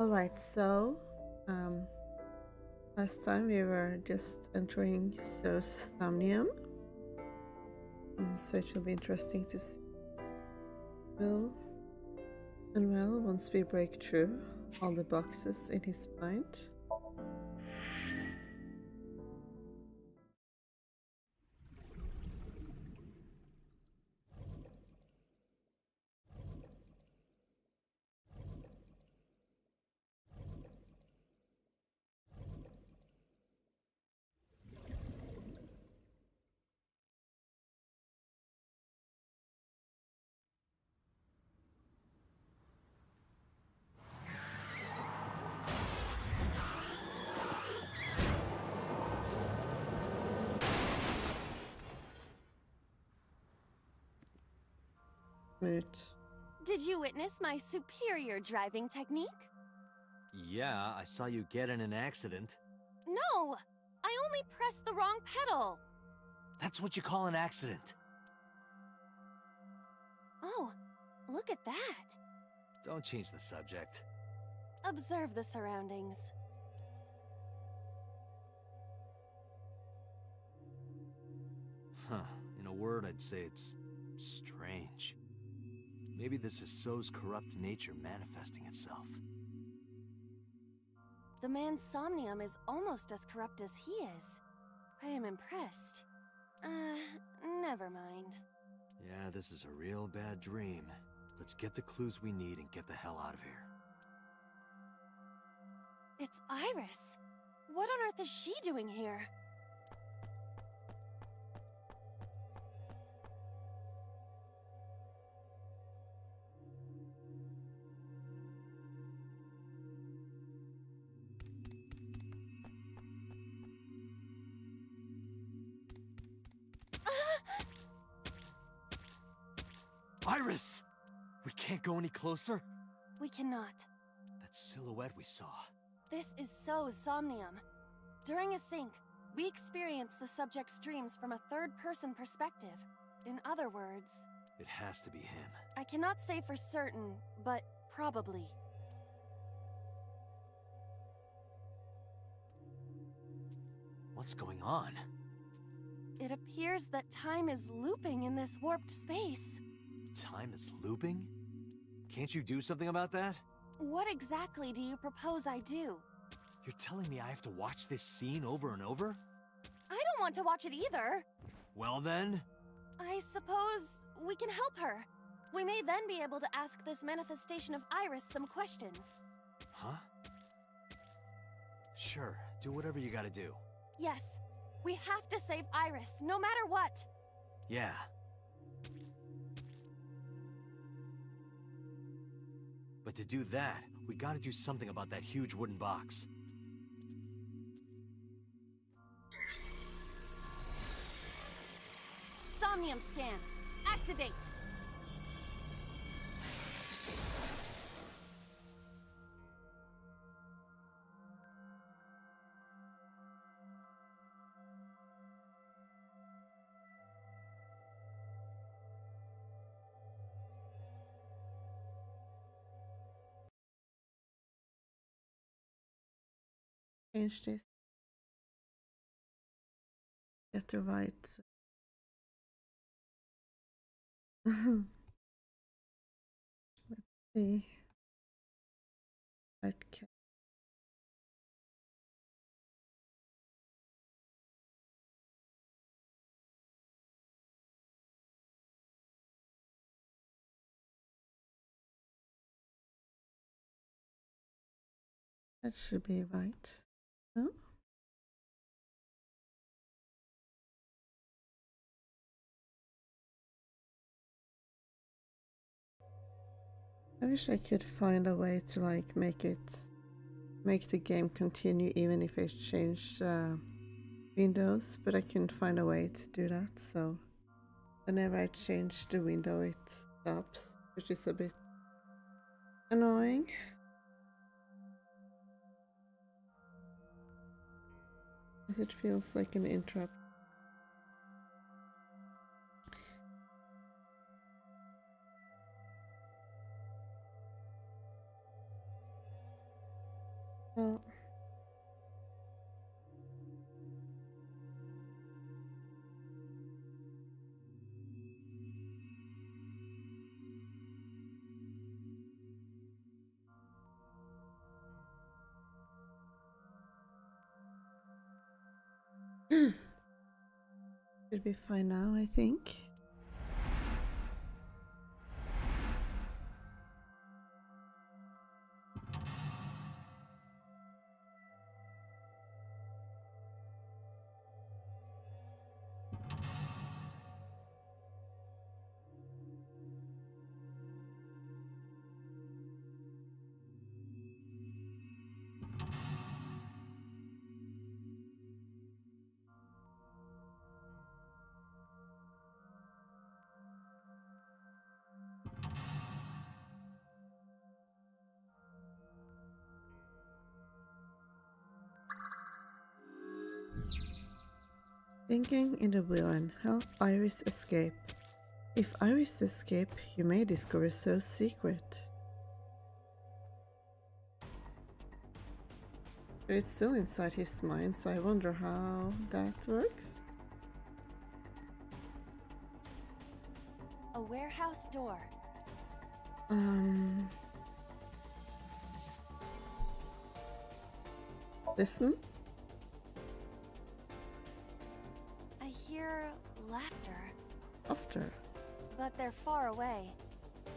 Alright, so um, last time we were just entering Somnium, so it will be interesting to see. Once we break through all the boxes in his mind. Moot. Did you witness my superior driving technique? Yeah, I saw you get in an accident. No! I only pressed the wrong pedal! That's what you call an accident. Oh, look at that! Don't change the subject. Observe the surroundings. Huh. In a word, I'd say it's strange. Maybe this is So's corrupt nature manifesting itself. The man Somnium is almost as corrupt as he is. I am impressed. Never mind. Yeah, this is a real bad dream. Let's get the clues we need and get the hell out of here. It's Iris! What on earth is she doing here? Iris! We can't go any closer? We cannot. That silhouette we saw. This is So's Somnium. During a sync, we experience the subject's dreams from a third-person perspective. In other words... It has to be him. I cannot say for certain, but probably. What's going on? It appears that time is looping in this warped space. Time is looping? Can't you do something about that? What exactly do you propose I do? You're telling me I have to watch this scene over and over? I don't want to watch it either. Well then... I suppose we can help her. We may then be able to ask this manifestation of Iris some questions. Huh? Sure, do whatever you gotta do. Yes, we have to save Iris, no matter what. Yeah. But to do that, we gotta do something about that huge wooden box. Somnium scan. Activate. Change this. Get the right. Let's see. Right. That should be right. No? I wish I could find a way to like make the game continue even if I change windows, but I couldn't find a way to do that, so whenever I change the window it stops, which is a bit annoying. As it feels like an interrupt. Should be fine now, I think. Thinking in the wheel and help Iris escape. If Iris escape, you may discover So's secret. But it's still inside his mind, so I wonder how that works. A warehouse door. Listen. I hear laughter, After. but they're far away.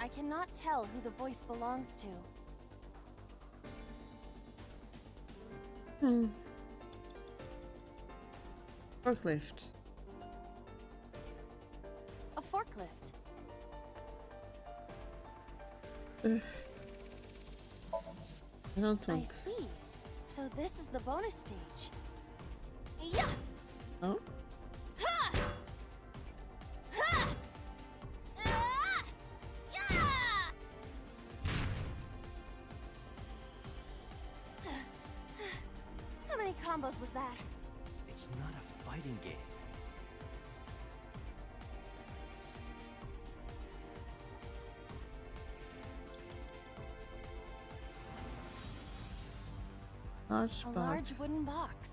I cannot tell who the voice belongs to. Forklift. A forklift. Ugh. I don't I want. see. So this is the bonus stage. Yeah! Oh? Ha! Ha! Ah! Yeah! How many combos was that? It's not a fighting game. Large A box. large wooden box.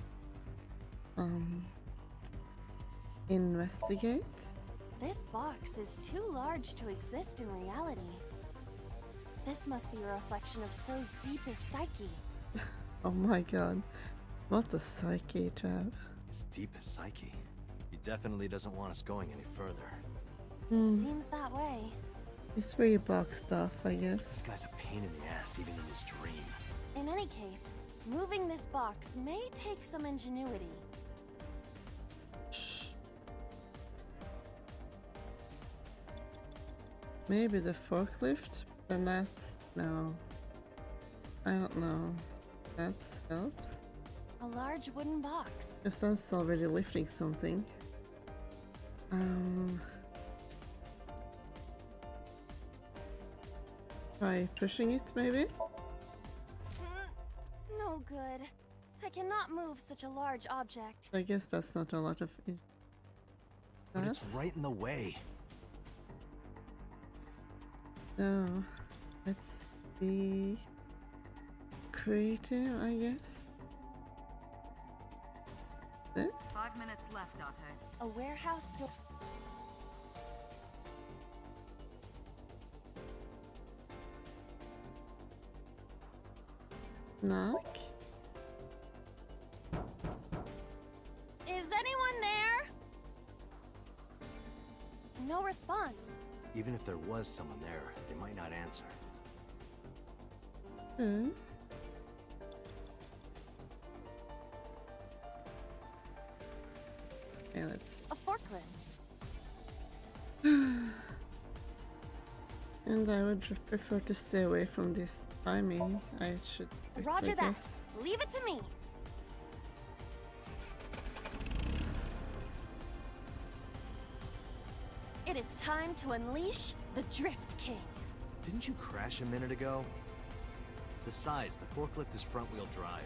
Investigate? This box is too large to exist in reality. This must be a reflection of So's deepest psyche. Oh my god. What a psyche to have. His deepest psyche. He definitely doesn't want us going any further. It seems that way. It's very boxed off, I This guess. guy's a pain in the ass, even in his dream. In any case, moving this box may take some ingenuity. Shh. Maybe the forklift? Then that... No. I don't know. That helps? A large wooden box. Because that's already lifting something. Try pushing it, maybe? No good. I cannot move such a large object. I guess that's not a lot of... But it's right in the way. No. Let's be creative, I guess. This? 5 minutes left, Date. A warehouse door. Knock? Is anyone there? No response. Even if there was someone there, they might not answer. Hmm. Okay, let's... A forklift. And I would prefer to stay away from this timing. I should... Roger I that. guess. Leave it to me. It is time to unleash the Drift King. Didn't you crash a minute ago? Besides, the forklift is front-wheel drive.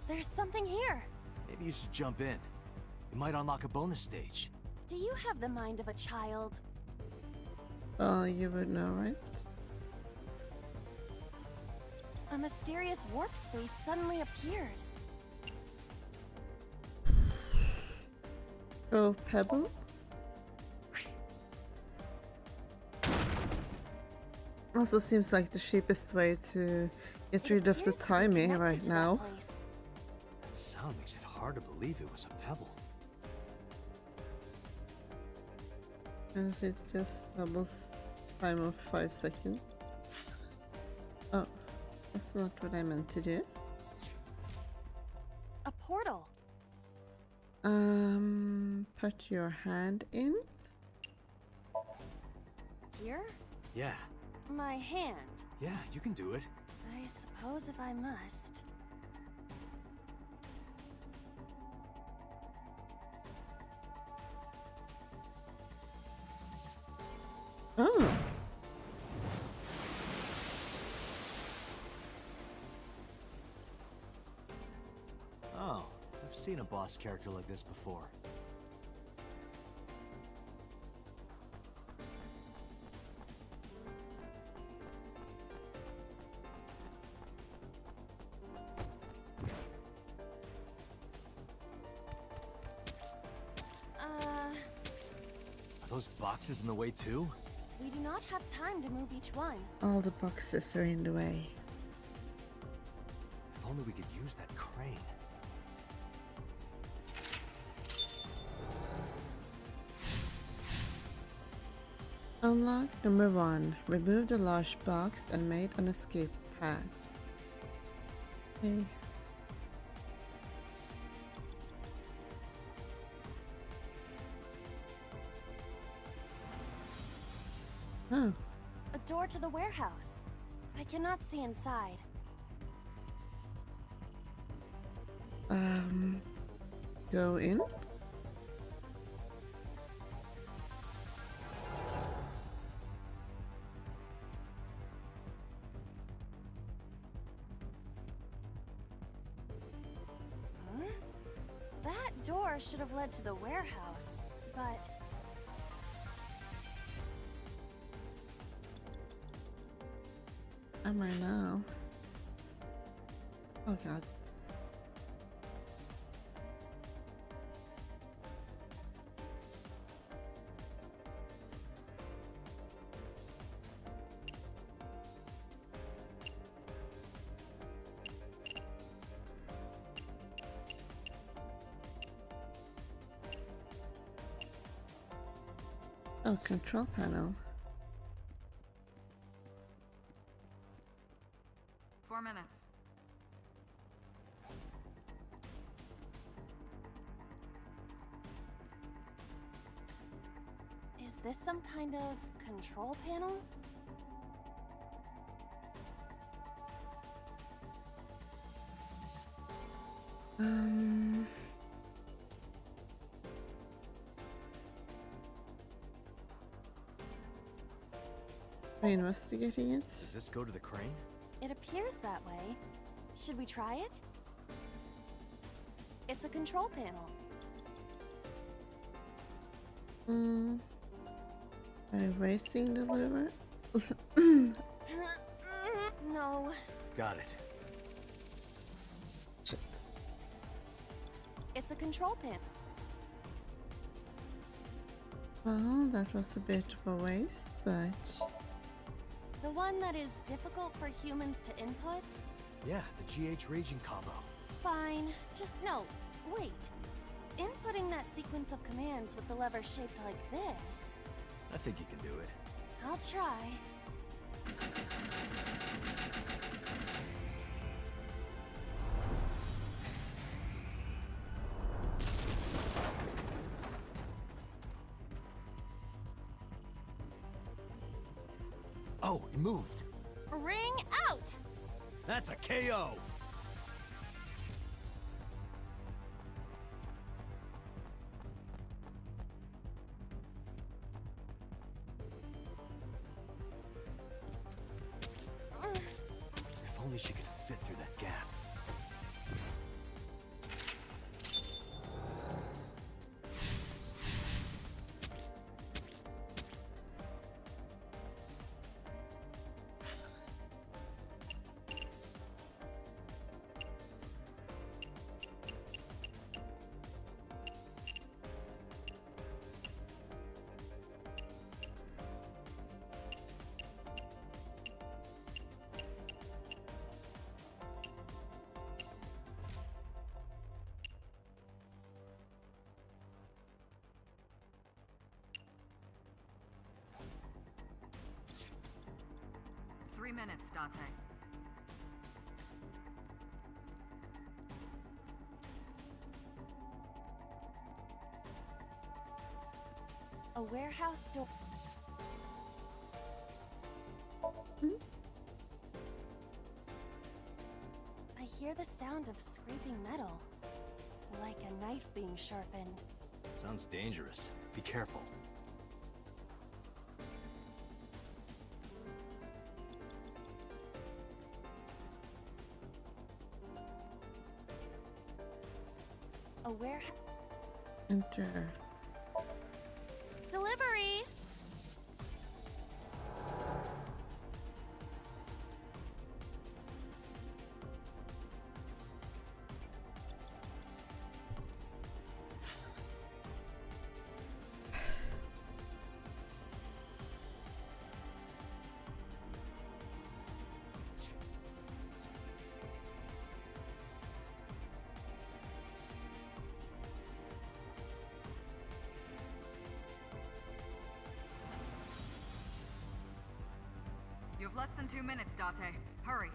There's something here. Maybe you should jump in. It might unlock a bonus stage. Do you have the mind of a child? Well, you would know, right? A mysterious warp space suddenly appeared. Oh, Pebble? Also seems like the cheapest way to get rid of the timing right now. That sound makes it hard to believe it was a pebble. Because it just doubles time of 5 seconds. Oh, that's not what I meant to do. A portal. Put your hand in. Here? Yeah. My hand. Yeah, you can do it. I suppose if I must. Oh. Oh, I've seen a boss character like this before. Are those boxes in the way too? We do not have time to move each one. All the boxes are in the way. If only we could use that crane. Unlock number 1. Remove the large box and made an escape path. Okay. Oh. A door to the warehouse. I cannot see inside. Go in. Huh? That door should have led to the warehouse, but... Am I now? Oh god. Oh, control panel. 4 minutes. Is this some kind of control panel? Are you investigating it? Does this go to the crane? It appears that way. Should we try it? It's a control panel. Erasing the lever? No. Got it. Shit. It's a control panel. Well, that was a bit of a waste, but... The one that is difficult for humans to input? Yeah, the GH raging combo. Fine. Just no. Wait. Inputting that sequence of commands with the lever shaped like this... I think you can do it. I'll try. Oh, it moved. Ring out! That's a KO. If only she could fit through that gap. 3 minutes, Dante. A warehouse door. I hear the sound of scraping metal, like a knife being sharpened. Sounds dangerous. Be careful. A warehouse. Enter. Delivery! You have less than 2 minutes, Dante. Hurry.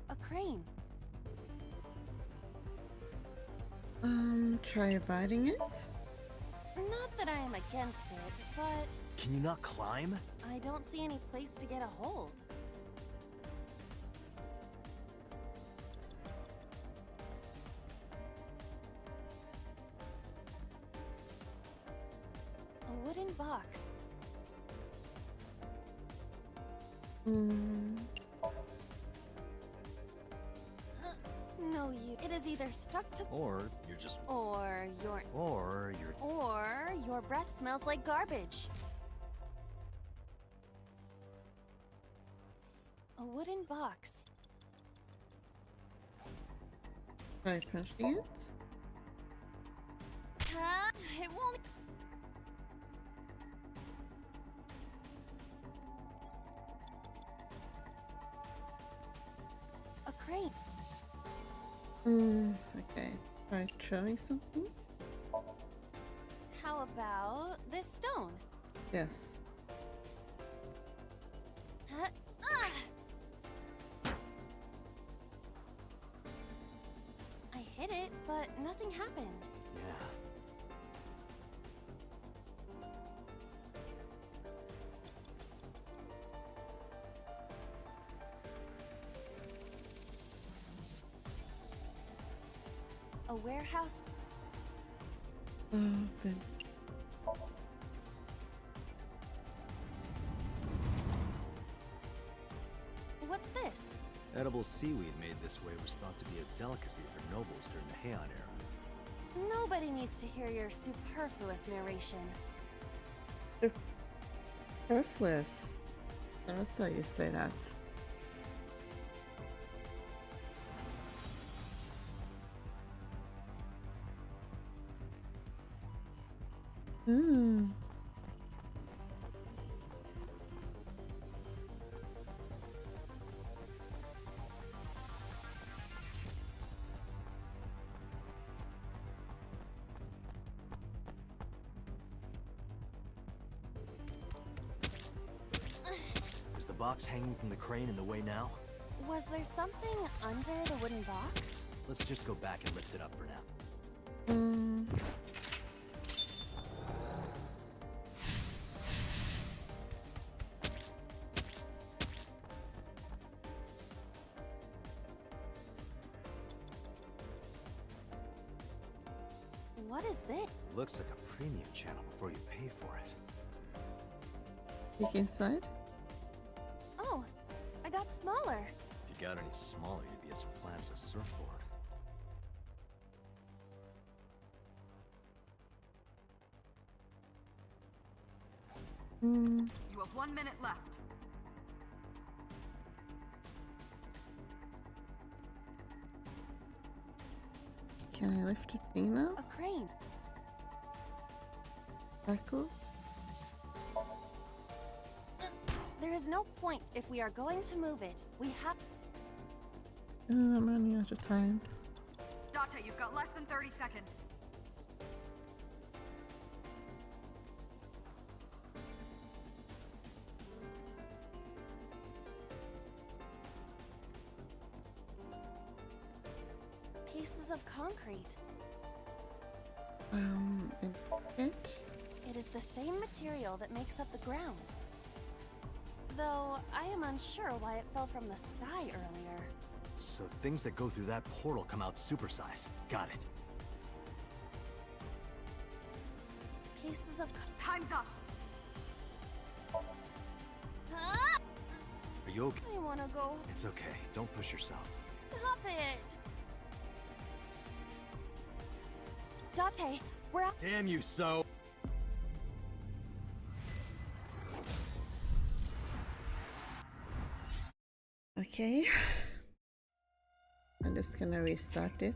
A crane. Try riding it? Not that I am against it, but Can you not climb? I don't see any place to get a hold. A wooden box. No, it is either stuck to Or you're just... or your breath smells like garbage. A wooden box. Try punching it? It won't. A crane. Okay. Try throwing something? How about this stone? Yes. I hit it, but nothing happened. Yeah. A warehouse. Open. What's this? Edible seaweed made this way was thought to be a delicacy for nobles during the Heian era. Nobody needs to hear your superfluous narration. Superfluous. That's how you say that. Is the box hanging from the crane in the way now? Was there something under the wooden box? Let's just go back and lift it up for now. What is this? Looks like a premium channel before you pay for it. Peek inside? Oh, I got smaller. If you got any smaller, you'd be as flat as a surfboard. You have 1 minute left. Can I lift the thing now? A crane. Tackle? There is is no point if we are going to move it. We have... I'm running out of time. Date, you've got less than 30 seconds. Pieces of concrete. It? It is the same material that makes up the ground. Though, I am unsure why it fell from the sky earlier. So things that go through that portal come out supersized. Got it. Pieces of... Time's up. Ah! Are you okay? I wanna go. It's okay. Don't push yourself. Stop it! Date, we're out. Damn you, So! Okay. I'm just gonna restart it.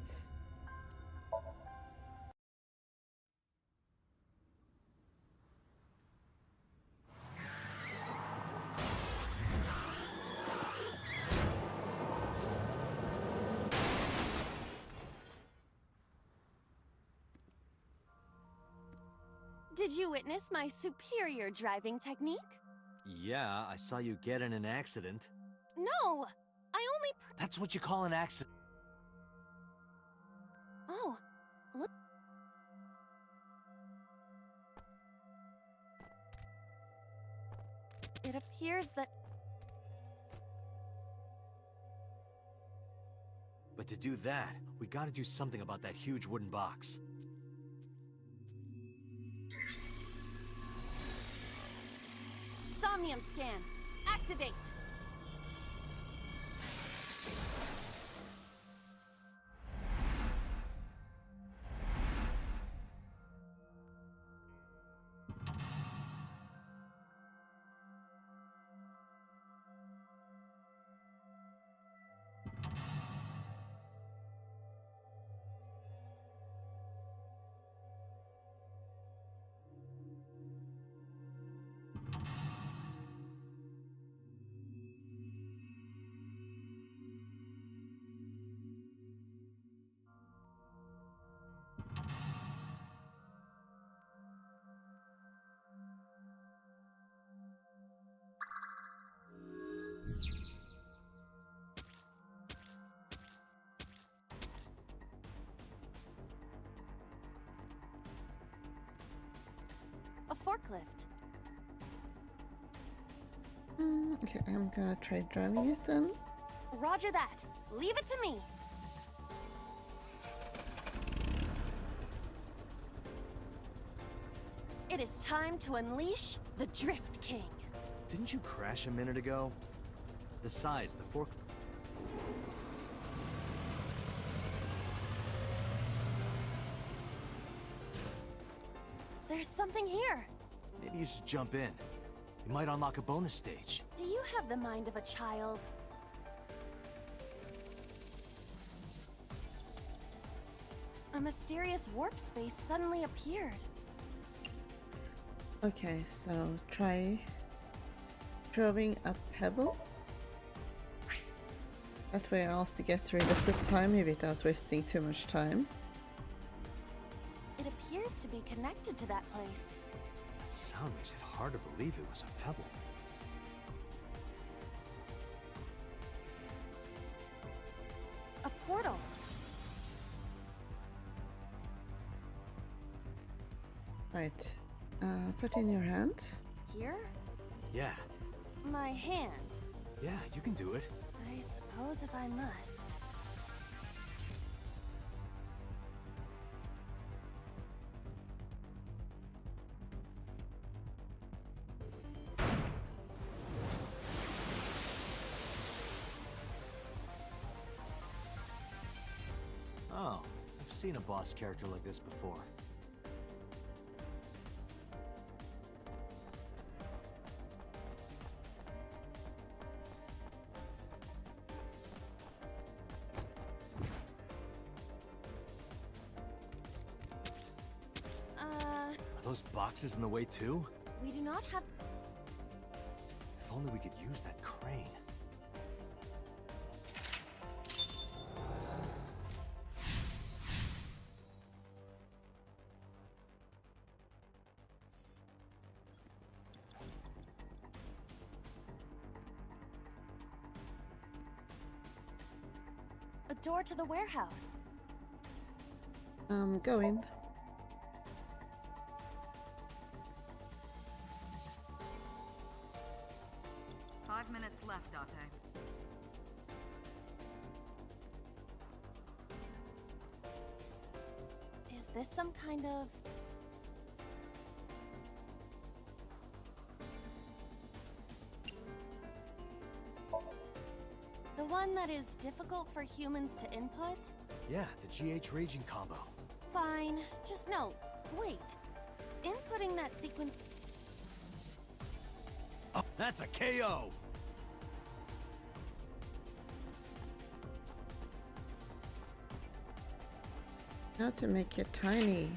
Did you witness my superior driving technique? Yeah, I saw you get in an accident. No! I only That's what you call an accident. Oh, look. It appears that... But to do that, we gotta do something about that huge wooden box. Somnium scan. Activate. A forklift. Okay, I'm gonna try driving it then. Roger that. Leave it to me. It is time to unleash the Drift King. Didn't you crash a minute ago? Besides, the fork... There's something here. Maybe you should jump in. You might unlock a bonus stage. Do you have the mind of a child? A mysterious warp space suddenly appeared. Okay, so try throwing a pebble. That way I also get rid of the time without wasting too much time. It appears to be connected to that place. That sound makes it hard to believe it was a pebble. A portal. Right. Put in your hand. Here? Yeah, My hand. yeah, you can do it. I suppose if I must. Oh, I've seen a boss character like this before. Are those boxes in the way too? We do not have... If only we could use that crane. A door to the warehouse. Go in. Five minutes left, Date. Is this some kind of... The one that is difficult for humans to input? Yeah, the GH raging combo. Fine. Just no. Wait. Inputting that sequence... Oh, that's a KO! How to make it tiny.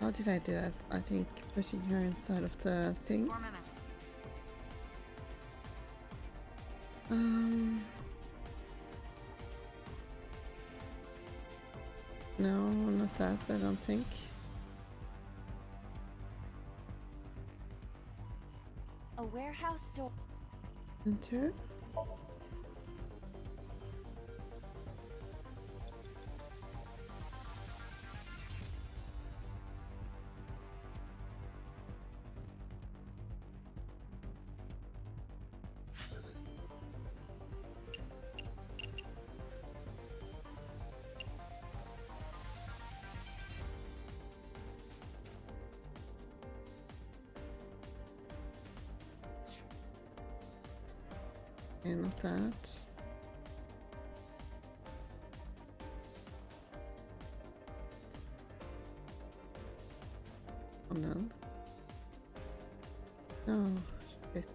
How did I do that? I think putting her inside of the thing. 4 minutes. No, not that, I don't think. A warehouse door... Enter. Okay, not that. Oh no. Oh, shit,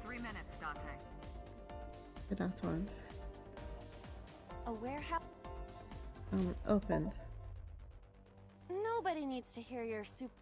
3 minutes, Date. that one. A warehouse... Open. Nobody needs to hear your super...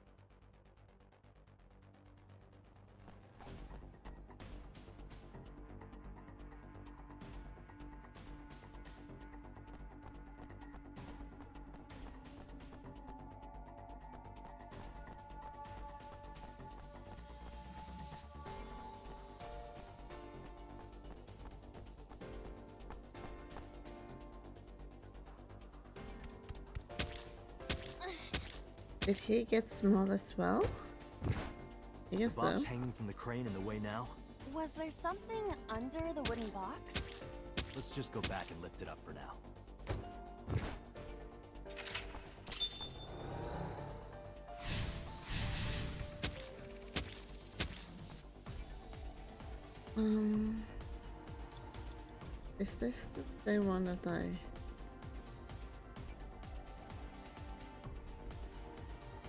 Did he get small as well? I Is guess the box so. hanging from the crane in the way now? Was there something under the wooden box? Let's just go back and lift it up for now. Is this the one that I...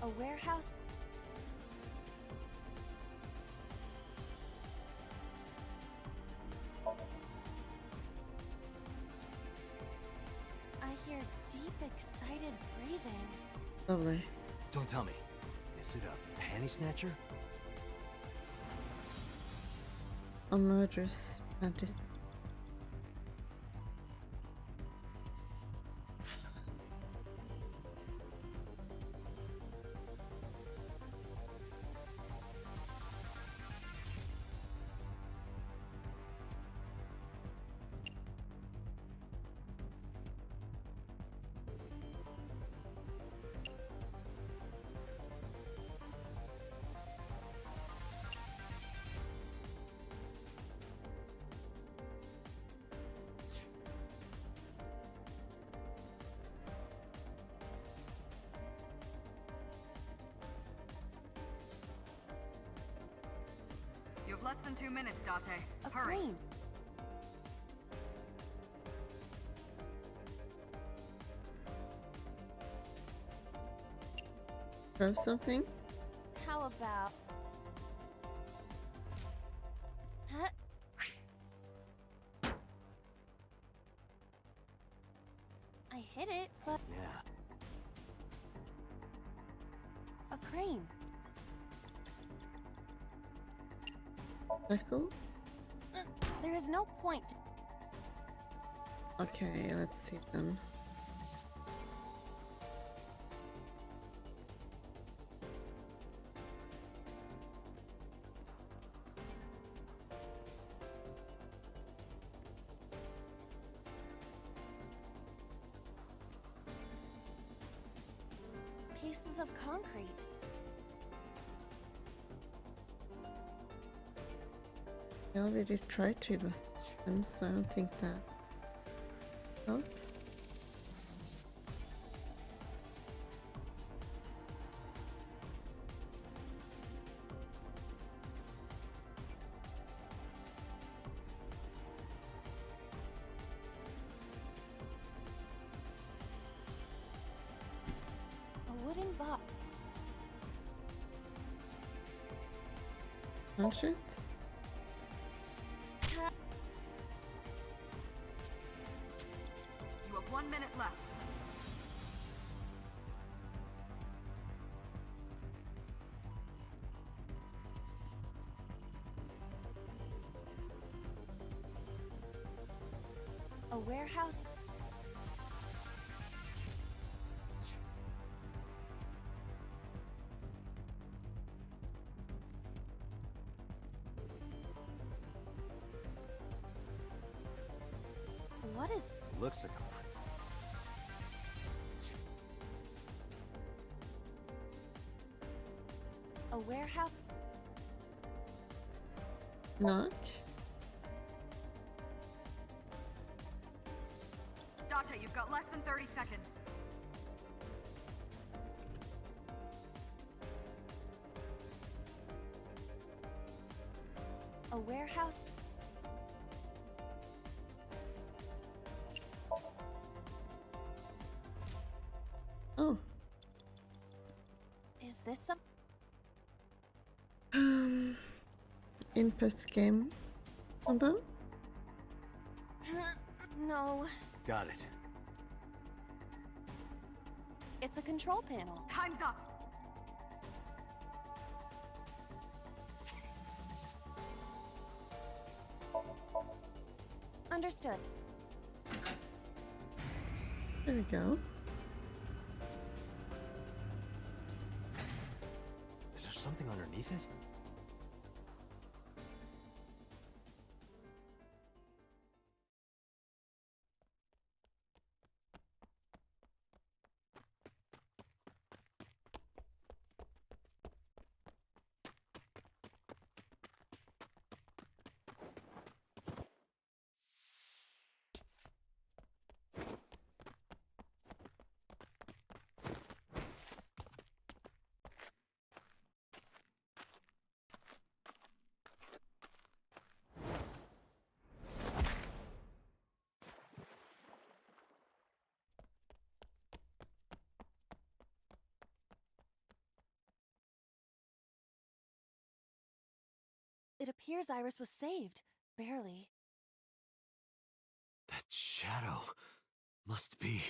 A warehouse... I hear deep, excited breathing. Lovely. Don't tell me. Is it a panty snatcher? A murderous fantasy. You have less than 2 minutes, Date. A Hurry. crane. Throw something? How about... Huh? I hit it, but... Yeah. A crane. Michael? There is no point. Okay, let's see then. Pieces of concrete. I already tried to with them, so I don't think that helps. A wooden box. Punch it? You have 1 minute left. A warehouse. What is... Looks like a warehouse? Notch? Date, you've got less than 30 seconds. A warehouse? Oh. Is this some... Input game combo? No. got it. It's a control panel. Time's up. Understood. There we go. Is there something underneath it? It appears Iris was saved. Barely. That shadow must be...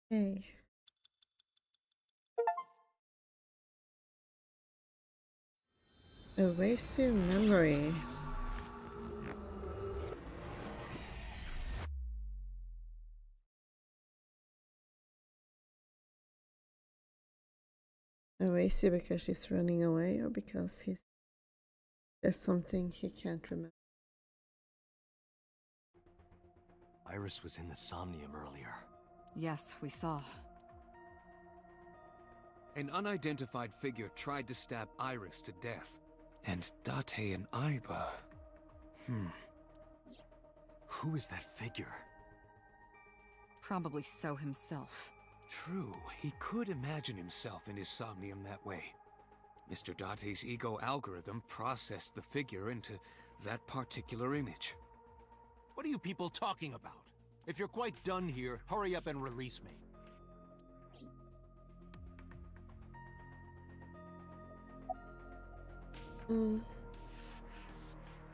Hey. Evasive memory. Evasive because she's running away or because there's something he can't remember. Iris was in the Somnium earlier. Yes, we saw. An unidentified figure tried to stab Iris to death. And Date and Aiba... Who is that figure? Probably so himself. True, he could imagine himself in his Somnium that way. Mr. Date's ego algorithm processed the figure into that particular image. What are you people talking about? If you're quite done here, hurry up and release me.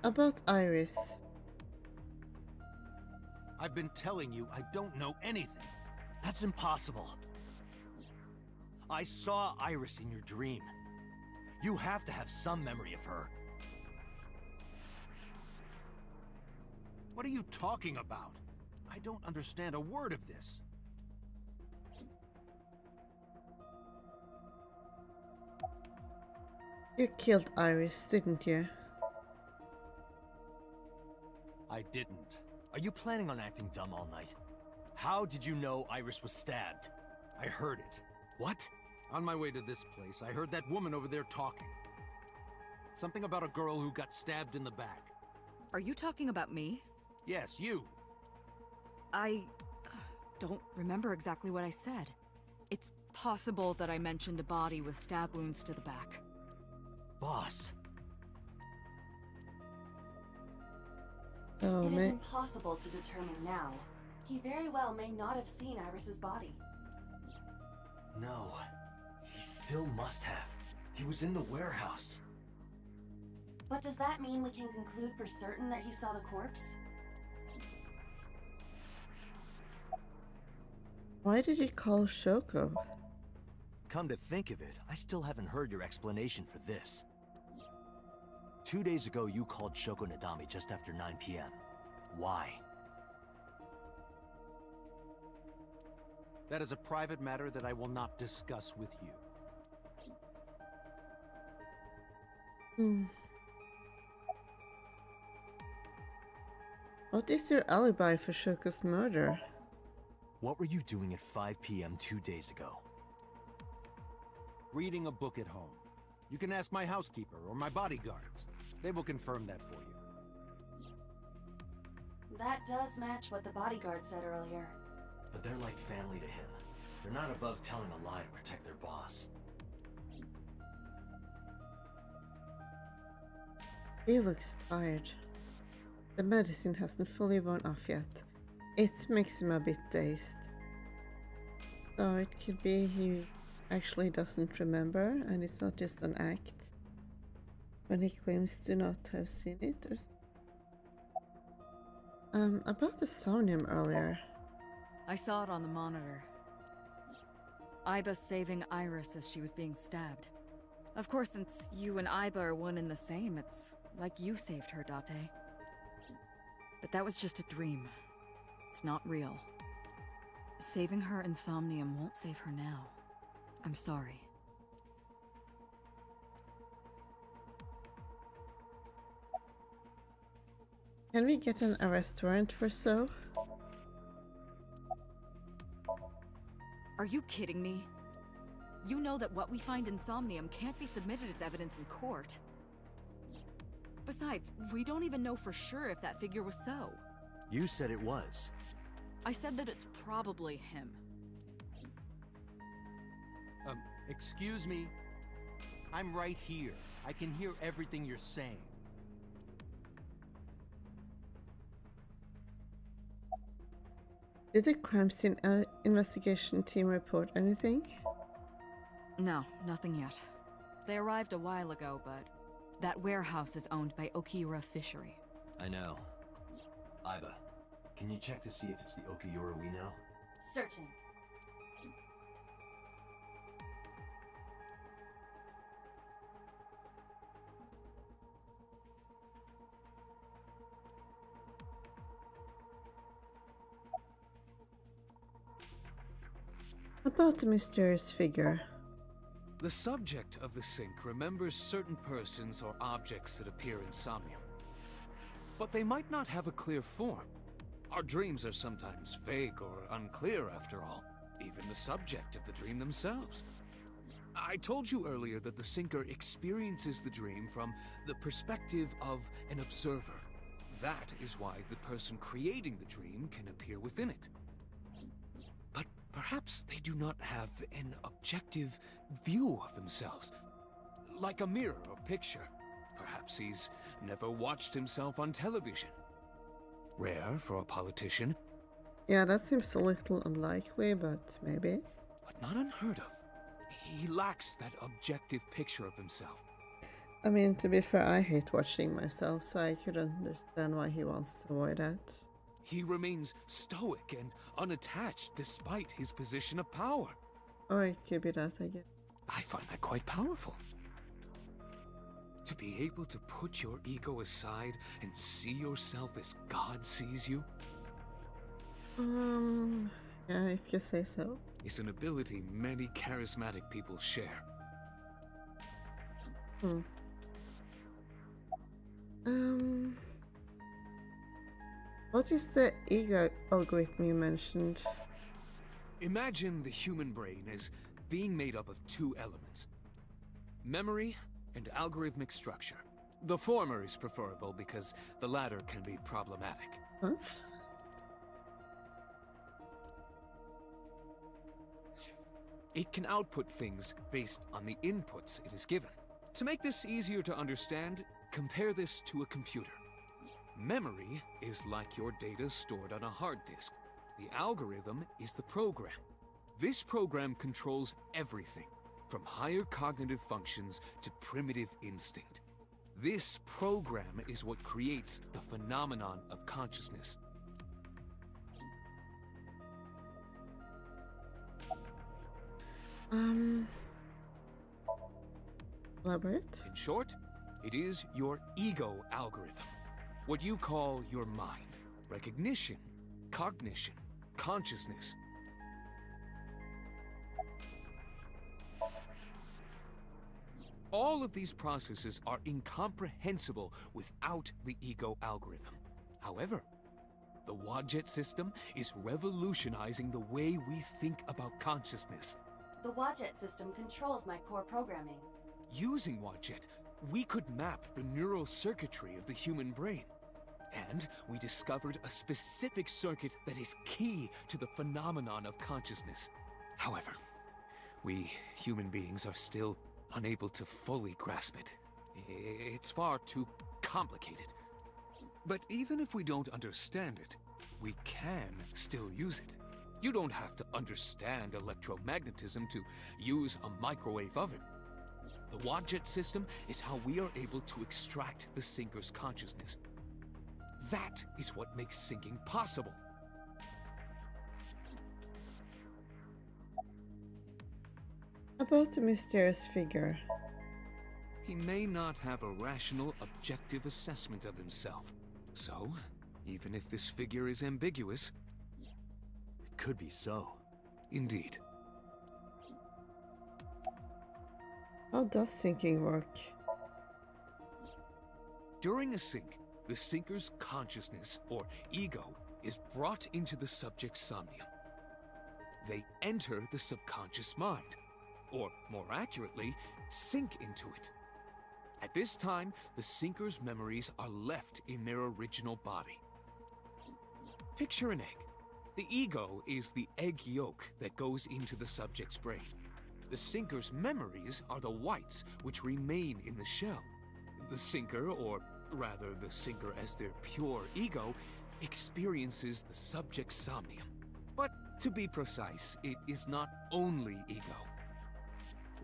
About Iris. I've been telling you I don't know anything. That's impossible. I saw Iris in your dream. You have to have some memory of her. What are you talking about? I don't understand a word of this. You killed Iris, didn't you? I didn't. Are you planning on acting dumb all night? How did you know Iris was stabbed? I heard it. What? On my way to this place, I heard that woman over there talking. Something about a girl who got stabbed in the back. Are you talking about me? Yes, you. I don't remember exactly what I said. It's possible that I mentioned a body with stab wounds to the back. Boss. Oh, It is man. impossible to determine now. He very well may not have seen Iris's body. No. He still must have. He was in the warehouse. But does that mean we can conclude for certain that he saw the corpse? Why did he call Shoko? Come to think of it, I still haven't heard your explanation for this. 2 days ago, you called Shoko Nadami just after 9 p.m. Why? That is a private matter that I will not discuss with you. What is your alibi for Shoko's murder? What were you doing at 5 p.m. 2 days ago? Reading a book at home. You can ask my housekeeper or my bodyguards. They will confirm that for you. That does match what the bodyguard said earlier. But they're like family to him. They're not above telling a lie to protect their boss. He looks tired. The medicine hasn't fully worn off yet. It makes him a bit dazed. So it could be he actually doesn't remember and it's not just an act when he claims to not have seen it or about the Somnium earlier. I saw it on the monitor. Iba saving Iris as she was being stabbed. Of course, since you and Iba are one and the same, it's like you saved her, Date. But that was just a dream. It's not real. Saving her in Somnium won't save her now. I'm sorry. Can we get an arrest warrant for So? Are you kidding me? You know that what we find in Somnium can't be submitted as evidence in court. Besides, we don't even know for sure if that figure was So. You said it was. I said that it's probably him. Excuse me? I'm right here. I can hear everything you're saying. Did the crime scene investigation team report anything? No, nothing yet. They arrived a while ago, but that warehouse is owned by Okiura Fishery. I know. Iba, can you check to see if it's the Okiura we know? Searching. About the mysterious figure. The subject of the sink remembers certain persons or objects that appear in Somnium. But they might not have a clear form. Our dreams are sometimes vague or unclear after all, even the subject of the dream themselves. I told you earlier that the sinker experiences the dream from the perspective of an observer. That is why the person creating the dream can appear within it. But perhaps they do not have an objective view of themselves, like a mirror or picture. Perhaps he's never watched himself on television. Rare for a politician, Yeah, that seems a little unlikely, but maybe. but not unheard of. He lacks that objective picture of himself. I mean, to be fair, I hate watching myself, so I could understand why he wants to avoid that. He remains stoic and unattached despite his position of power. Or it could be that, I guess. I find that quite powerful. To be able to put your ego aside and see yourself as God sees you Yeah, if you say so. is an ability many charismatic people share. What is the ego algorithm you mentioned? Imagine the human brain as being made up of two elements: memory and algorithmic structure. The former is preferable because the latter can be problematic. Huh? It can output things based on the inputs it is given. To make this easier to understand, compare this to a computer. Memory is like your data stored on a hard disk. The algorithm is the program. This program controls everything, from higher cognitive functions to primitive instinct. This program is what creates the phenomenon of consciousness. Elaborate? In short, it is your ego algorithm. What you call your mind. Recognition, cognition, consciousness. All of these processes are incomprehensible without the ego algorithm. However, the Wadjet system is revolutionizing the way we think about consciousness. The Wadjet system controls my core programming. Using Wadjet, we could map the neural circuitry of the human brain. And we discovered a specific circuit that is key to the phenomenon of consciousness. However, we human beings are still unable to fully grasp it. It's far too complicated. But even if we don't understand it, we can still use it. You don't have to understand electromagnetism to use a microwave oven. The Wadjet system is how we are able to extract the sinker's consciousness. That is what makes syncing possible. About the mysterious figure. He may not have a rational, objective assessment of himself. So, even if this figure is ambiguous... It could be so. Indeed. How does syncing work? During a sync, the sinker's consciousness, or ego, is brought into the subject's somnium. They enter the subconscious mind, or more accurately, sink into it. At this time, the sinker's memories are left in their original body. Picture an egg. The ego is the egg yolk that goes into the subject's brain. The sinker's memories are the whites which remain in the shell. The sinker, or rather the sinker as their pure ego, experiences the subject's somnium. But to be precise, it is not only ego.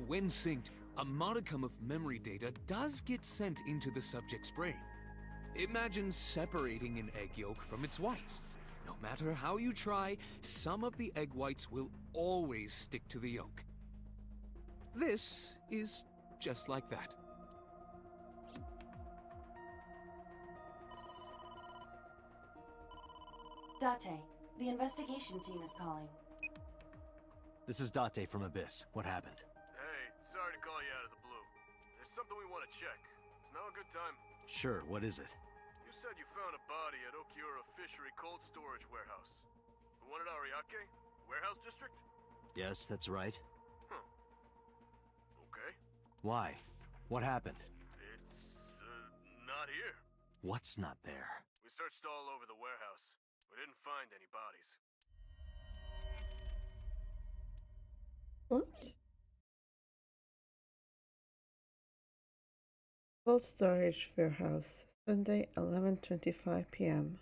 When synced, a modicum of memory data does get sent into the subject's brain. Imagine separating an egg yolk from its whites. No matter how you try, some of the egg whites will always stick to the yolk. This is just like that. Date, the investigation team is calling. This is Date from Abyss. What happened? Hey, sorry to call you out of the blue. There's something we want to check. Is now a good time? Sure, what is it? You said you found a body at Okiura Fishery Cold Storage Warehouse. The one at Ariake? Warehouse District? Yes, that's right. Huh. Okay. Why? What happened? It's, not here. What's not there? We searched all over the warehouse. We didn't find any bodies. What? Cold storage warehouse, Sunday, 11:25 p.m.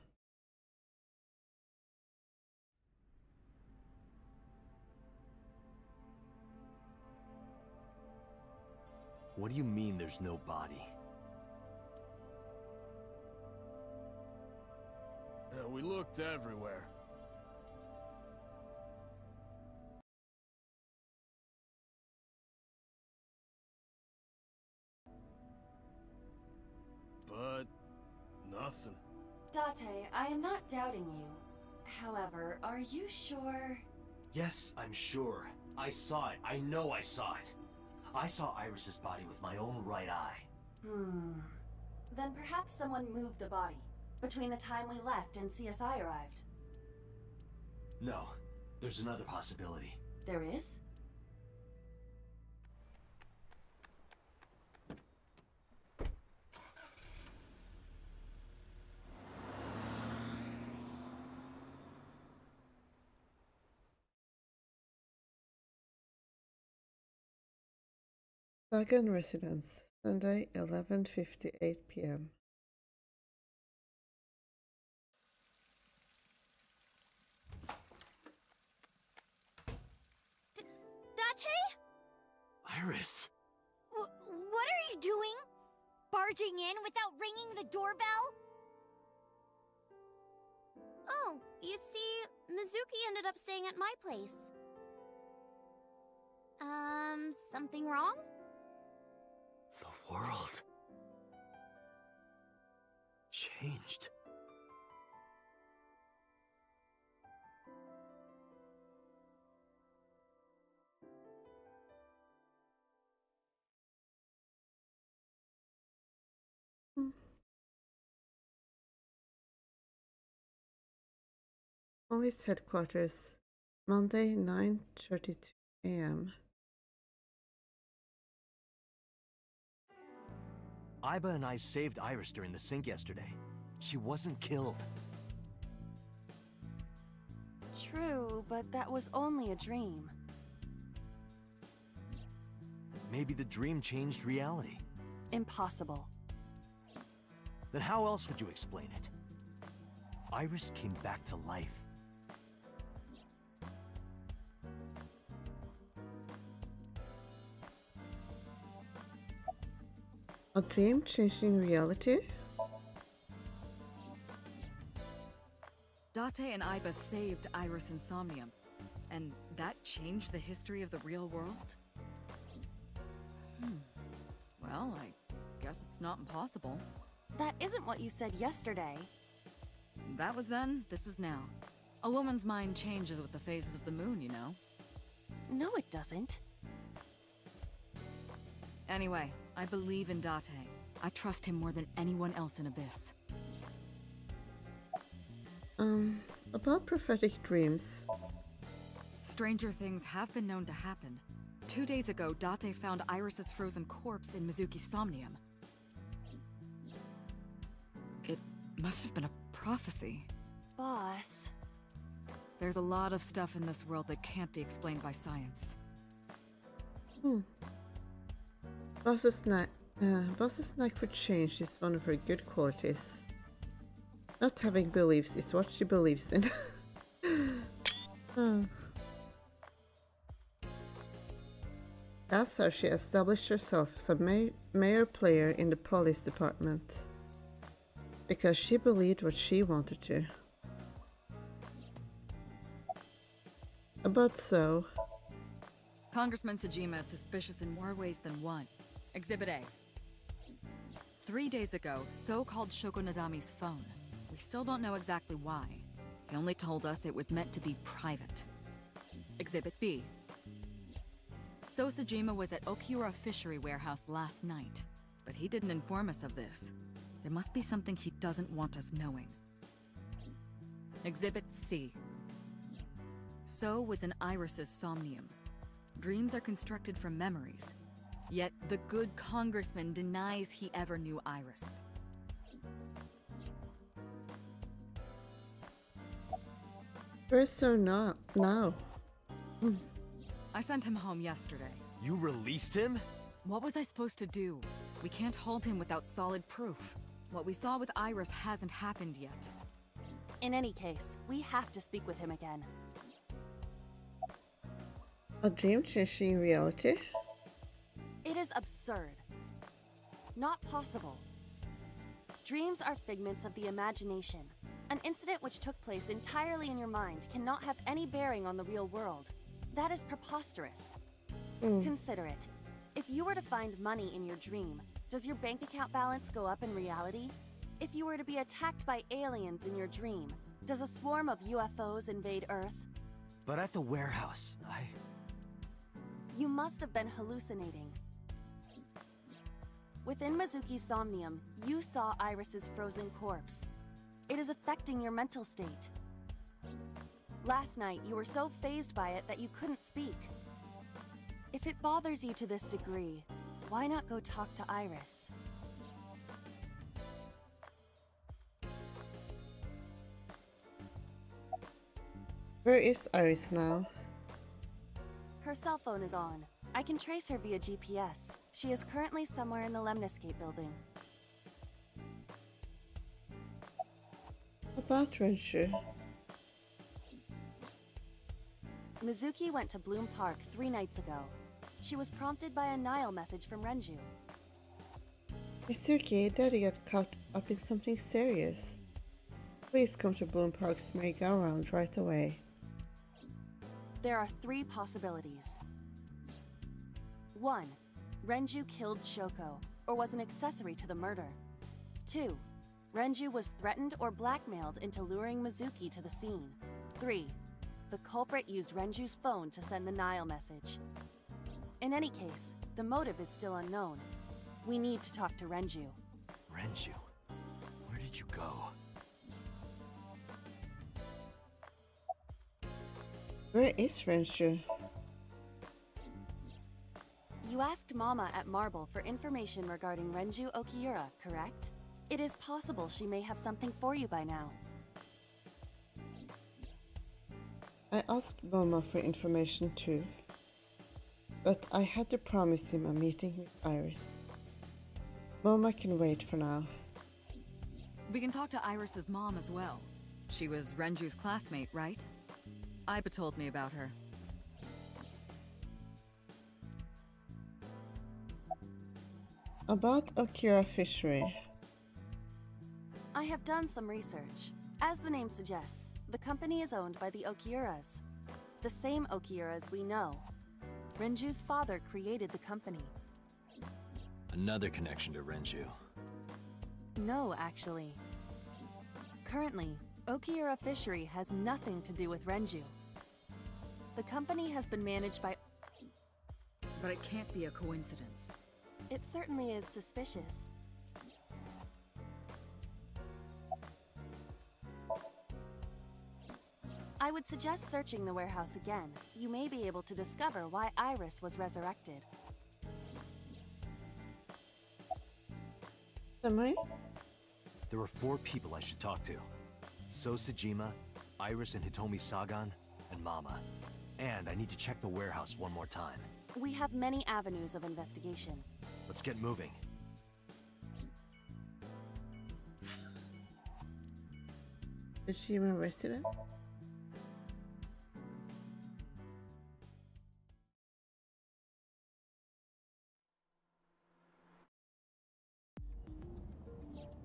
What do you mean there's no body? we looked everywhere. But nothing. Date, I am not doubting you. However, are you sure? Yes, I'm sure. I saw it. I know I saw it. I saw Iris's body with my own right eye. Then perhaps someone moved the body between the time we left and CSI arrived. No, there's another possibility. There is? Sagan Residence, Sunday, 11:58 p.m. Date? Iris! What are you doing? Barging in without ringing the doorbell? Oh, you see, Mizuki ended up staying at my place. Something wrong? The world changed. Police headquarters, Monday, 9:32 a.m. Iba and I saved Iris during the sink yesterday. She wasn't killed. True, but that was only a dream. Maybe the dream changed reality. Impossible. Then how else would you explain it? Iris came back to life. A dream changing reality? Date and Iba saved Iris and Somnium, and that changed the history of the real world? Well, I guess it's not impossible. That isn't what you said yesterday. That was then, this is now. A woman's mind changes with the phases of the moon, you know? No, it doesn't. Anyway, I believe in Date. I trust him more than anyone else in Abyss. About prophetic dreams. Stranger things have been known to happen. 2 days ago, Date found Iris's frozen corpse in Mizuki's Somnium. It must have been a prophecy. Boss. There's a lot of stuff in this world that can't be explained by science. Boss's knack for change is one of her good qualities. Not having beliefs is what she believes in. That's how she established herself as a mayor player in the police department. Because she believed what she wanted to. About so. Congressman Sejima is suspicious in more ways than one. Exhibit A. 3 days ago, So called Shoko Nadami's phone. We still don't know exactly why. He only told us it was meant to be private. Exhibit B. So Sejima was at Okiura Fishery Warehouse last night, but he didn't inform us of this. There must be something he doesn't want us knowing. Exhibit C. So was in Iris's Somnium. Dreams are constructed from memories. Yet the good congressman denies he ever knew Iris. Where's So now? I sent him home yesterday. You released him? What was I supposed to do? We can't hold him without solid proof. What we saw with Iris hasn't happened yet. In any case, we have to speak with him again. A dream changing reality? It is absurd. Not possible. Dreams are figments of the imagination. An incident which took place entirely in your mind cannot have any bearing on the real world. That is preposterous. Consider it. If you were to find money in your dream, does your bank account balance go up in reality? If you were to be attacked by aliens in your dream, does a swarm of UFOs invade Earth? But at the warehouse, You must have been hallucinating. Within Mizuki's Somnium, you saw Iris's frozen corpse. It is affecting your mental state. Last night, you were so fazed by it that you couldn't speak. If it bothers you to this degree, why not go talk to Iris? Where is Iris now? Her cell phone is on. I can trace her via GPS. She is currently somewhere in the Lemniscape building. About Renshu. Mizuki went to Bloom Park 3 nights ago. She was prompted by a Nile message from Renju. Mizuki, Daddy got caught up in something serious. Please come to Bloom Park's merry-go-round right away. There are 3 possibilities. 1. Renju killed Shoko, or was an accessory to the murder. 2. Renju was threatened or blackmailed into luring Mizuki to the scene. 3. The culprit used Renju's phone to send the Nile message. In any case, the motive is still unknown. We need to talk to Renju. Renju, where did you go? Where is Renshu? You asked Mama at Marble for information regarding Renju Okiura, correct? It is possible she may have something for you by now. I asked Mama for information too, but I had to promise him a meeting with Iris. Mama can wait for now. We can talk to Iris's mom as well. She was Renju's classmate, right? Iba told me about her. About Okira Fishery. I have done some research. As the name suggests, the company is owned by the Okiuras. The same Okiuras we know. Renju's father created the company. Another connection to Renju. No, actually. Currently, Okiura Fishery has nothing to do with Renju. The company has been managed by... But it can't be a coincidence. It certainly is suspicious. I would suggest searching the warehouse again. You may be able to discover why Iris was resurrected. Summary? There are 4 people I should talk to. So Sejima, Iris and Hitomi Sagan, and Mama. And I need to check the warehouse one more time. We have many avenues of investigation. Let's get moving. Is she even a resident?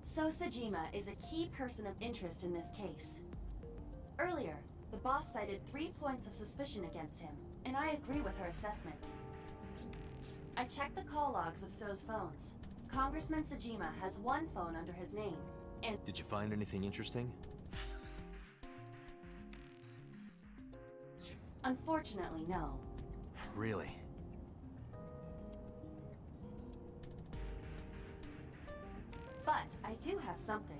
So Sejima is a key person of interest in this case. Earlier, the boss cited 3 points of suspicion against him, and I agree with her assessment. I checked the call logs of So's phones. Congressman Sejima has 1 phone under his name, and... Did you find anything interesting? Unfortunately, no. Really? But I do have something.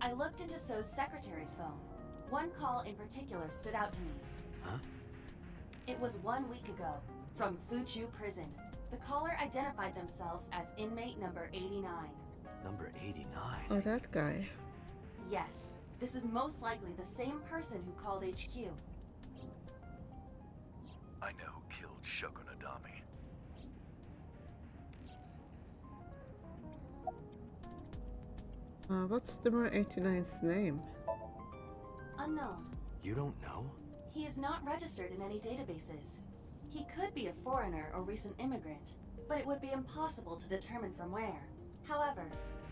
I looked into So's secretary's phone. 1 call in particular stood out to me. Huh? It was 1 week ago, from Fuchu Prison. The caller identified themselves as inmate number 89. Number 89? Oh, that guy. Yes, this is most likely the same person who called HQ. I know who killed Shoko Nadami. What's number 89's name? Unknown. You don't know? He is not registered in any databases. He could be a foreigner or recent immigrant, but it would be impossible to determine from where. However,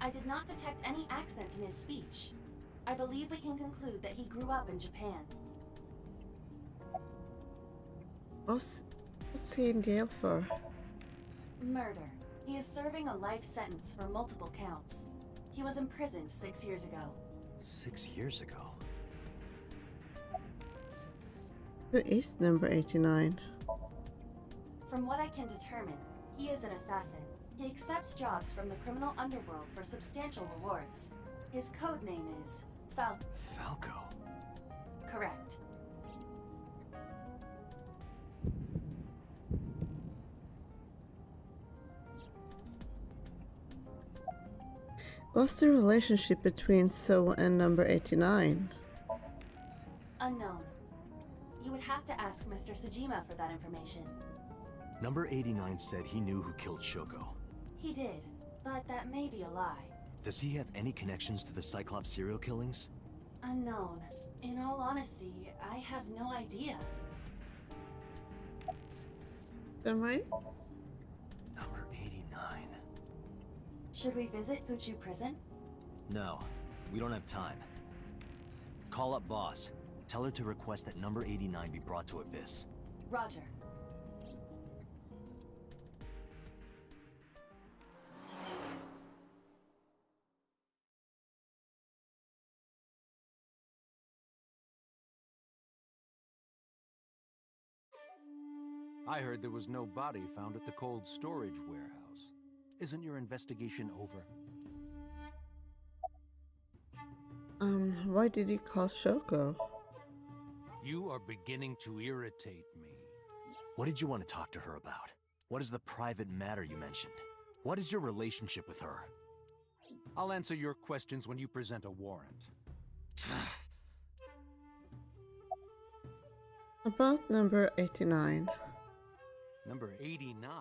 I did not detect any accent in his speech. I believe we can conclude that he grew up in Japan. What's he in jail for? Murder. He is serving a life sentence for multiple counts. He was imprisoned 6 years ago. 6 years ago? Who is number 89? From what I can determine, he is an assassin. He accepts jobs from the criminal underworld for substantial rewards. His code name is Falco? Correct. What's the relationship between So and number 89? Unknown. You would have to ask Mr. Sejima for that information. Number 89 said he knew who killed Shoko. He did, but that may be a lie. Does he have any connections to the Cyclops serial killings? Unknown. In all honesty, I have no idea. Am I? Number 89. Should we visit Fuchu Prison? No, we don't have time. Call up boss. Tell her to request that number 89 be brought to Abyss. Roger. I heard there was no body found at the cold storage warehouse. Isn't your investigation over? Why did you call Shoko? You are beginning to irritate me. What did you want to talk to her about? What is the private matter you mentioned? What is your relationship with her? I'll answer your questions when you present a warrant. About number 89. Number 89?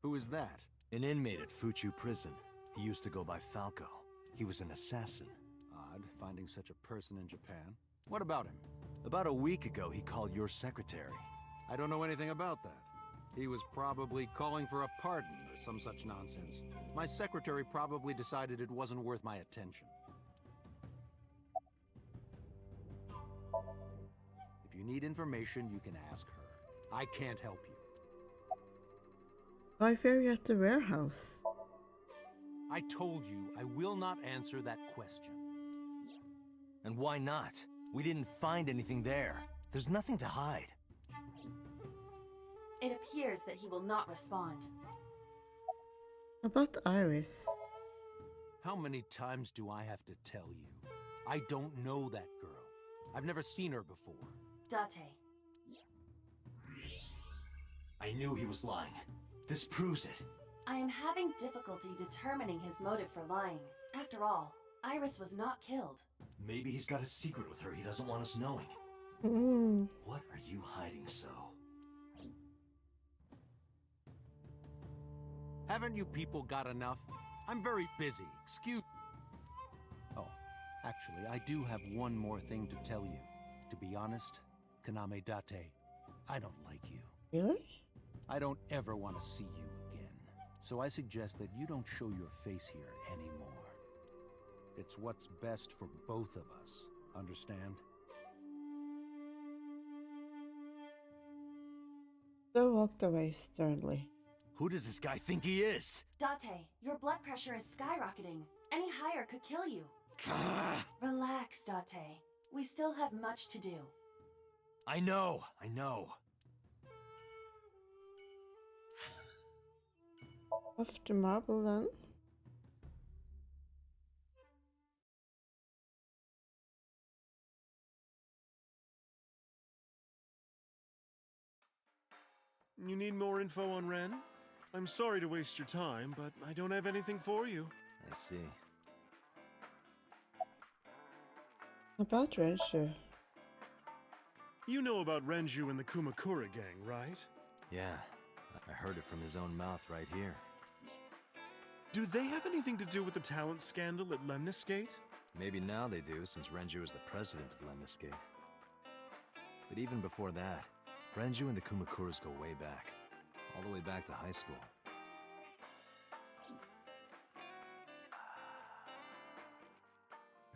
Who is that? An inmate at Fuchu Prison. He used to go by Falco. He was an assassin. Odd, finding such a person in Japan. What about him? About a week ago, he called your secretary. I don't know anything about that. He was probably calling for a pardon or some such nonsense. My secretary probably decided it wasn't worth my attention. If you need information, you can ask her. I can't help you. Why were you at the warehouse? I told you I will not answer that question. And why not? We didn't find anything there. There's nothing to hide. It appears that he will not respond. About Iris. How many times do I have to tell you? I don't know that girl. I've never seen her before. Date. I knew he was lying. This proves it. I am having difficulty determining his motive for lying. After all, Iris was not killed. Maybe he's got a secret with her he doesn't want us knowing. What are you hiding so? Haven't you people got enough? I'm very busy. Excuse... Oh, actually, I do have one more thing to tell you. To be honest, Kaname Date, I don't like you. Really? I don't ever want to see you again. So I suggest that you don't show your face here anymore. It's what's best for both of us. Understand? So walked away sternly. Who does this guy think he is? Date, your blood pressure is skyrocketing. Any higher could kill you. Relax, Date. We still have much to do. I know. Off the marble then? You need more info on Ren? I'm sorry to waste your time, but I don't have anything for you. I see. About Renju. You know about Renju and the Kumakura gang, right? Yeah, I heard it from his own mouth right here. Do they have anything to do with the talent scandal at Lemniscate? Maybe now they do, since Renju is the president of Lemniscate. But even before that, Renju and the Kumakuras go way back. All the way back to high school.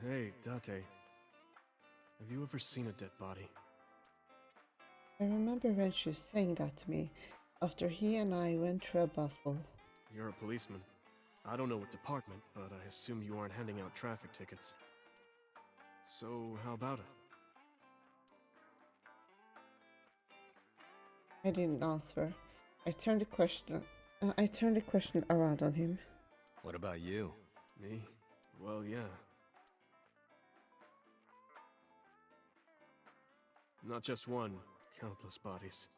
Hey, Date. Have you ever seen a dead body? I remember Renju saying that to me after he and I went through a battle. You're a policeman. I don't know what department, but I assume you aren't handing out traffic tickets. So, how about it? I didn't answer. I turned the question around on him. What about you? Me? Well, yeah. Not just one, countless bodies.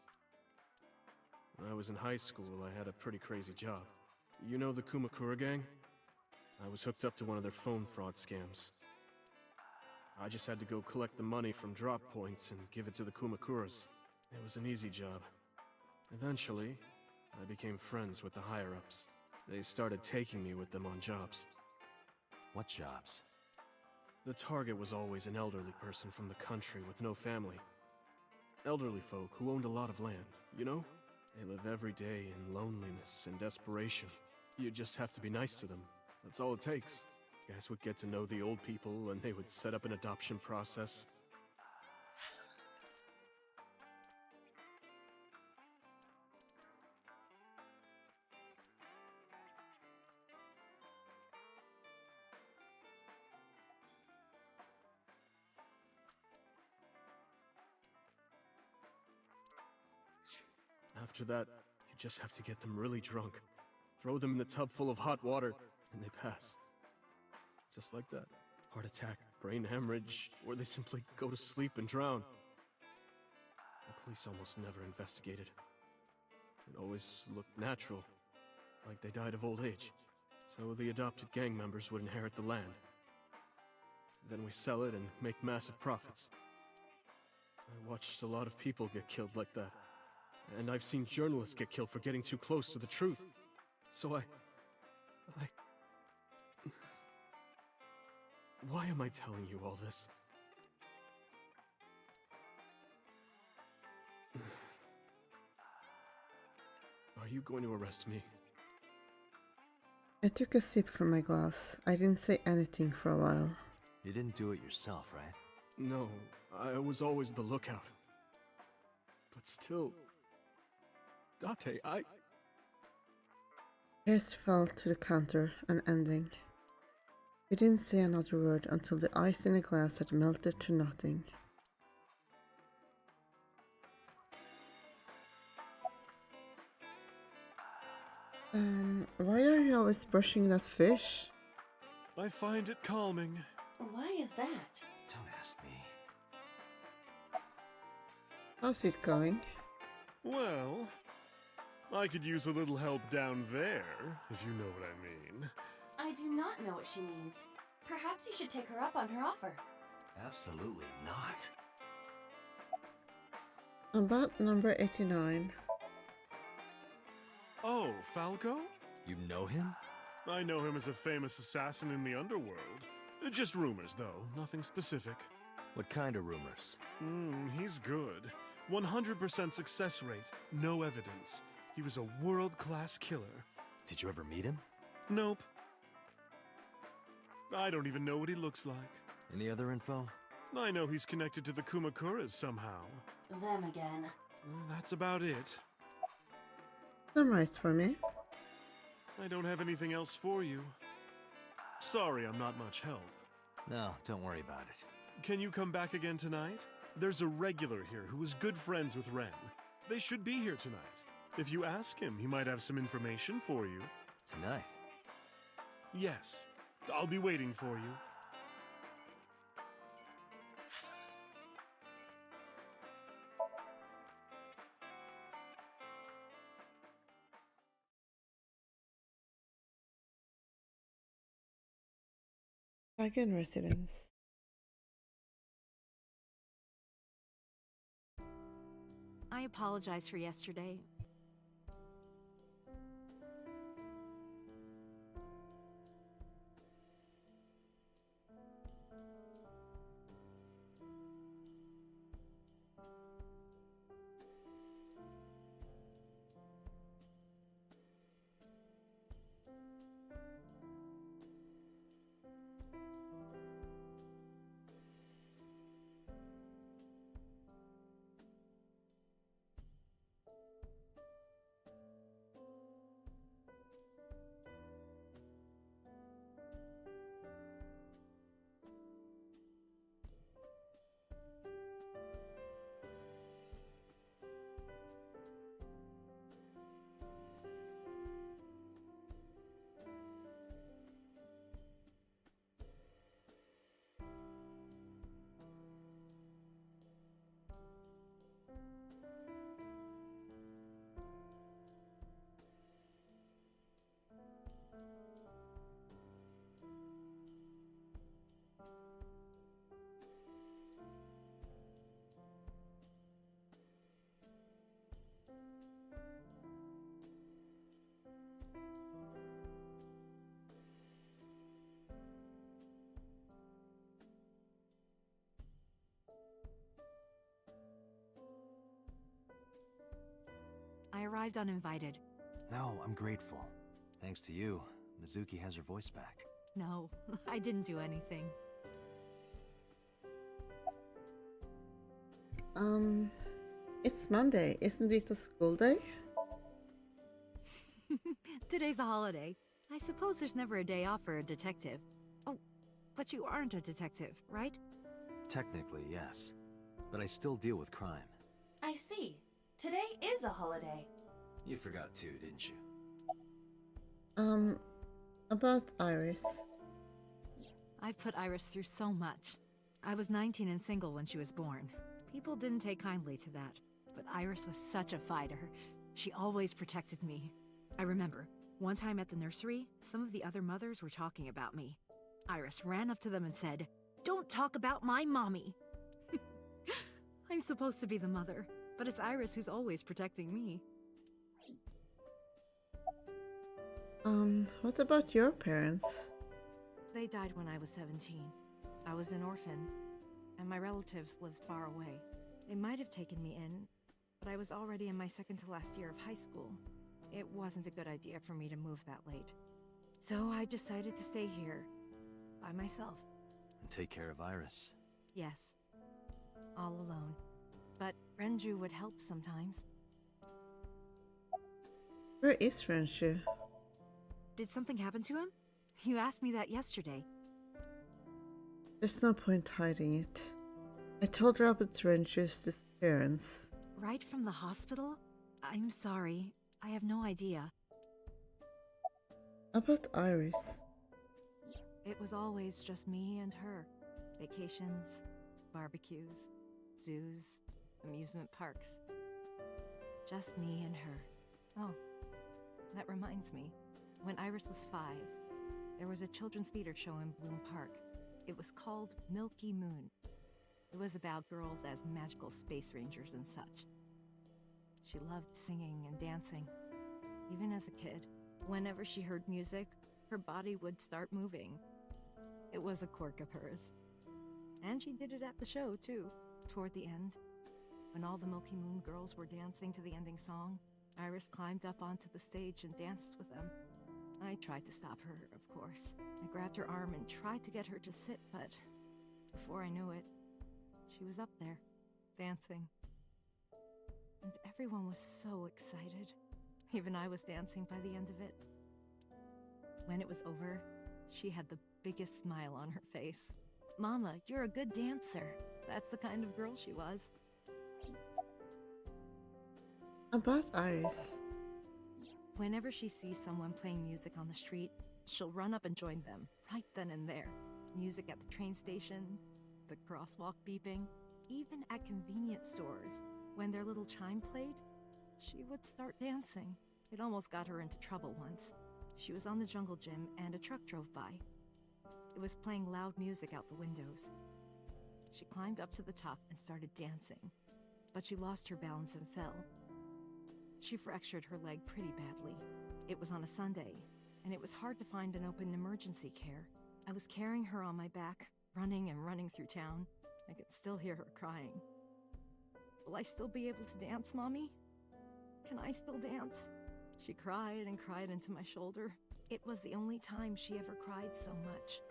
When I was in high school, I had a pretty crazy job. You know the Kumakura gang? I was hooked up to one of their phone fraud scams. I just had to go collect the money from drop points and give it to the Kumakuras. It was an easy job. Eventually, I became friends with the higher-ups. They started taking me with them on jobs. What jobs? The target was always an elderly person from the country with no family. Elderly folk who owned a lot of land, you know? They live every day in loneliness and desperation. You just have to be nice to them. That's all it takes. Guys would get to know the old people and they would set up an adoption process. After that, you just have to get them really drunk. Throw them in the tub full of hot water, and they pass. Just like that. Heart attack, brain hemorrhage, or they simply go to sleep and drown. The police almost never investigated. It always looked natural, like they died of old age. So the adopted gang members would inherit the land. Then we sell it and make massive profits. I watched a lot of people get killed like that. And I've seen journalists get killed for getting too close to the truth. So Why am I telling you all this? Are you going to arrest me? I took a sip from my glass. I didn't say anything for a while. You didn't do it yourself, right? No, I was always the lookout. But still... Date, Tears fell to the counter, an ending. We didn't say another word until the ice in the glass had melted to nothing. Why are you always brushing that fish? I find it calming. Why is that? Don't ask me. How's it going? Well, I could use a little help down there, if you know what I mean. I do not know what she means. Perhaps you should take her up on her offer. Absolutely not. About number 89. Oh, Falco? You know him? I know him as a famous assassin in the underworld. Just rumors, though, nothing specific. What kind of rumors? He's good. 100% success rate, no evidence. He was a world-class killer. Did you ever meet him? Nope. I don't even know what he looks like. Any other info? I know he's connected to the Kumakuras somehow. Them again. That's about it. Summarize for me. I don't have anything else for you. Sorry, I'm not much help. No, don't worry about it. Can you come back again tonight? There's a regular here who is good friends with Ren. They should be here tonight. If you ask him, he might have some information for you. Tonight? Yes. I'll be waiting for you. Dragon Residence. I apologize for yesterday. arrived uninvited. No, I'm grateful. Thanks to you, Mizuki has her voice back. No, I didn't do anything. It's Monday. Isn't it a school day? Today's a holiday. I suppose there's never a day off for a detective. Oh, but you aren't a detective, right? Technically, yes. But I still deal with crime. I see. Today is a holiday. You forgot too, didn't you? About Iris. I've put Iris through so much. I was 19 and single when she was born. People didn't take kindly to that. But Iris was such a fighter. She always protected me. I remember, one time at the nursery, some of the other mothers were talking about me. Iris ran up to them and said, "Don't talk about my mommy!" I'm supposed to be the mother, but it's Iris who's always protecting me. What about your parents? They died when I was 17. I was an orphan, and my relatives lived far away. They might have taken me in, but I was already in my second to last year of high school. It wasn't a good idea for me to move that late. So I decided to stay here, by myself. And take care of Iris. Yes, all alone. But Renju would help sometimes. Where is Renshu? Did something happen to him? You asked me that yesterday. There's no point hiding it. I told her about Renshu's disappearance. Right from the hospital? I'm sorry. I have no idea. About Iris. It was always just me and her. Vacations, barbecues, zoos, amusement parks. Just me and her. Oh, that reminds me. When Iris was 5, there was a children's theater show in Bloom Park. It was called Milky Moon. It was about girls as magical space rangers and such. She loved singing and dancing. Even as a kid, whenever she heard music, her body would start moving. It was a quirk of hers. And she did it at the show, too. Toward the end, when all the Milky Moon girls were dancing to the ending song, Iris climbed up onto the stage and danced with them. I tried to stop her, of course. I grabbed her arm and tried to get her to sit, but before I knew it, she was up there, dancing. And everyone was so excited. Even I was dancing by the end of it. When it was over, she had the biggest smile on her face. "Mama, you're a good dancer." That's the kind of girl she was. About Iris. Whenever she sees someone playing music on the street, she'll run up and join them, right then and there. Music at the train station, the crosswalk beeping, even at convenience stores. When their little chime played, she would start dancing. It almost got her into trouble once. She was on the jungle gym and a truck drove by. It was playing loud music out the windows. She climbed up to the top and started dancing, but she lost her balance and fell. She fractured her leg pretty badly. It was on a Sunday, and it was hard to find an open emergency care. I was carrying her on my back, running and running through town. I could still hear her crying. "Will I still be able to dance, Mommy? Can I still dance?" She cried and cried into my shoulder. It was the only time she ever cried so much.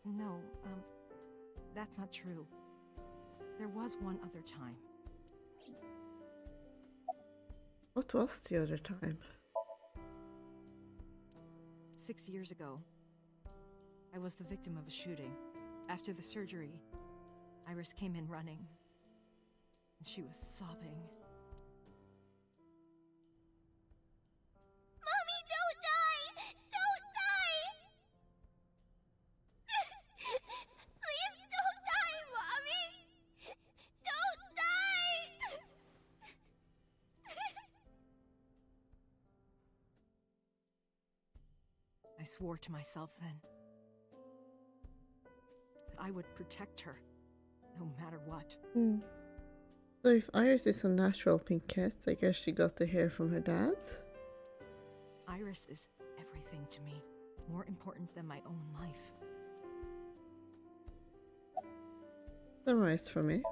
No, that's not true. There was one other time. What was the other time? 6 years ago, I was the victim of a shooting. After the surgery, Iris came in running. And she was sobbing. Mommy, don't die! Don't die! Please don't die, Mommy! Don't die! I swore to myself then that I would protect her, no matter what. So if Iris is a natural pink cat, I guess she got the hair from her dad? Iris is everything to me, more important than my own life. Summarize for me.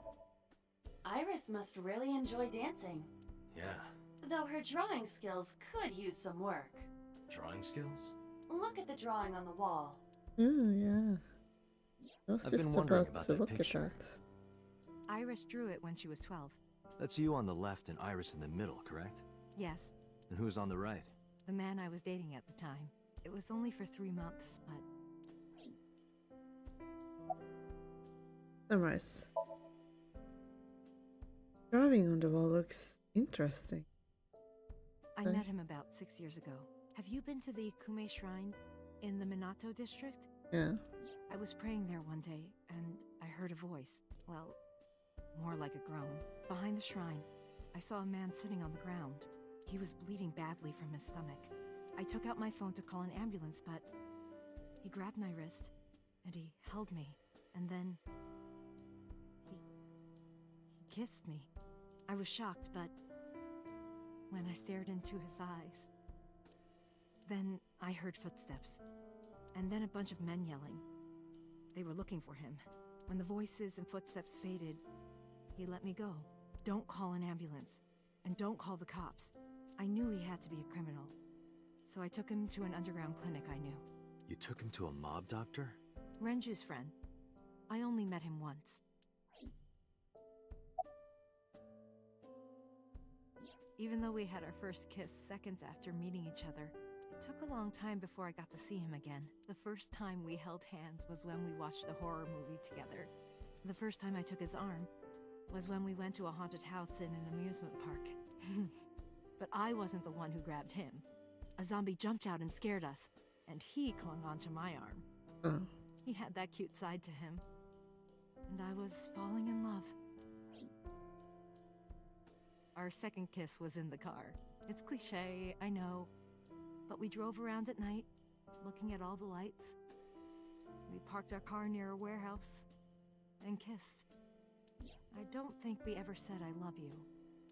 Iris must really enjoy dancing. Yeah. Though her drawing skills could use some work. Drawing skills? Look at the drawing on the wall. Oh, yeah. I was I've been just wondering about about to that look at picture. that. Iris drew it when she was 12. That's you on the left and Iris in the middle, correct? Yes, And who's on the right? the man I was dating at the time. It was only for 3 months, but Summarize. Drawing on the wall looks interesting. I Okay. met him about 6 years ago. Have you been to the Kume Shrine in the Minato district? Yeah. I was praying there one day, and I heard a voice. Well, more like a groan. Behind the shrine, I saw a man sitting on the ground. He was bleeding badly from his stomach. I took out my phone to call an ambulance, but he grabbed my wrist, and he held me, and then he kissed me. I was shocked, but when I stared into his eyes, then I heard footsteps, and then a bunch of men yelling. They were looking for him. When the voices and footsteps faded, he let me go. Don't call an ambulance, and don't call the cops. I knew he had to be a criminal, so I took him to an underground clinic I knew. You took him to a mob doctor? Renju's friend. I only met him once. Even though we had our first kiss seconds after meeting each other, it took a long time before I got to see him again. The first time we held hands was when we watched a horror movie together. The first time I took his arm was when we went to a haunted house in an amusement park. But I wasn't the one who grabbed him. A zombie jumped out and scared us, and he clung onto my arm. Oh. He had that cute side to him, and I was falling in love. Our second kiss was in the car. It's cliché, I know, but we drove around at night, looking at all the lights. We parked our car near a warehouse and kissed. I don't think we ever said I love you,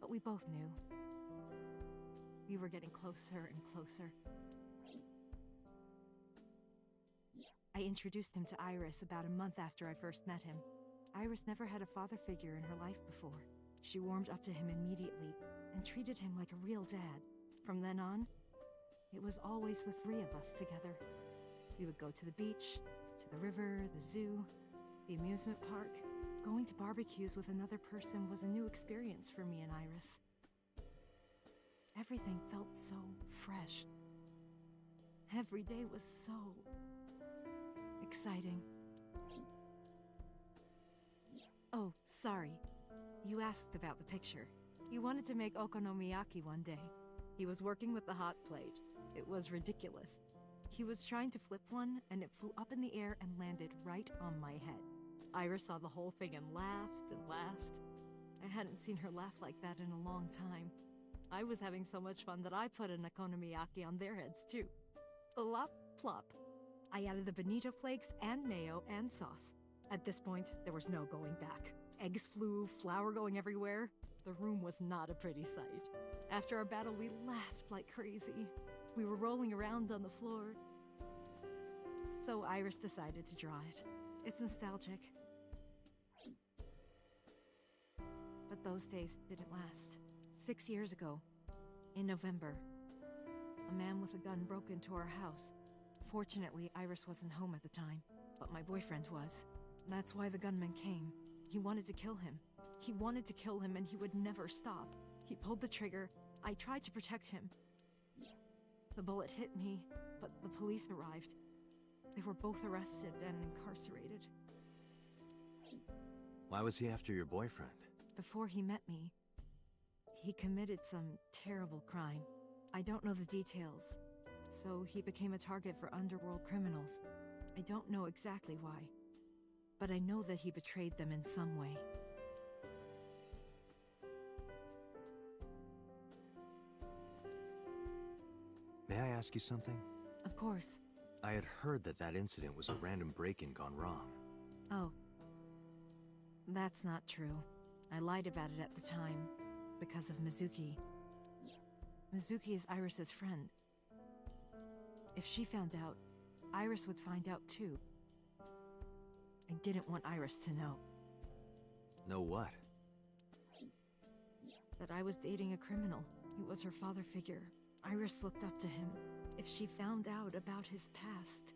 but we both knew. We were getting closer and closer. I introduced him to Iris about a month after I first met him. Iris never had a father figure in her life before. She warmed up to him immediately and treated him like a real dad. From then on, it was always the three of us together. We would go to the beach, to the river, the zoo, the amusement park. Going to barbecues with another person was a new experience for me and Iris. Everything felt so fresh. Every day was so exciting. Oh, sorry. You asked about the picture. He wanted to make okonomiyaki one day. He was working with the hot plate. It was ridiculous. He was trying to flip one, and it flew up in the air and landed right on my head. Iris saw the whole thing and laughed and laughed. I hadn't seen her laugh like that in a long time. I was having so much fun that I put an okonomiyaki on their heads too. Plop, plop. I added the bonito flakes and mayo and sauce. At this point, there was no going back. Eggs flew, flour going everywhere. The room was not a pretty sight. After our battle, we laughed like crazy. We were rolling around on the floor. So Iris decided to draw it. It's nostalgic. But those days didn't last. 6 years ago, in November, a man with a gun broke into our house. Fortunately, Iris wasn't home at the time, but my boyfriend was. That's why the gunman came. He wanted to kill him. He wanted to kill him, and he would never stop. He pulled the trigger. I tried to protect him. The bullet hit me, but the police arrived. They were both arrested and incarcerated. Why was he after your boyfriend? Before he met me, he committed some terrible crime. I don't know the details, so he became a target for underworld criminals. I don't know exactly why, but I know that he betrayed them in some way. May I ask you something? Of course. I had heard that that incident was a random break-in gone wrong. Oh. That's not true. I lied about it at the time, because of Mizuki. Mizuki is Iris's friend. If she found out, Iris would find out too. I didn't want Iris to know. Know what? That I was dating a criminal. He was her father figure. Iris looked up to him. If she found out about his past...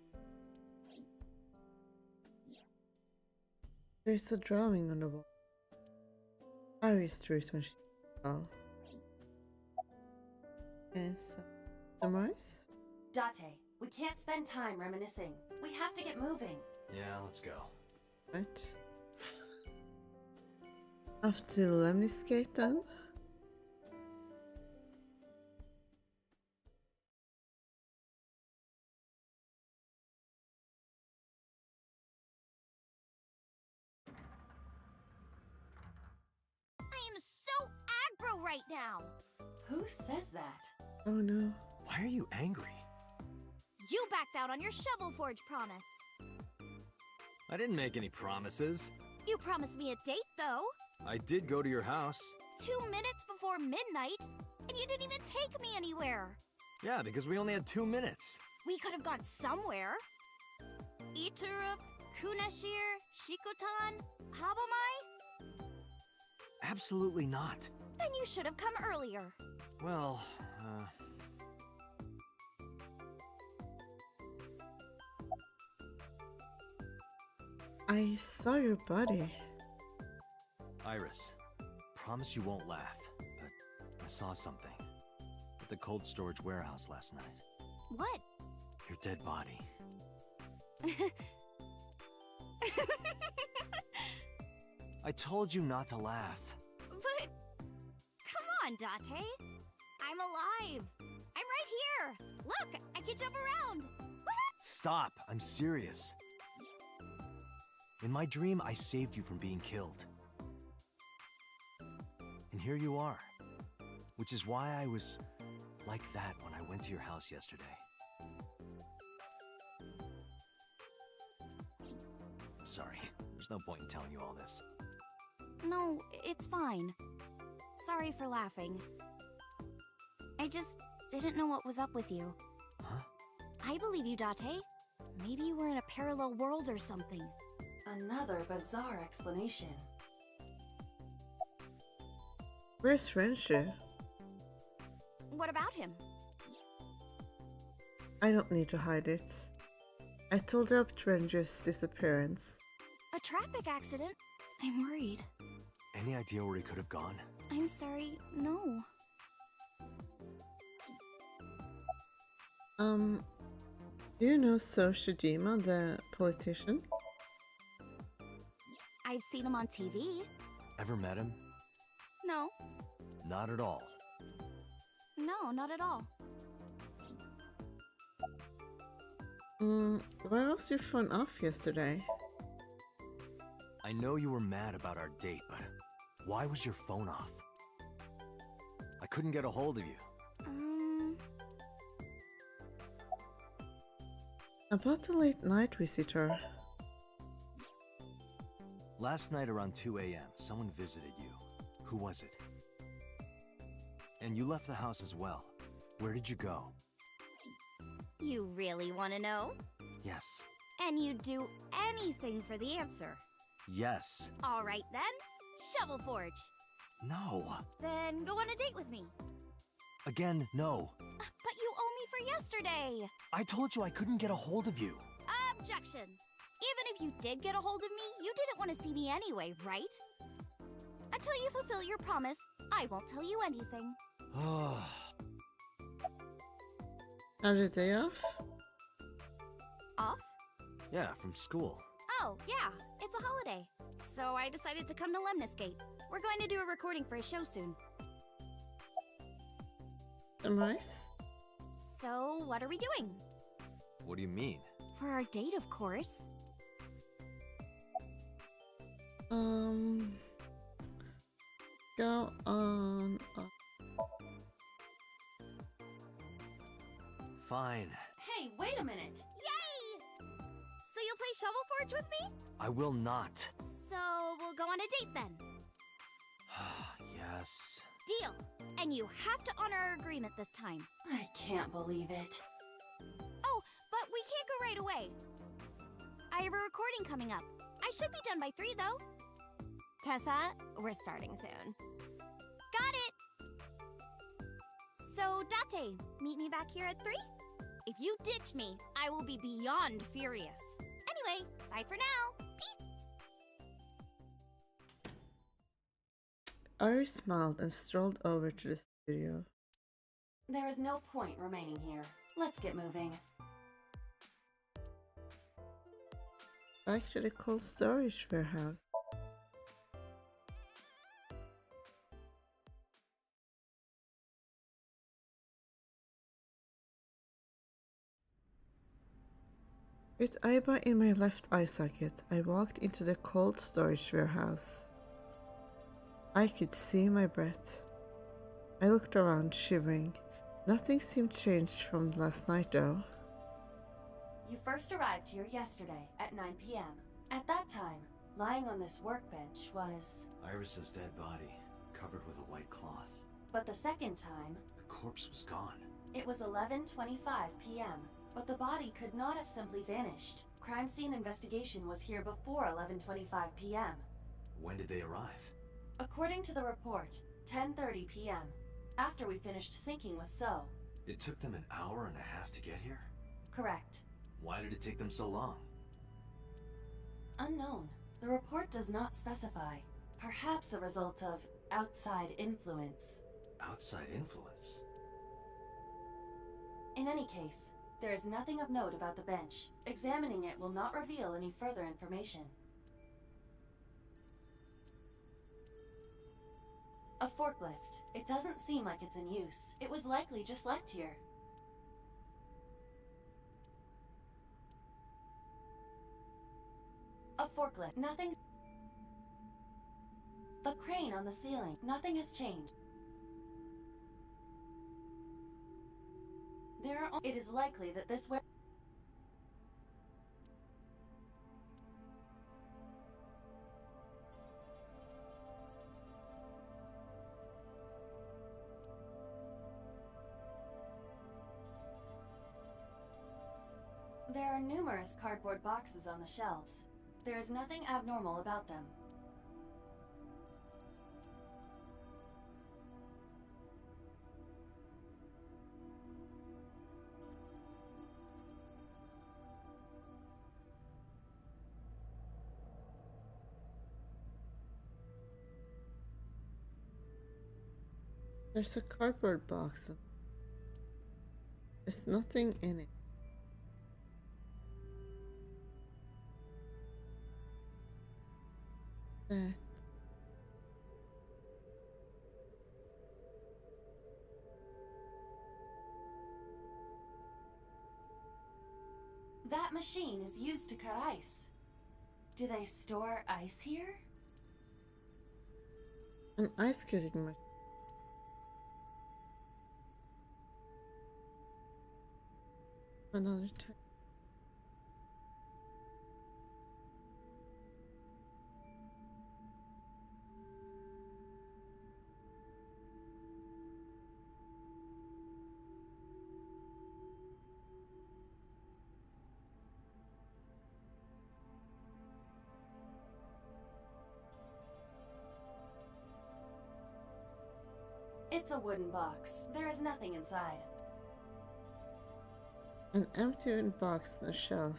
There's a drawing on the wall. Iris drew it when she was small. Yes. Summarize? Date, we can't spend time reminiscing. We have to get moving. Yeah, let's go. Right. Off to Lemniscate then. I am so aggro right now. Who says that? Oh no. Why are you angry? You backed out on your Shovel Forge promise. I didn't make any promises. You promised me a date, though. I did go to your house. 2 minutes before midnight, and you didn't even take me anywhere. Yeah, because we only had 2 minutes. We could have gone somewhere. Iturup, Kunashir, Shikotan, Habamai? Absolutely not. Then you should have come earlier. Well, I saw your body. Iris, promise you won't laugh, but I saw something at the cold storage warehouse last night. What? Your dead body. I told you not to laugh. But... Come on, Date. I'm alive. I'm right here. Look, I can jump around. Stop, I'm serious. In my dream, I saved you from being killed. And here you are. Which is why I was like that when I went to your house yesterday. Sorry, there's no point in telling you all this. No, it's fine. Sorry for laughing. I just didn't know what was up with you. Huh? I believe you, Date. Maybe you were in a parallel world or something. Another bizarre explanation. Where's Renshu? What about him? I don't need to hide it. I told her about Renshu's disappearance. A traffic accident? I'm worried. Any idea where he could have gone? I'm sorry, no. Do you know Soshijima, the politician? I've seen him on TV. Ever met him? No. Not at all. No, not at all. Why was your phone off yesterday? I know you were mad about our date, but why was your phone off? I couldn't get a hold of you. About the late night visitor. Last night around 2 a.m., someone visited you. Who was it? And you left the house as well. Where did you go? You really want to know? Yes. And you'd do anything for the answer. Yes. All right then, Shovel Forge. No. Then go on a date with me. Again, no. But you owe me for yesterday. I told you I couldn't get a hold of you. Objection. Even if you did get a hold of me, you didn't want to see me anyway, right? Until you fulfill your promise, I won't tell you anything. Had a day off? Off? Yeah, from school. Oh, yeah, it's a holiday. So I decided to come to Lemniscate. We're going to do a recording for a show soon. Nice. So, what are we doing? What do you mean? For our date, of course. Go on. Fine. Hey, wait a minute. Yay! So you'll play Shovel Forge with me? I will not. So we'll go on a date then. Yes. Deal. And you have to honor our agreement this time. I can't believe it. Oh, but we can't go right away. I have a recording coming up. I should be done by 3, though. Tessa, we're starting soon. Got it! So, Date, meet me back here at 3? If you ditch me, I will be beyond furious. Anyway, bye for now. Peace! Iris smiled and strolled over to the studio. There is no point remaining here. Let's get moving. Back to the cold storage warehouse. With Aiba in my left eye socket, I walked into the cold storage warehouse. I could see my breath. I looked around, shivering. Nothing seemed changed from last night, though. You first arrived here yesterday at 9 p.m. At that time, lying on this workbench was... Iris's dead body, covered with a white cloth. But the second time... The corpse was gone. It was 11:25 p.m., but the body could not have simply vanished. Crime scene investigation was here before 11:25 p.m. When did they arrive? According to the report, 10:30 p.m., after we finished sinking with So. It took them an hour and a half to get here? Correct. Why did it take them so long? Unknown. The report does not specify. Perhaps a result of outside influence. Outside influence? In any case, there is nothing of note about the bench. Examining it will not reveal any further information. A forklift. It doesn't seem like it's in use. It was likely just left here. A forklift. Nothing. The crane on the ceiling. Nothing has changed. It is likely that this way. There are numerous cardboard boxes on the shelves. There is nothing abnormal about them. There's a cardboard box. There's nothing in it. That. That machine is used to cut ice. Do they store ice here? An ice cutting machine. Another time. It's a wooden box. There is nothing inside. An empty wooden box on a shelf.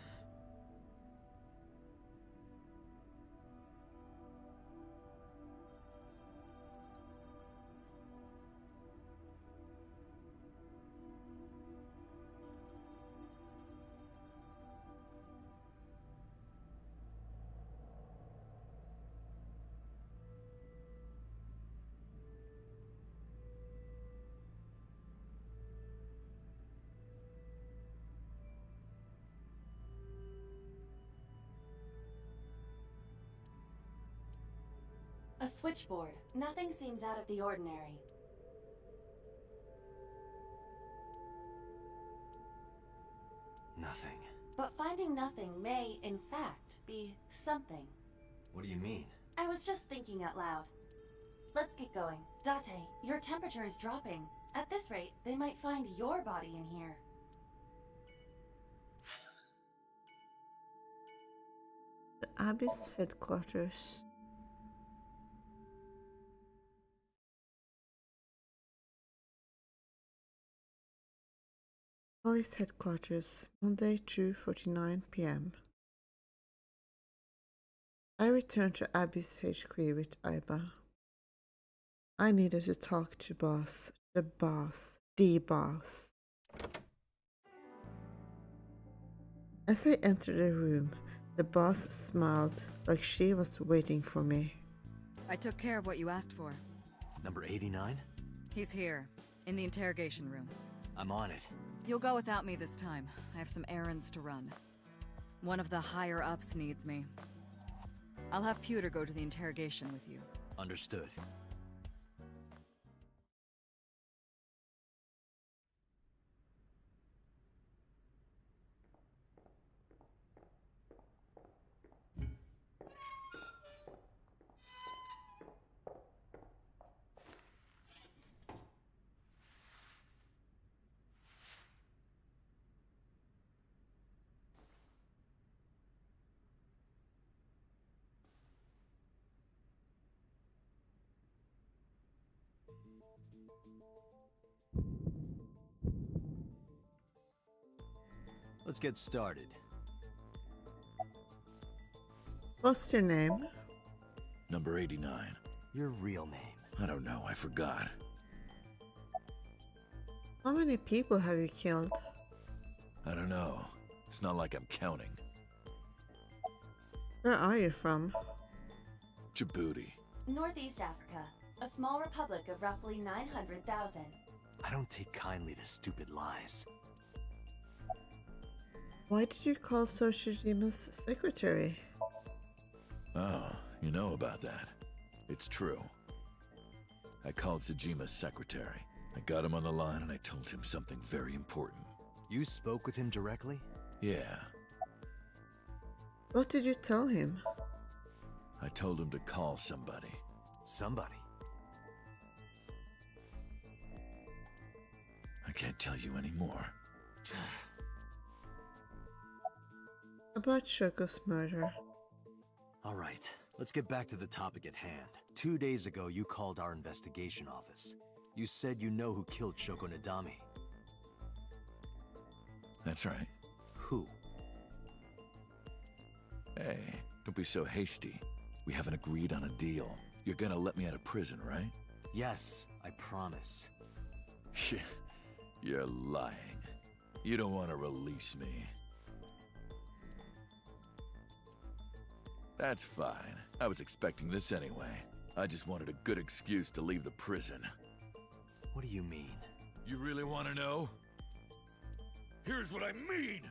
A switchboard. Nothing seems out of the ordinary. Nothing. But finding nothing may, in fact, be something. What do you mean? I was just thinking out loud. Let's get going. Date, your temperature is dropping. At this rate, they might find your body in here. The Abyss headquarters. Police headquarters, Monday 2:49 p.m. I returned to Abby's HQ with Iba. I needed to talk to the boss. As I entered the room, the boss smiled like she was waiting for me. I took care of what you asked for. Number 89? He's here, in the interrogation room. I'm on it. You'll go without me this time. I have some errands to run. One of the higher-ups needs me. I'll have Pewter go to the interrogation with you. Understood. Let's get started. What's your name? Number 89. Your real name. I don't know, I forgot. How many people have you killed? I don't know. It's not like I'm counting. Where are you from? Djibouti. Northeast Africa, a small republic of roughly 900,000. I don't take kindly to stupid lies. Why did you call Soshijima's secretary? Oh, you know about that. It's true. I called Sajima's secretary. I got him on the line and I told him something very important. You spoke with him directly? Yeah. What did you tell him? I told him to call somebody. Somebody? I can't tell you anymore. About Shoko's murder. All right, let's get back to the topic at hand. 2 days ago, you called our investigation office. You said you know who killed Shoko Nadami. That's right. Who? Hey, don't be so hasty. We haven't agreed on a deal. You're gonna let me out of prison, right? Yes, I promise. You're lying. You don't want to release me. That's fine. I was expecting this anyway. I just wanted a good excuse to leave the prison. What do you mean? You really want to know? Here's what I mean!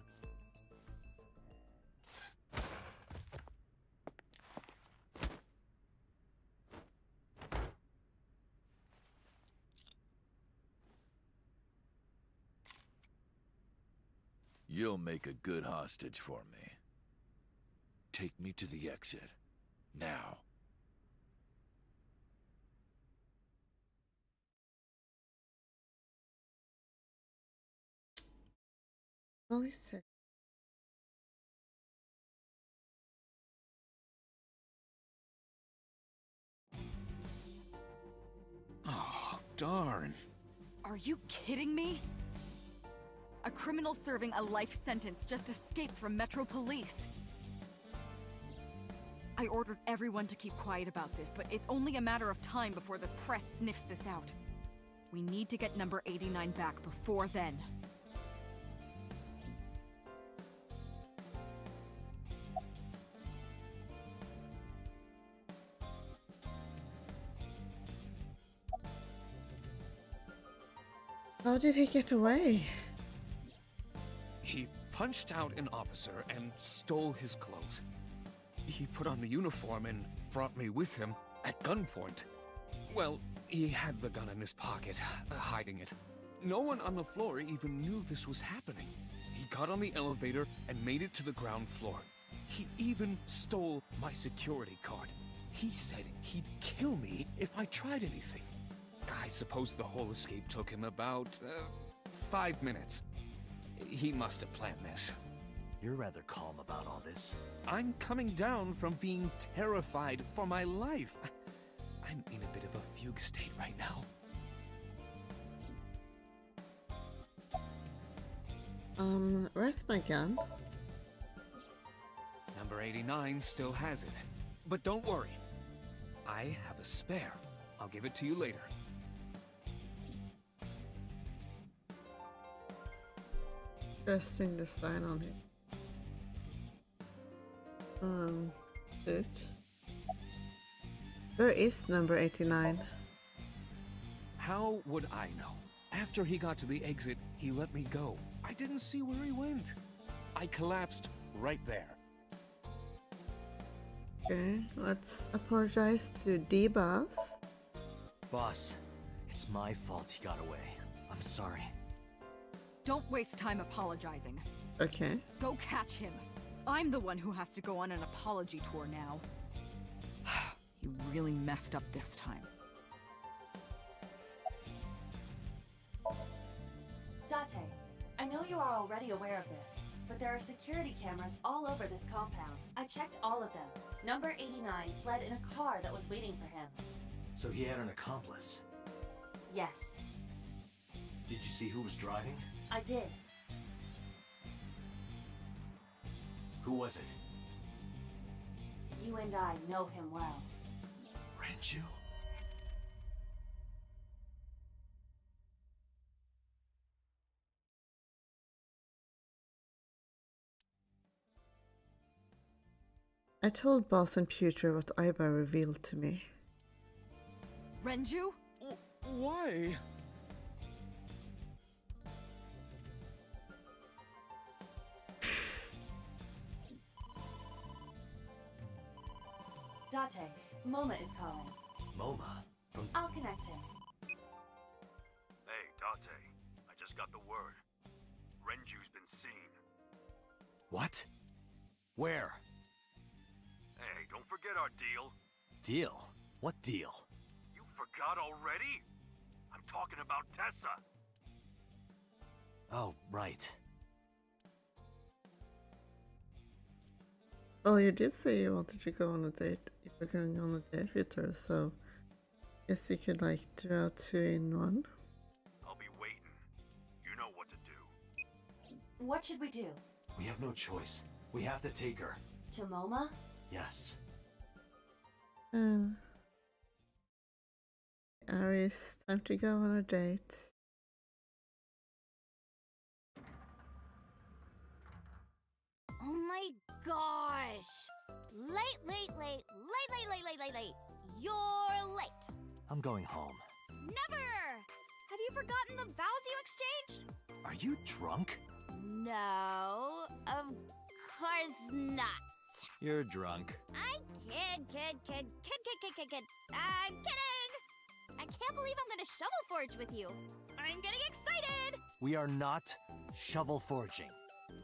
You'll make a good hostage for me. Take me to the exit. Now. Police said. Oh, darn. Are you kidding me? A criminal serving a life sentence just escaped from Metro Police. I ordered everyone to keep quiet about this, but it's only a matter of time before the press sniffs this out. We need to get number 89 back before then. How did he get away? He punched out an officer and stole his clothes. He put on the uniform and brought me with him at gunpoint. Well, he had the gun in his pocket, hiding it. No one on the floor even knew this was happening. He got on the elevator and made it to the ground floor. He even stole my security card. He said he'd kill me if I tried anything. I suppose the whole escape took him about 5 minutes. He must have planned this. You're rather calm about all this. I'm coming down from being terrified for my life. I'm in a bit of a fugue state right now. Where's my gun? Number 89 still has it. But don't worry. I have a spare. I'll give it to you later. Interesting design on it. Dude. Where is number 89? How would I know? After he got to the exit, he let me go. I didn't see where he went. I collapsed right there. Okay, let's apologize to D-Boss. Boss, it's my fault he got away. I'm sorry. Don't waste time apologizing. Okay. Go catch him. I'm the one who has to go on an apology tour now. You really messed up this time. Date, I know you are already aware of this, but there are security cameras all over this compound. I checked all of them. Number 89 fled in a car that was waiting for him. So he had an accomplice. Yes, Did you see who was driving? I did. Who was it? You and I know him well. Renju? I told Boss and Pewter what Aiba revealed to me. Renju? Why? Date, Moma is calling. Moma? From... I'll connect him. Hey, Date. I just got the word. Renju's been seen. What? Where? Hey, don't forget our deal. Deal? What deal? You forgot already? I'm talking about Tessa. Oh, right. Well, you did say you wanted to go on a date. You were going on a date with her, so guess you could like throw out 2 in 1. I'll be waiting. You know what to do. What should we do? We have no choice. We have to take her. To Moma? Yes. Aris, time to go on a date. Oh my gosh! Late. You're late. I'm going home. Never! Have you forgotten the vows you exchanged? Are you drunk? No, of course not. You're drunk. I kid. I'm kidding! I can't believe I'm gonna shovel forge with you. I'm getting excited! We are not shovel forging.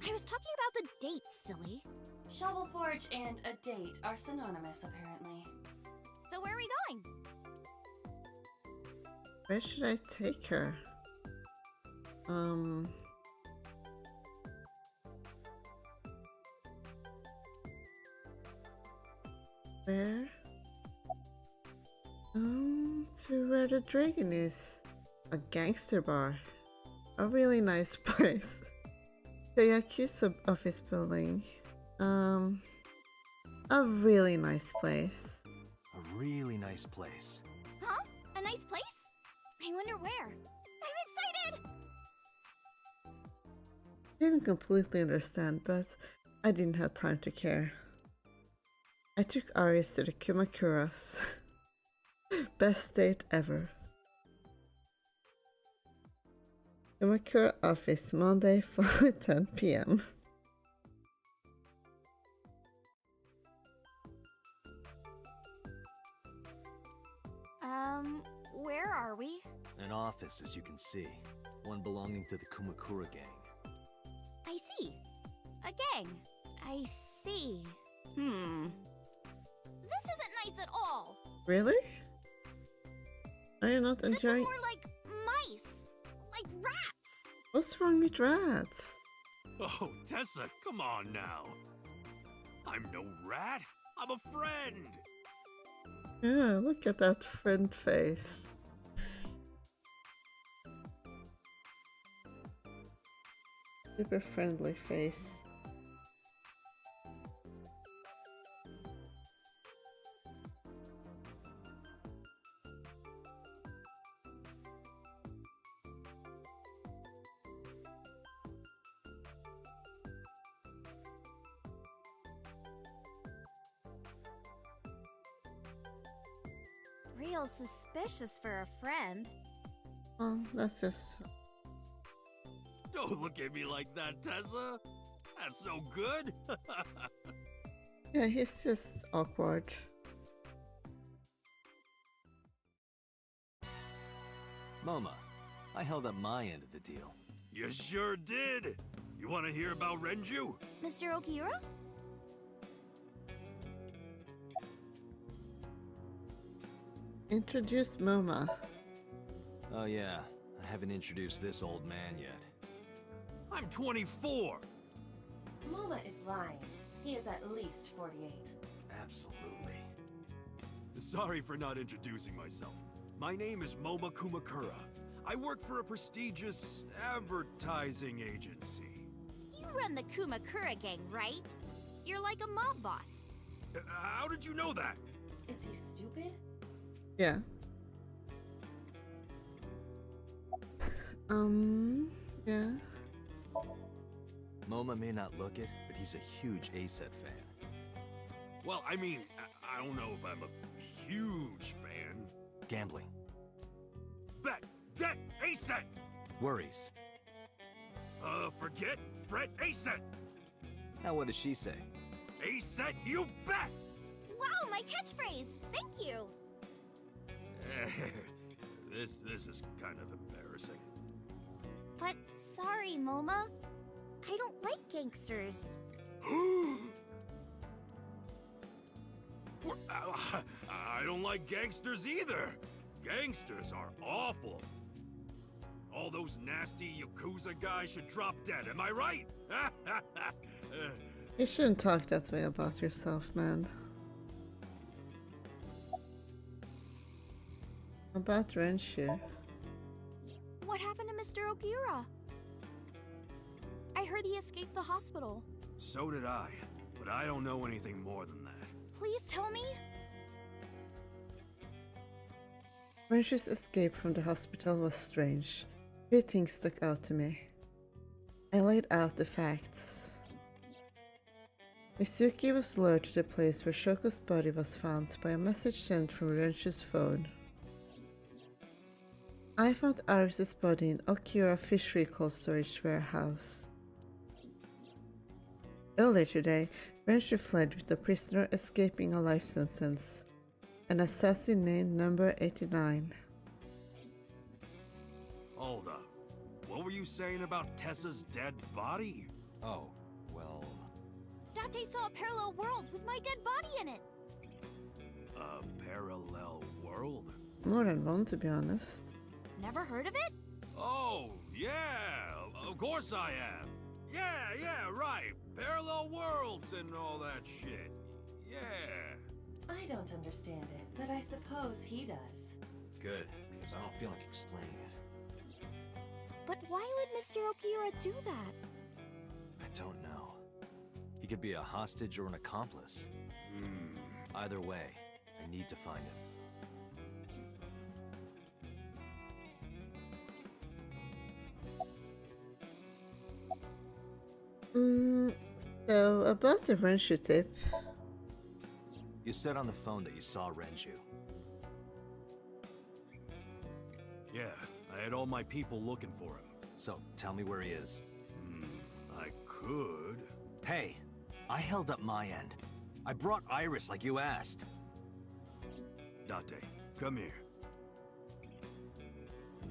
I was talking about the date, silly. Shovel Forge and a date are synonymous, apparently. So where are we going? Where should I take her? Where? To where the dragon is. A gangster bar. A really nice place. The Yakuza office building. A really nice place. A really nice place. Huh? A nice place? I wonder where. I'm excited! Didn't completely understand, but I didn't have time to care. I took Aris to the Kumakuras. Best date ever. Kumakura office, Monday, 10 p.m. Where are we? An office, as you can see. One belonging to the Kumakura gang. I see. A gang. I see. This isn't nice at all. Really? Are you not This is enjoying? more like mice. Like rats. What's wrong with rats? Oh, Tessa, come on now. I'm no rat. I'm a friend. Yeah, look at that friend face. Super friendly face. Real suspicious for a friend. Well, that's just... Don't look at me like that, Tessa. That's no good. Yeah, he's just awkward. Moma, I held up my end of the deal. You sure did. You want to hear about Renju? Mr. Okiura? Introduce Moma. Oh yeah, I haven't introduced this old man yet. I'm 24. Muma is lying. He is at least 48. Absolutely. Sorry for not introducing myself. My name is Moma Kumakura. I work for a prestigious advertising agency. You run the Kumakura gang, right? You're like a mob boss. How did you know that? Is he stupid? Yeah. Yeah. Moma may not look it, but he's a huge ASET fan. Well, I mean, I don't know if I'm a huge fan. Gambling. Bet, debt, ASET! Worries. Forget, fret, ASET! Now what does she say? ASET, you bet! Wow, my catchphrase! Thank you! This is kind of embarrassing. But sorry, Moma. I don't like gangsters. I don't like gangsters either. Gangsters are awful. All those nasty Yakuza guys should drop dead, am I right? You shouldn't talk that way about yourself, man. About Renshu. What happened to Mr. Okiura? I heard he escaped the hospital. So did I, but I don't know anything more than that. Please tell me? Renshu's escape from the hospital was strange. Three things stuck out to me. I laid out the facts. Mizuki was lured to the place where Shoko's body was found by a message sent from Renshu's phone. I found Iris's body in Okiura Fishery Cold Storage Warehouse. Earlier today, Renshu fled with a prisoner escaping a life sentence, an assassin named Number 89. Hold up. What were you saying about Tessa's dead body? Oh, well... Date saw a parallel world with my dead body in it. A parallel world? More than one, to be honest. Never heard of it? Oh, yeah, of course I have. Yeah, right. Parallel worlds and all that shit. Yeah. I don't understand it, but I suppose he does. Good, because I don't feel like explaining it. But why would Mr. Okiura do that? I don't know. He could be a hostage or an accomplice. Either way, I need to find him. So, about the Renshu tip. You said on the phone that you saw Renju. Yeah, I had all my people looking for him. So, tell me where he is. I could... Hey, I held up my end. I brought Iris like you asked. Date, come here.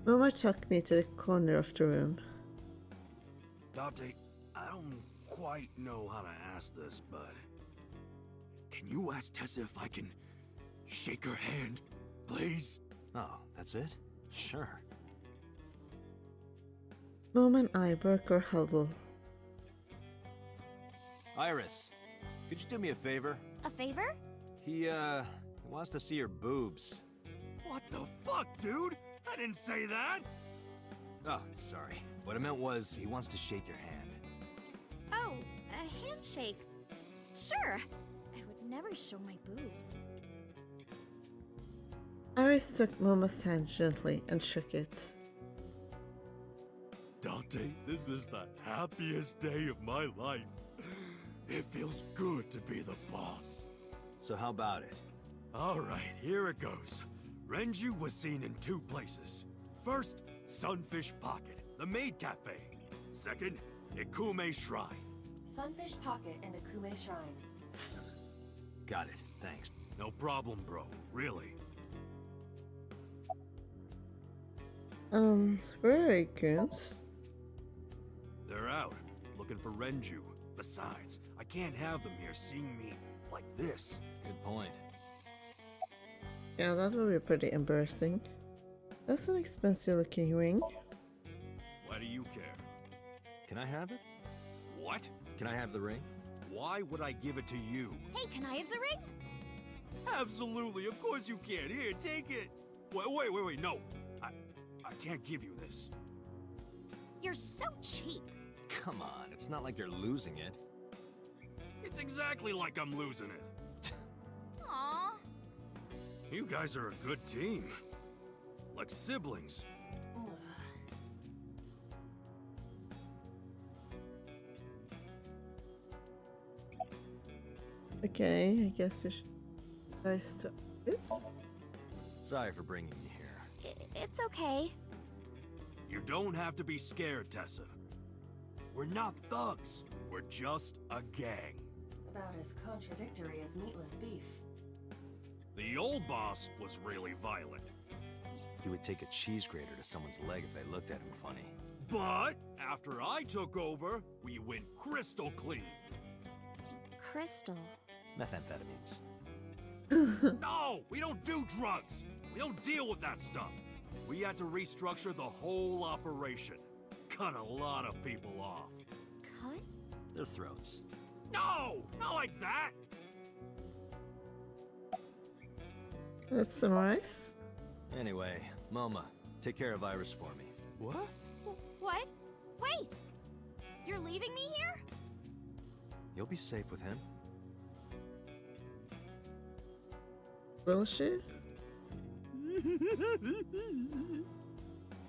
Moma took me to the corner of the room. Date, I don't quite know how to ask this, but... Can you ask Tessa if I can shake her hand, please? Oh, that's it? Sure. Moma and I broke our huddle. Iris, could you do me a favor? A favor? He wants to see your boobs. What the fuck, dude? I didn't say that! Oh, sorry. What I meant was, he wants to shake your hand. handshake. Sure. I would never show my boobs. Iris took Momo's hand gently and shook it. Dante, this is the happiest day of my life. It feels good to be the boss. So how about it? All right, here it goes. Renju was seen in 2 places. First, Sunfish Pocket, the maid cafe. Second, Ikume Shrine. Sunfish Pocket and Akume Shrine. Got it, thanks. No problem, bro. Really. Where are goons? They're out, looking for Renju. Besides, I can't have them here seeing me like this. Good point. Yeah, that would be pretty embarrassing. That's an expensive looking ring. Why do you care? Can I have it? What? Can I have the ring? Why would I give it to you? Hey, can I have the ring? Absolutely, of course you can. Here, take it. Wait, no. I can't give you this. You're so cheap. Come on, it's not like you're losing it. It's exactly like I'm losing it. Aww. You guys are a good team. Like siblings. Okay, I guess we should guys to this. Sorry for bringing you here. It's okay. You don't have to be scared, Tessa. We're not thugs. We're just a gang. About as contradictory as meatless beef. The old boss was really violent. He would take a cheese grater to someone's leg if they looked at him funny. But after I took over, we went crystal clean. Crystal. Methamphetamines. No, we don't do drugs. We don't deal with that stuff. We had to restructure the whole operation. Cut a lot of people off. Cut? Their throats. No, not like that. That's some rice. Anyway, Moma, take care of Iris for me. What? What? Wait! You're leaving me here? You'll be safe with him. Will she?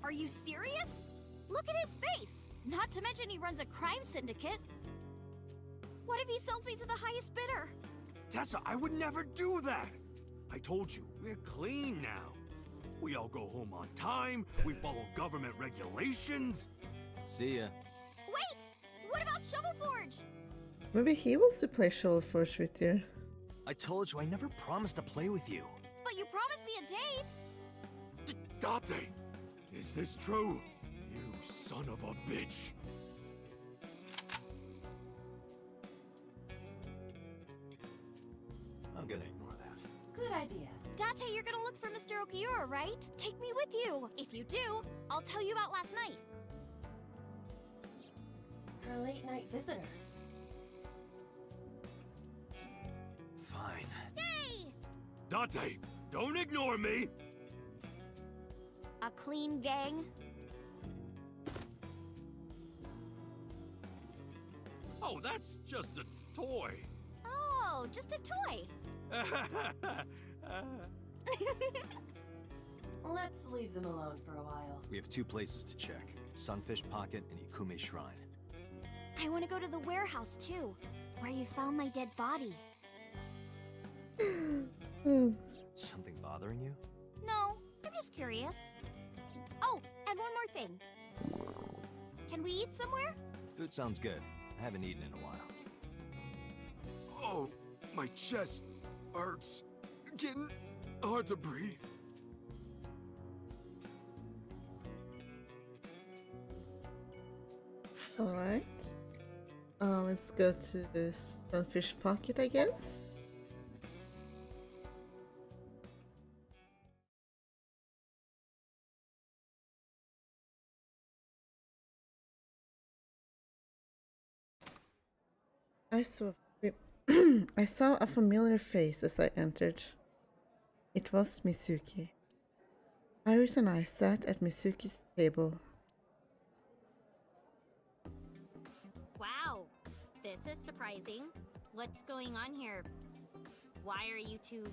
Are you serious? Look at his face! Not to mention he runs a crime syndicate. What if he sells me to the highest bidder? Tessa, I would never do that. I told you, we're clean now. We all go home on time, we follow government regulations. See ya. Wait! What about Shovel Forge? Maybe he wants to play Shovel Forge with you. I told you I never promised to play with you. But you promised me a date! Date! Is this true? You son of a bitch. I'm gonna ignore that. Good idea. Date, you're gonna look for Mr. Okiura, right? Take me with you. If you do, I'll tell you about last night. Her late night visitor. Fine. Yay! Date, don't ignore me! A clean gang? Oh, that's just a toy. Oh, just a toy. Let's leave them alone for a while. We have 2 places to check. Sunfish Pocket and Ikume Shrine. I want to go to the warehouse too, where you found my dead body. Something bothering you? No, I'm just curious. Oh, and one more thing. Can we eat somewhere? Food sounds good. I haven't eaten in a while. Oh, my chest hurts. Getting hard to breathe. Alright. Let's go to the Sunfish Pocket, I guess. I saw I saw a familiar face as I entered. It was Mitsuki. Iris and I sat at Mitsuki's table. Wow, this this is surprising. What's going on here? Why are you two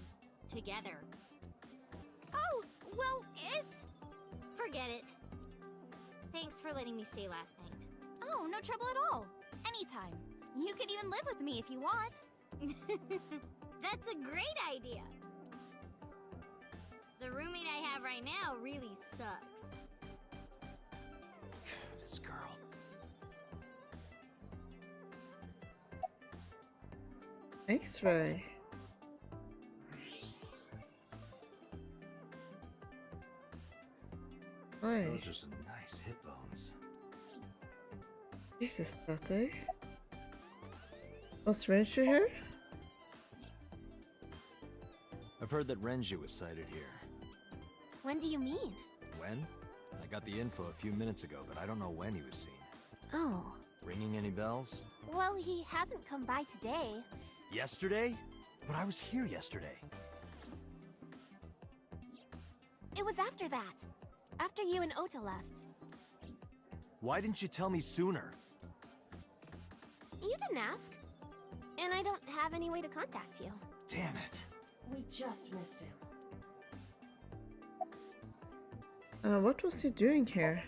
together? Oh, well, it's... Forget it. Thanks for letting me stay last night. Oh, no trouble at all. Anytime. You can even live with me if you want. That's a great idea. The roommate I have right now really sucks. This girl. X-ray. Hi. Those are some nice hip bones. Jesus, Tate. Was Renshu here? I've heard that Renju was sighted here. When do you mean? When? I got the info a few minutes ago, but I don't know when he was seen. Oh. Ringing any bells? Well, he hasn't come by today. Yesterday? But I was here yesterday. It was after that. After you and Ota left. Why didn't you tell me sooner? You didn't ask. And I don't have any way to contact you. Damn it. We just missed him. What was he doing here?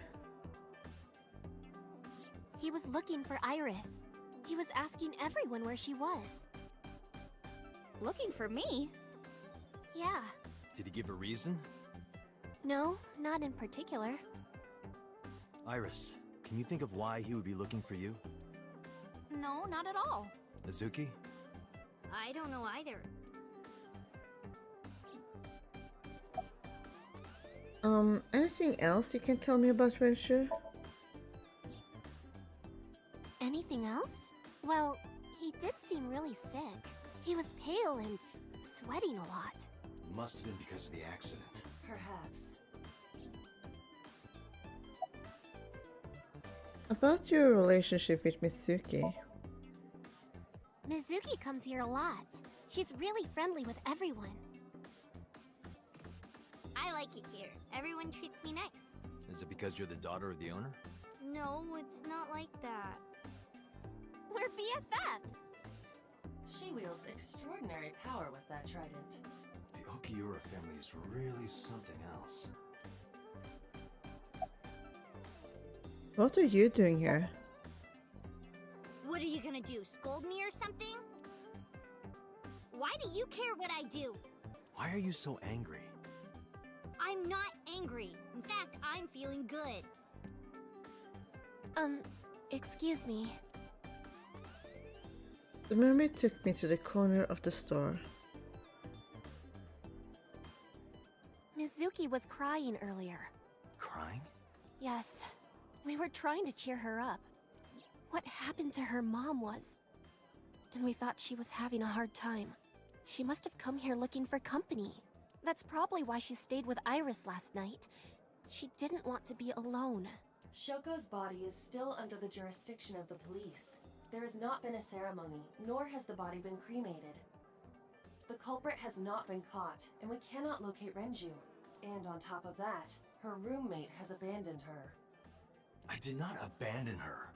He was looking for Iris. He was asking everyone where she was. Looking for me? Yeah. Did he give a reason? No, not in particular. Iris, can you think of why he would be looking for you? No, not at all. Mizuki? I don't know either. Anything else you can tell me about Renshu? Anything else? Well, he did seem really sick. He was pale and sweating a lot. Must have been because of the accident. Perhaps. About your relationship with Mizuki. Mizuki comes here a lot. She's really friendly with everyone. I like it here. Everyone treats me nice. Is it because you're the daughter of the owner? No, it's not like that. We're BFFs. She wields extraordinary power with that trident. The Okiura family is really something else. What are you doing here? What are you gonna do, scold me or something? Why do you care what I do? Why are you so angry? I'm not angry. In fact, I'm feeling good. Excuse me. The mermaid took me to the corner of the store. Mizuki was crying earlier. Crying? Yes. We were trying to cheer her up. What happened to her mom was... And we thought she was having a hard time. She must have come here looking for company. That's probably why she stayed with Iris last night. She didn't want to be alone. Shoko's body is still under the jurisdiction of the police. There has not been a ceremony, nor has the body been cremated. The culprit has not been caught, and we cannot locate Renju. And on top of that, her roommate has abandoned her. I did not abandon her.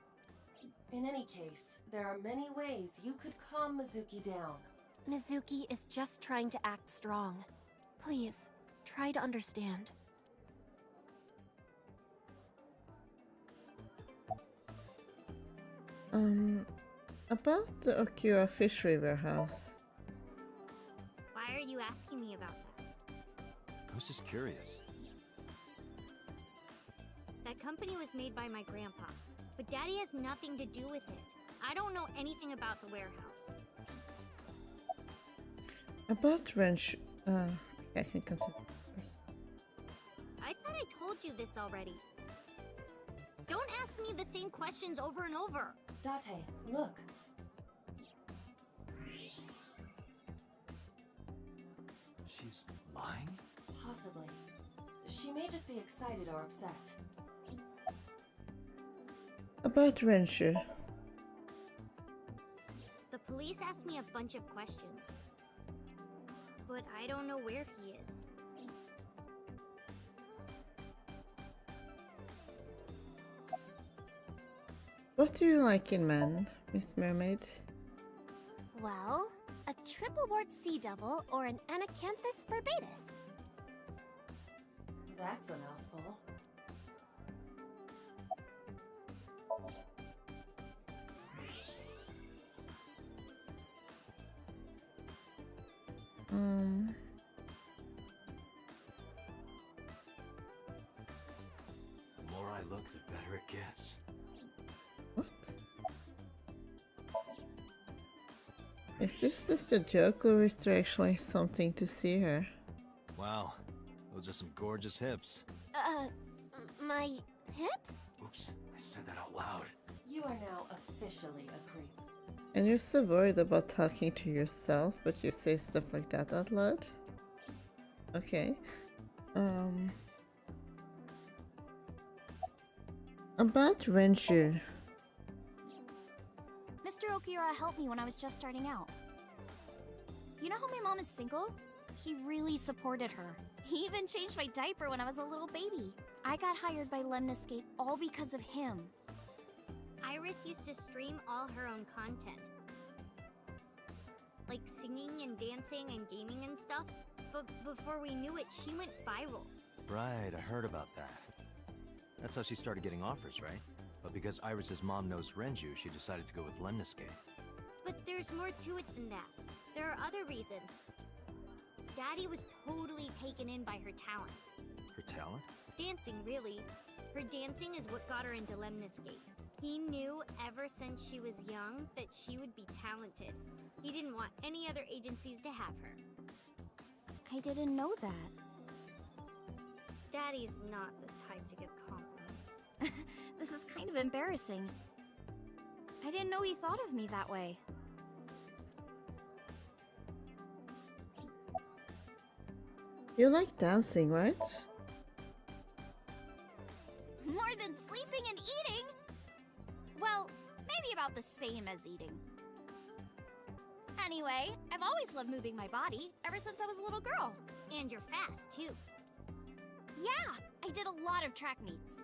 In any case, there are many ways you could calm Mizuki down. Mizuki is just trying to act strong. Please, try to understand. About the Okiura fishery warehouse. Why are you asking me about that? I was just curious. That company was made by my grandpa, but Daddy has nothing to do with it. I don't know anything about the warehouse. About Renshu... I can continue first. I thought I told you this already. Don't ask me the same questions over and over. Date, look. She's lying? Possibly. She may just be excited or upset. About Renshu. The police asked me a bunch of questions. But I don't know where he is. What do you like in men? Miss Mermaid. Well, a triple wart sea devil or an anacanthus barbatus. That's a mouthful. The more I look, the better it gets. What? Is this just a joke or is there actually something to see here? Wow, those are some gorgeous hips. My hips? Oops, I said that out loud. You are now officially a creep. And you're so worried about talking to yourself, but you say stuff like that out loud? Okay. About Renju. Mr. Okiura helped me when I was just starting out. You know how my mom is single? He really supported her. He even changed my diaper when I was a little baby. I got hired by Lemniscape all because of him. Iris used to stream all her own content. Like singing and dancing and gaming and stuff. But before we knew it, she went viral. Right, I heard about that. That's how she started getting offers, right? But because Iris's mom knows Renju, she decided to go with Lemniscape. But there's more to it than that. There are other reasons. Daddy was totally taken in by her talent. Her talent? Dancing, really. Her dancing is what got her into Lemniscape. He knew ever since she was young that she would be talented. He didn't want any other agencies to have her. I didn't know that. Daddy's not the type to give compliments. This is kind of embarrassing. I didn't know he thought of me that way. You like dancing, right? More than sleeping and eating? Well, maybe about the same as eating. Anyway, I've always loved moving my body, ever since I was a little girl. And you're fast, too. Yeah, I did a lot of track meets.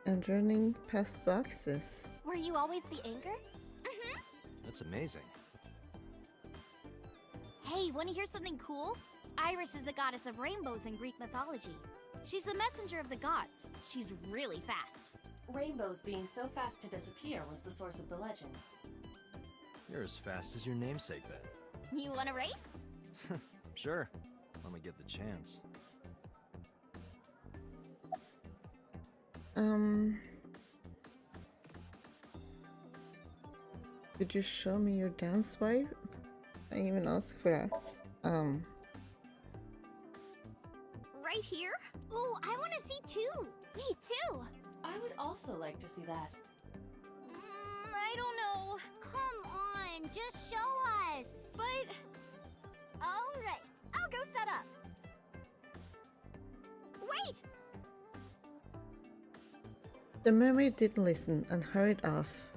And running past boxes. Were you always the anchor? That's amazing. Hey, wanna hear something cool? Iris is the goddess of rainbows in Greek mythology. She's the messenger of the gods. She's really fast. Rainbows being so fast to disappear was the source of the legend. You're as fast as your namesake, then. You wanna race? Sure, when we get the chance. Could you show me your dance vibe? I even asked for that. Right here? Oh, I want to see too. Me too. I would also like to see that. I don't know. Come on, just show us. But... Alright, I'll go set up. Wait! The mermaid didn't listen and hurried off.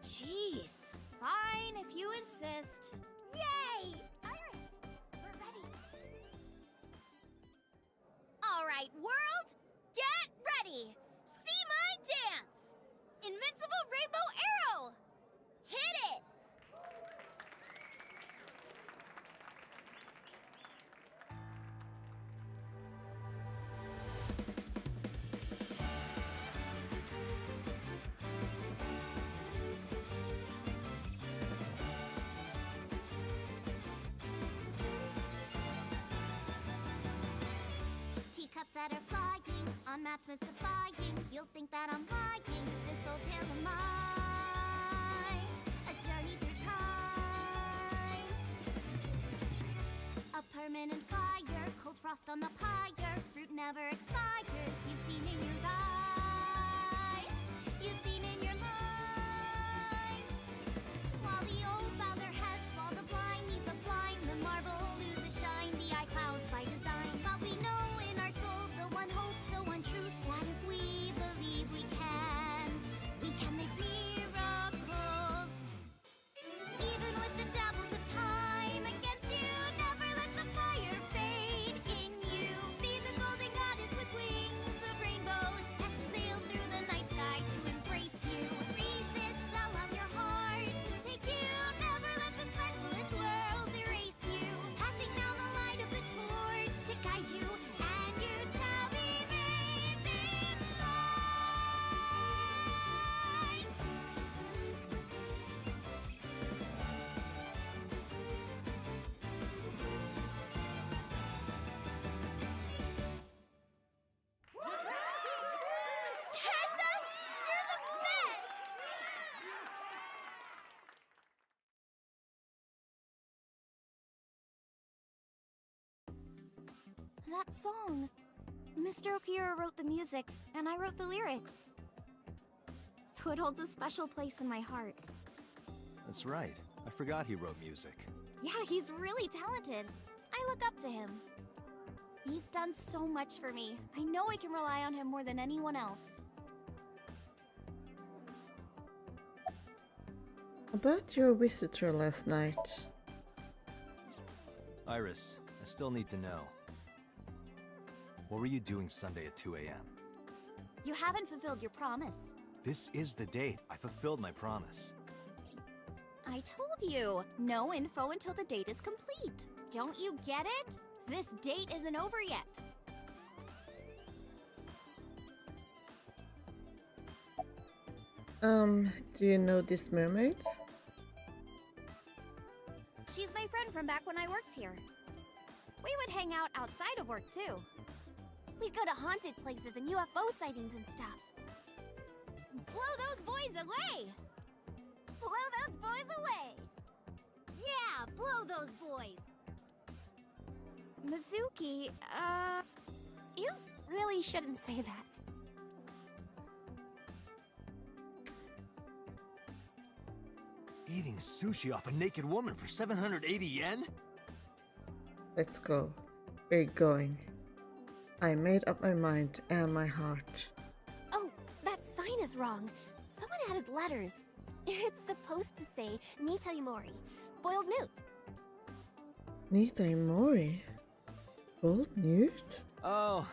Jeez. Fine, if you insist. Yay! Iris, we're ready. Alright, world, get ready! See my dance! Invincible Rainbow Arrow! Hit it! Teacups that are flying, on maps mystifying. You'll think that I'm lying, this old tale of mine. A journey through time. A permanent fire, cold frost on the pyre. Fruit never expires, you've seen in your eyes. You've seen in your life. While the old bow their heads, while the blind meet the blind, the marble loses shine, the eye clouds by design. But we know in our soul the one hope, the one truth, that if we believe we can make miracles. Even with the dabbles of time against you, never let the fire fade in you. See the golden goddess with wings of rainbows, set sail through the night sky to embrace you. Resist that song. Mr. Okira wrote the music, and I wrote the lyrics. So it holds a special place in my heart. That's right. I forgot he wrote music. Yeah, he's really talented. I look up to him. He's done so much for me. I know I can rely on him more than anyone else. About your visitor last night. Iris, I still need to know. What were you doing Sunday at 2 a.m.? You haven't fulfilled your promise. This is the date. I fulfilled my promise. I told you, no info until the date is complete. Don't you get it? This date isn't over yet. Do you know this mermaid? She's my friend from back when I worked here. We would hang out outside of work too. We'd go to haunted places and UFO sightings and stuff. Blow those boys away! Blow those boys away! Yeah, blow those boys! Mizuki, you really shouldn't say that. Eating sushi off a naked woman for 780 yen? Let's go. We're going. I made up my mind and my heart. Oh, that sign is wrong. Someone added letters. It's supposed to say Nita Imori, boiled newt. Nita Imori? Boiled newt? Oh,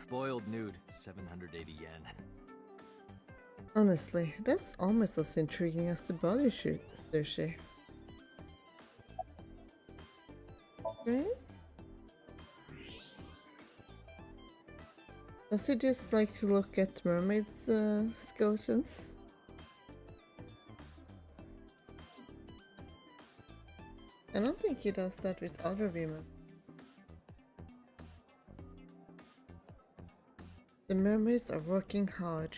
boiled nude, 780 yen. Honestly, that's almost as intriguing as the body sushi. Right? Does he just like to look at mermaids' skeletons? I don't think he does that with other women. The mermaids are working hard.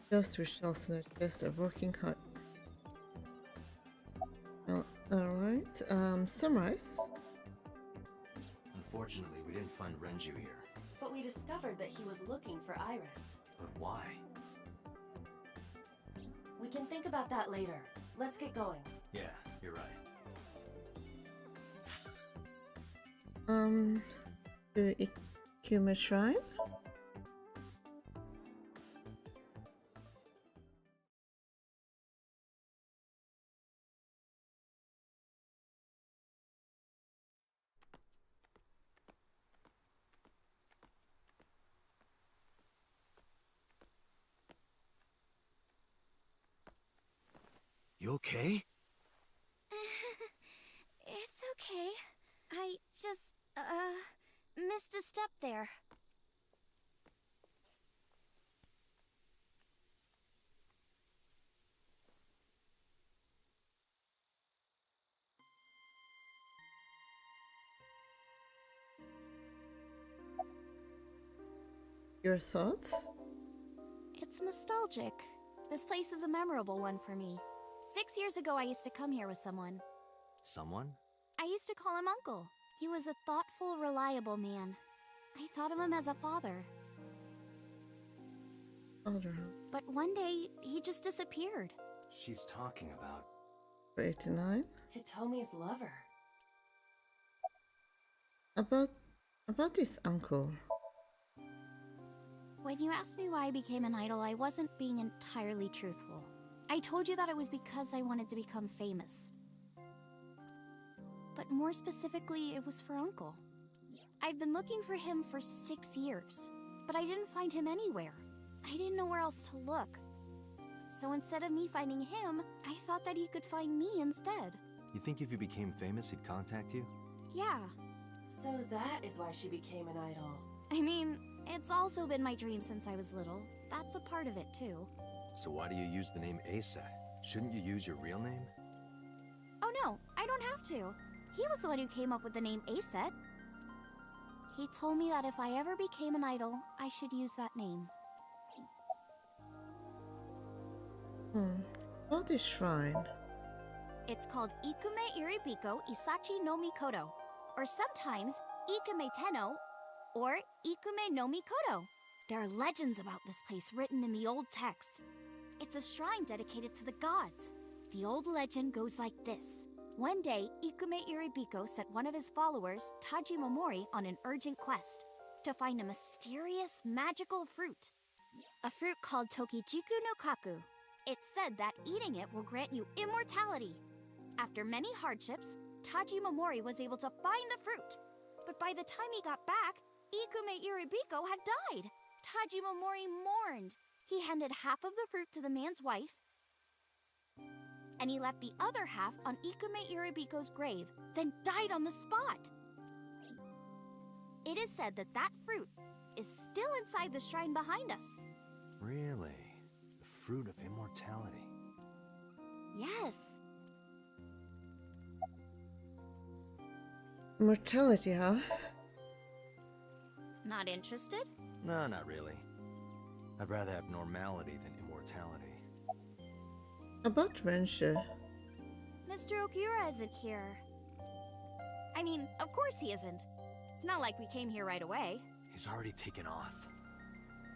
Those with shells in their chests are working hard. Alright, summarize. Unfortunately, we didn't find Renju here. But we discovered that he was looking for Iris. But why? We can think about that later. Let's get going. Yeah, you're right. To Ikume Shrine? You okay? It's okay. I just, missed a step there. Your thoughts? It's nostalgic. This place is a memorable one for me. 6 years ago, I used to come here with someone. Someone? I used to call him Uncle. He was a thoughtful, reliable man. I thought of him as a father. But one day, he just disappeared. She's talking about... 89? Hitomi's lover. About this uncle. When you asked me why I became an idol, I wasn't being entirely truthful. I told you that it was because I wanted to become famous. But more specifically, it was for Uncle. I've been looking for him for 6 years, but I didn't find him anywhere. I didn't know where else to look. So instead of me finding him, I thought that he could find me instead. You think if you became famous, he'd contact you? Yeah. So that is why she became an idol. I mean, it's also been my dream since I was little. That's a part of it, too. So why do you use the name Asa? Shouldn't you use your real name? Oh no, I don't have to. He was the one who came up with the name Aset. He told me that if I ever became an idol, I should use that name. About this shrine. It's called Ikume Iribiko Isachi no Mikoto, or sometimes Ikume Tenno, or Ikume no Mikoto. There are legends about this place written in the old text. It's a shrine dedicated to the gods. The old legend goes like this. One day, Ikume Iribiko sent one of his followers, Taji Momori, on an urgent quest to find a mysterious magical fruit. A fruit called Tokijiku no Kaku. It's said that eating it will grant you immortality. After many hardships, Taji Momori was able to find the fruit. But by the time he got back, Ikume Iribiko had died. Taji Momori mourned. He handed half of the fruit to the man's wife, and he left the other half on Ikume Iribiko's grave, then died on the spot. It is said that that fruit is still inside the shrine behind us. Really? The fruit of immortality. Yes. Mortality, huh? Not interested? No, not really. I'd rather have normality than immortality. About Renshu. Mr. Okiura isn't here. I mean, of course he isn't. It's not like we came here right away. He's already taken off.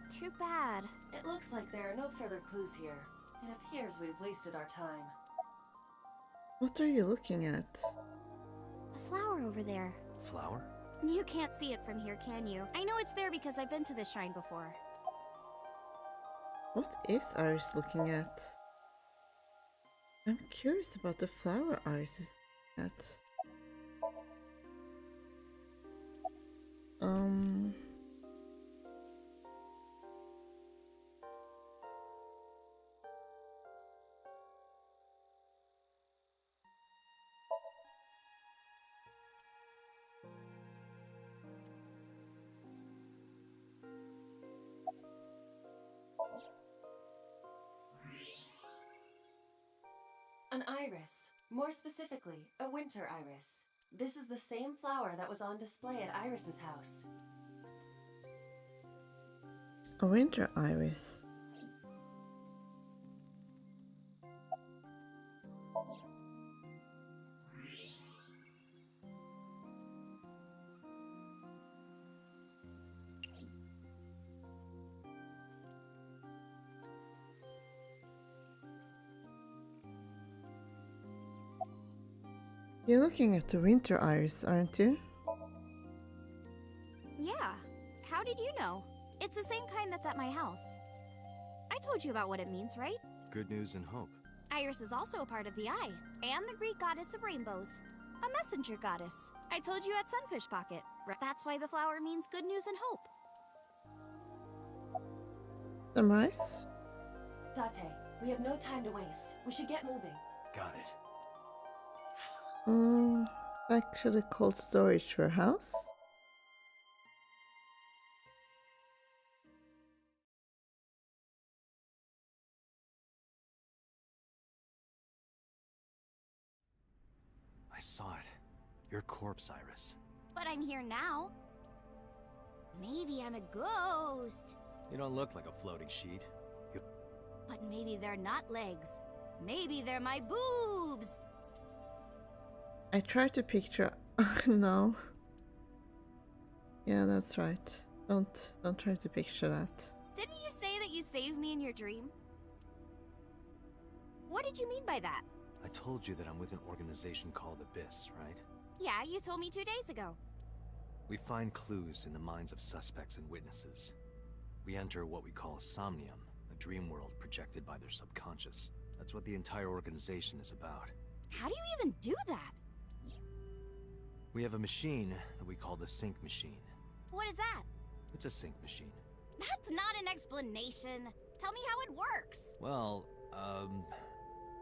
Too bad. It looks like there are no further clues here. It appears we've wasted our time. What are you looking at? A flower over there. Flower? You can't see it from here, can you? I know it's there because I've been to this shrine before. What is Iris looking at? I'm curious about the flower Iris is looking at. An iris. More specifically, a winter iris. This is the same flower that was on display at Iris's house. A winter iris. You're looking at the winter iris, aren't you? Yeah. How did you know? It's the same kind that's at my house. I told you about what it means, right? Good news and hope. Iris is also a part of the eye, and the Greek goddess of rainbows. A messenger goddess. I told you at Sunfish Pocket. That's why the flower means good news and hope. Summarize? Date, we have no time to waste. We should get moving. Got it. Back to the cold storage warehouse. I saw it. Your corpse, Iris. But I'm here now. Maybe I'm a ghost. You don't look like a floating sheet. But maybe they're not legs. Maybe they're my boobs. I tried to picture. No. Yeah, that's right. Don't try to picture that. Didn't you say that you saved me in your dream? What did you mean by that? I told you that I'm with an organization called Abyss, right? Yeah, you told me 2 days ago. We find clues in the minds of suspects and witnesses. We enter what we call Somnium, a dream world projected by their subconscious. That's what the entire organization is about. How do you even do that? We have a machine that we call the sync machine. What is that? It's a sync machine. That's not an explanation. Tell me how it works. Well,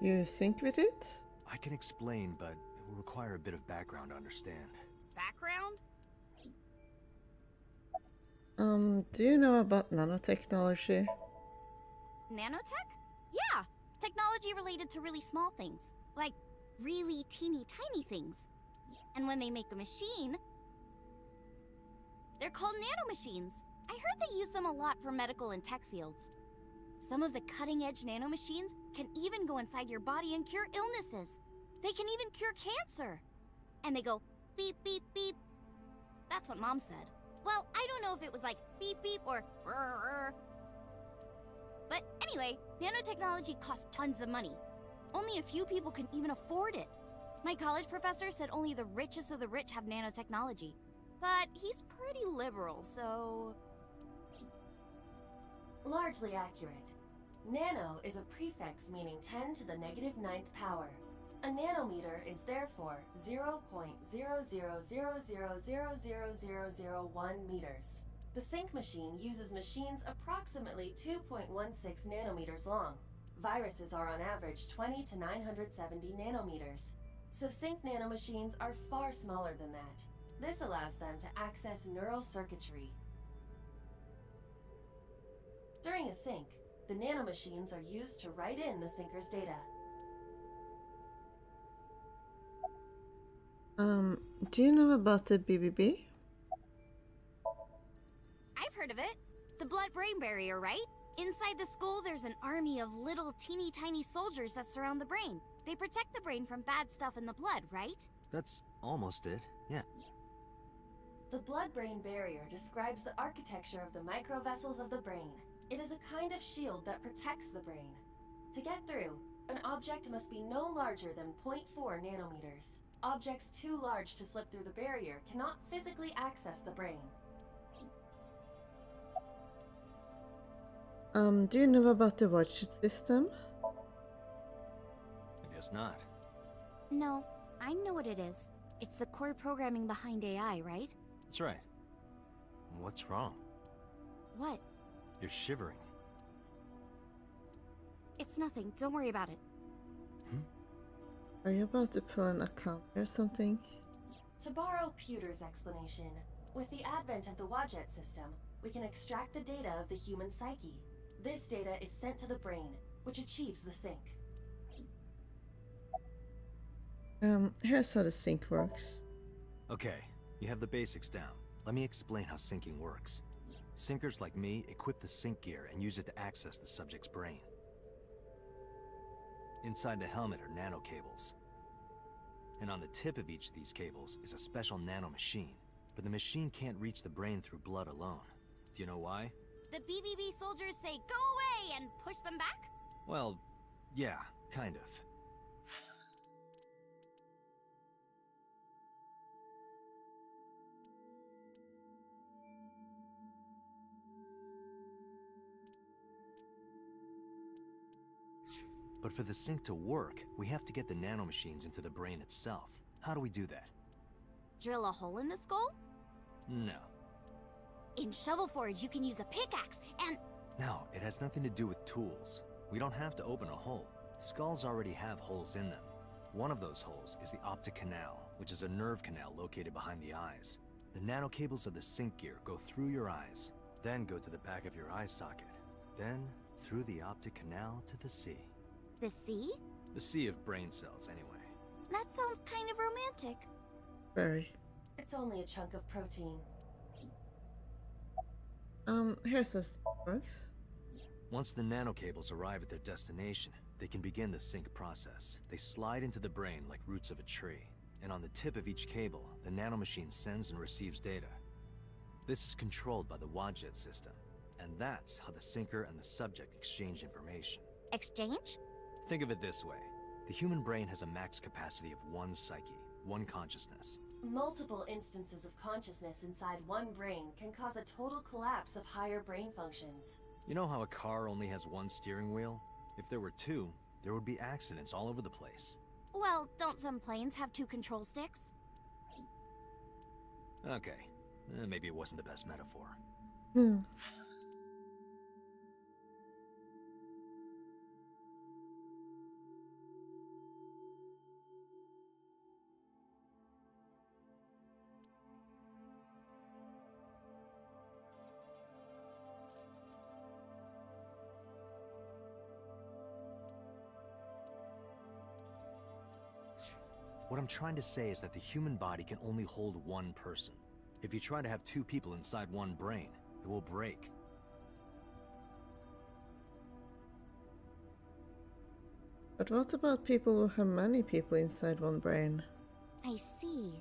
You sync with it? I can explain, but it will require a bit of background to understand. Background? Do you know about nanotechnology? Nanotech? Yeah, technology related to really small things. Like really teeny tiny things. And when they make a machine, they're called nanomachines. I heard they use them a lot for medical and tech fields. Some of the cutting-edge nanomachines can even go inside your body and cure illnesses. They can even cure cancer. And they go beep, beep, beep. That's what Mom said. Well, I don't know if it was like beep beep or brrr. But anyway, nanotechnology costs tons of money. Only a few people can even afford it. My college professor said only the richest of the rich have nanotechnology. But he's pretty liberal, so... Largely accurate. Nano is a prefix meaning 10 to the negative 9th power. A nanometer is therefore 0.0000000001 meters. The sync machine uses machines approximately 2.16 nanometers long. Viruses are on average 20 to 970 nanometers. So sync nanomachines are far smaller than that. This allows them to access neural circuitry. During a sync, the nanomachines are used to write in the syncer's data. Do you know about the BBB? I've heard of it. The blood-brain barrier, right? Inside the skull, there's an army of little teeny tiny soldiers that surround the brain. They protect the brain from bad stuff in the blood, right? That's almost it, yeah. The blood-brain barrier describes the architecture of the microvessels of the brain. It is a kind of shield that protects the brain. To get through, an object must be no larger than 0.4 nanometers. Objects too large to slip through the barrier cannot physically access the brain. Do you know about the watch system? I guess not. No, I know what it is. It's the core programming behind AI, right? That's right. What's wrong? What? You're shivering. It's nothing. Don't worry about it. Are you about to pull an account or something? To borrow Pewter's explanation, with the advent of the Wadjet system, we can extract the data of the human psyche. This data is sent to the brain, which achieves the sync. Here's how the sync works. Okay, you have the basics down. Let me explain how syncing works. Syncers like me equip the sync gear and use it to access the subject's brain. Inside the helmet are nano cables. And on the tip of each of these cables is a special nano machine. But the machine can't reach the brain through blood alone. Do you know why? The BBB soldiers say, go away, and push them back? Well, yeah, kind of. But for the sync to work, we have to get the nanomachines into the brain itself. How do we do that? Drill a hole in the skull? No. In Shovel Forge, you can use a pickaxe and... No, it has nothing to do with tools. We don't have to open a hole. Skulls already have holes in them. One of those holes is the optic canal, which is a nerve canal located behind the eyes. The nanocables of the sync gear go through your eyes, then go to the back of your eye socket, then through the optic canal to the sea. The sea? The sea of brain cells, anyway. That sounds kind of romantic. Very. It's only a chunk of protein. Here's how it works. Once the nanocables arrive at their destination, they can begin the sync process. They slide into the brain like roots of a tree. And on the tip of each cable, the nanomachine sends and receives data. This is controlled by the Wadjet system. And that's how the syncer and the subject exchange information. Exchange? Think of it this way. The human brain has a max capacity of one psyche, one consciousness. Multiple instances of consciousness inside one brain can cause a total collapse of higher brain functions. You know how a car only has one steering wheel? If there were two, there would be accidents all over the place. Well, don't some planes have 2 control sticks? Okay, maybe it wasn't the best metaphor. What I'm trying to say is that the human body can only hold one person. If you try to have 2 people inside one brain, it will break. But what about people who have many people inside one brain? I see.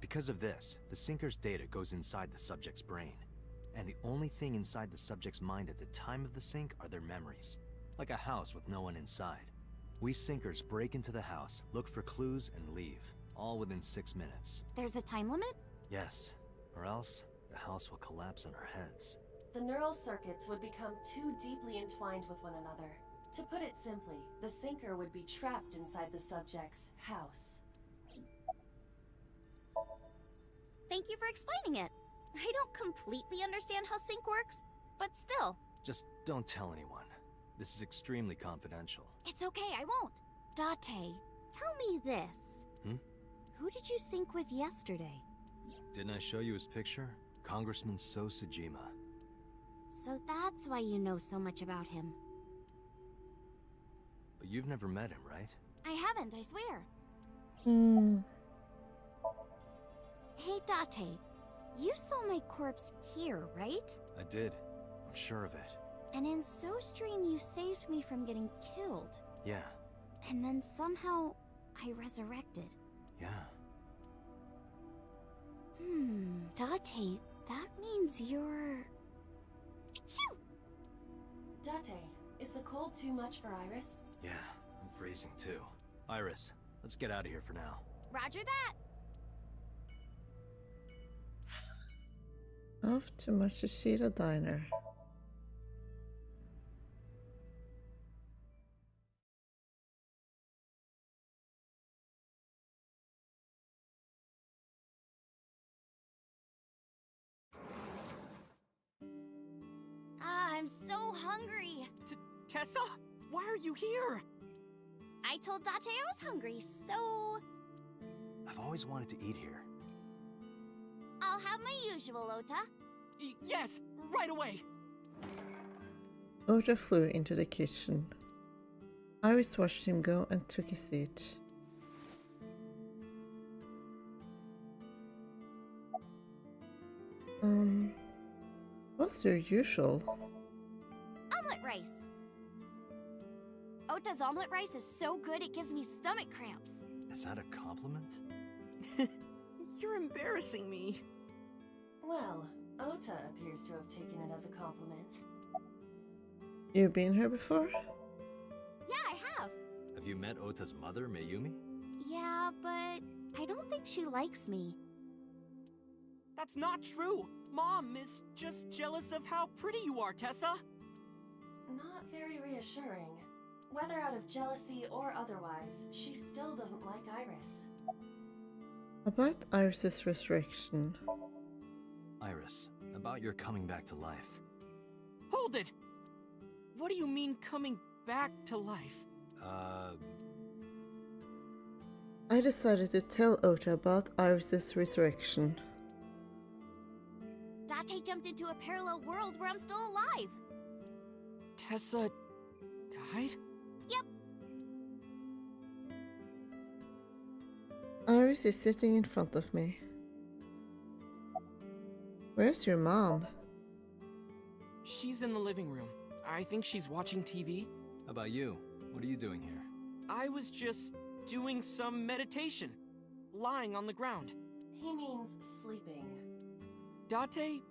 Because of this, the sinker's data goes inside the subject's brain. And the only thing inside the subject's mind at the time of the sync are their memories. Like a house with no one inside. We sinkers break into the house, look for clues, and leave. All within 6 minutes. There's a time limit? Yes. Or else, the house will collapse on our heads. The neural circuits would become too deeply entwined with one another. To put it simply, the sinker would be trapped inside the subject's house. Thank you for explaining it. I don't completely understand how sync works, but still. Just don't tell anyone. This is extremely confidential. It's okay, I won't. Date, tell me this. Who did you sync with yesterday? Didn't I show you his picture? Congressman So Sejima. So that's why you know so much about him. But you've never met him, right? I haven't, I swear. Hey, Date, you saw my corpse here, right? I did. I'm sure of it. And in SoStream, you saved me from getting killed. Yeah. And then somehow, I resurrected. Yeah. Date, that means you're... Achoo! Date, is the cold too much for Iris? Yeah, I'm freezing too. Iris, let's get out of here for now. Roger that! Off to Machishita Diner. I'm so hungry. Tessa? Why are you here? I told Date I was hungry, so... I've always wanted to eat here. I'll have my usual, Ota. Yes, right away. Ota flew into the kitchen. Iris watched him go and took a seat. What's your usual? Omelet rice. Ota's omelet rice is so good it gives me stomach cramps. Is that a compliment? You're embarrassing me. Well, Ota appears to have taken it as a compliment. You been here before? Yeah, I have. Have you met Ota's mother, Mayumi? Yeah, but I don't think she likes me. That's not true. Mom is just jealous of how pretty you are, Tessa. Not very reassuring. Whether out of jealousy or otherwise, she still doesn't like Iris. About Iris's resurrection. Iris, about your coming back to life. Hold it! What do you mean coming back to life? I decided to tell Ota about Iris's resurrection. Date jumped into a parallel world where I'm still alive. Tessa died? Yep. Iris is sitting in front of me. Where's your mom? She's in the living room. I think she's watching TV. How about you? What are you doing here? I was just doing some meditation, lying on the ground. He means sleeping. Date,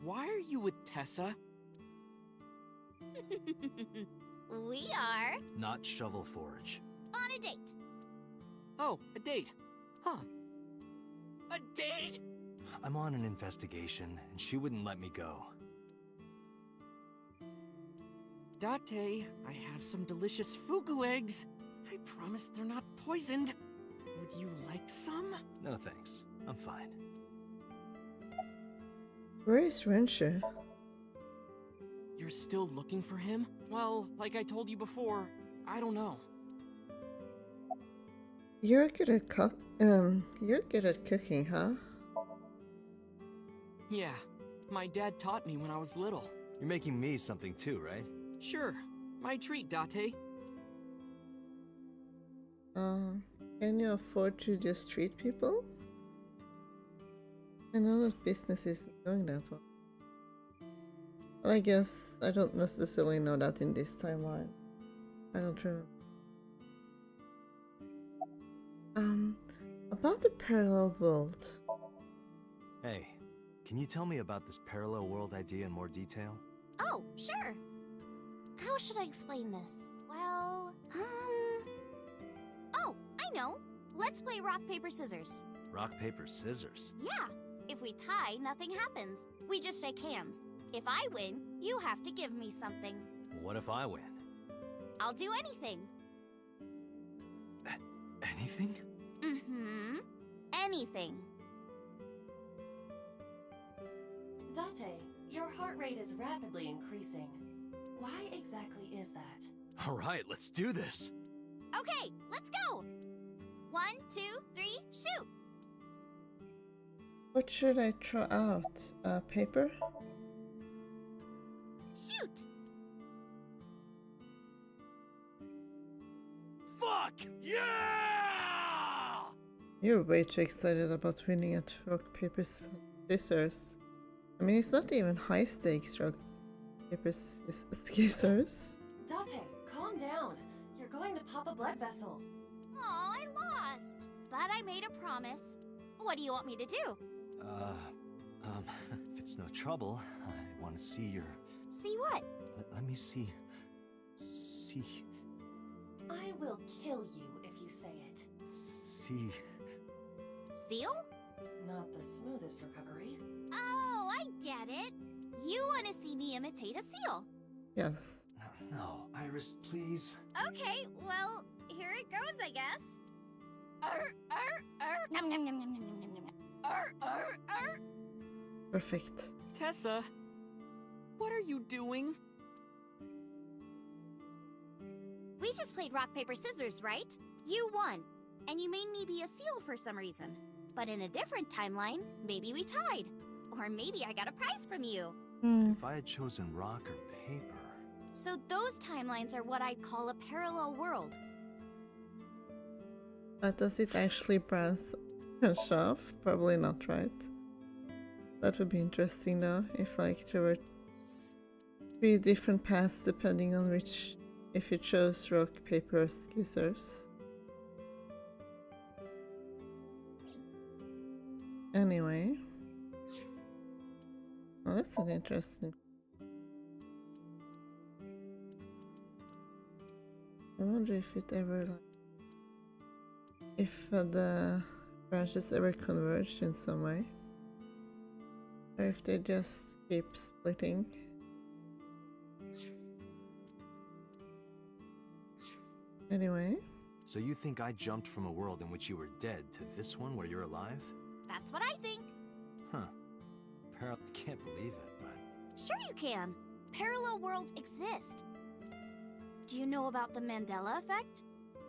why are you with Tessa? We are... Not Shovel Forge. on a date. Oh, a date. Huh. A date? I'm on an investigation, and she wouldn't let me go. Date, I have some delicious fugu eggs. I promise they're not poisoned. Would you like some? No thanks. I'm fine. Where is Renshu? You're still looking for him? Well, like I told you before, I don't know. You're good at cooking, huh? Yeah, my dad taught me when I was little. You're making me something too, right? Sure, my treat, Date. Can you afford to just treat people? I know that business isn't going that well. Well, I guess I don't necessarily know that in this timeline. I don't know. About the parallel world. Hey, can you tell me about this parallel world idea in more detail? Oh, sure. How should I explain this? Well, Oh, I know. Let's play rock, paper, scissors. Rock, paper, scissors? Yeah. If we tie, nothing happens. We just shake hands. If I win, you have to give me something. What if I win? I'll do anything. Anything? Mm-hmm. Anything. Date, your heart rate is rapidly increasing. Why exactly is that? All right, let's do this. Okay, let's go. 1, 2, 3, shoot. What should I throw out? Paper? Shoot. Fuck! Yeah! You're way too excited about winning at rock, paper, scissors. I mean, it's not even high stakes rock, paper, scissors. Date, calm down. You're going to pop a blood vessel. Aw, I lost. But I made a promise. What do you want me to do? If it's no trouble, I want to see your... See what? Let me see... See... I will kill you if you say it. See... Seal? Not the smoothest recovery. Oh, I get it. You want to see me imitate a seal. Yes. No, Iris, please. Okay, well, here it goes, I guess. Nom nom nom nom nom nom nom nom. Perfect. Tessa, what are you doing? We just played rock, paper, scissors, right? You won, and you made me be a seal for some reason. But in a different timeline, maybe we tied. Or maybe I got a prize from you. If I had chosen rock or paper... So those timelines are what I'd call a parallel world. But does it actually branch off? Probably not, right? That would be interesting though, if like there were 3 different paths depending on which, if you chose rock, paper, or scissors. Anyway. Well, that's an interesting... I wonder if it ever like... if the branches ever converge in some way. Or if they just keep splitting. Anyway. So you think I jumped from a world in which you were dead to this one where you're alive? That's what I think. Huh. I can't believe it, but... Sure you can. Parallel worlds exist. Do you know about the Mandela effect?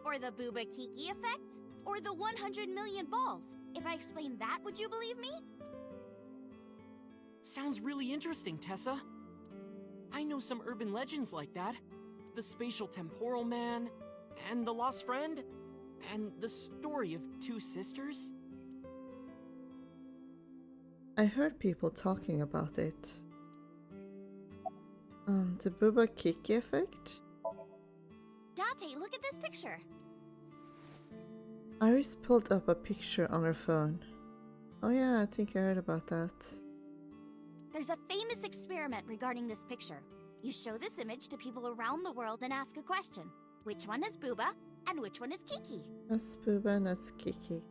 Or the Booba Kiki effect? Or the 100 million balls? If I explained that, would you believe me? Sounds really interesting, Tessa. I know some urban legends like that. The spatial temporal man, and the lost friend, and the story of 2 sisters. I heard people talking about it. The Booba Kiki effect? Date, look at this picture. Iris pulled up a picture on her phone. Oh yeah, I think I heard about that. There's a famous experiment regarding this picture. You show this image to people around the world and ask a question. Which one is Booba and which one is Kiki? That's Booba and that's Kiki.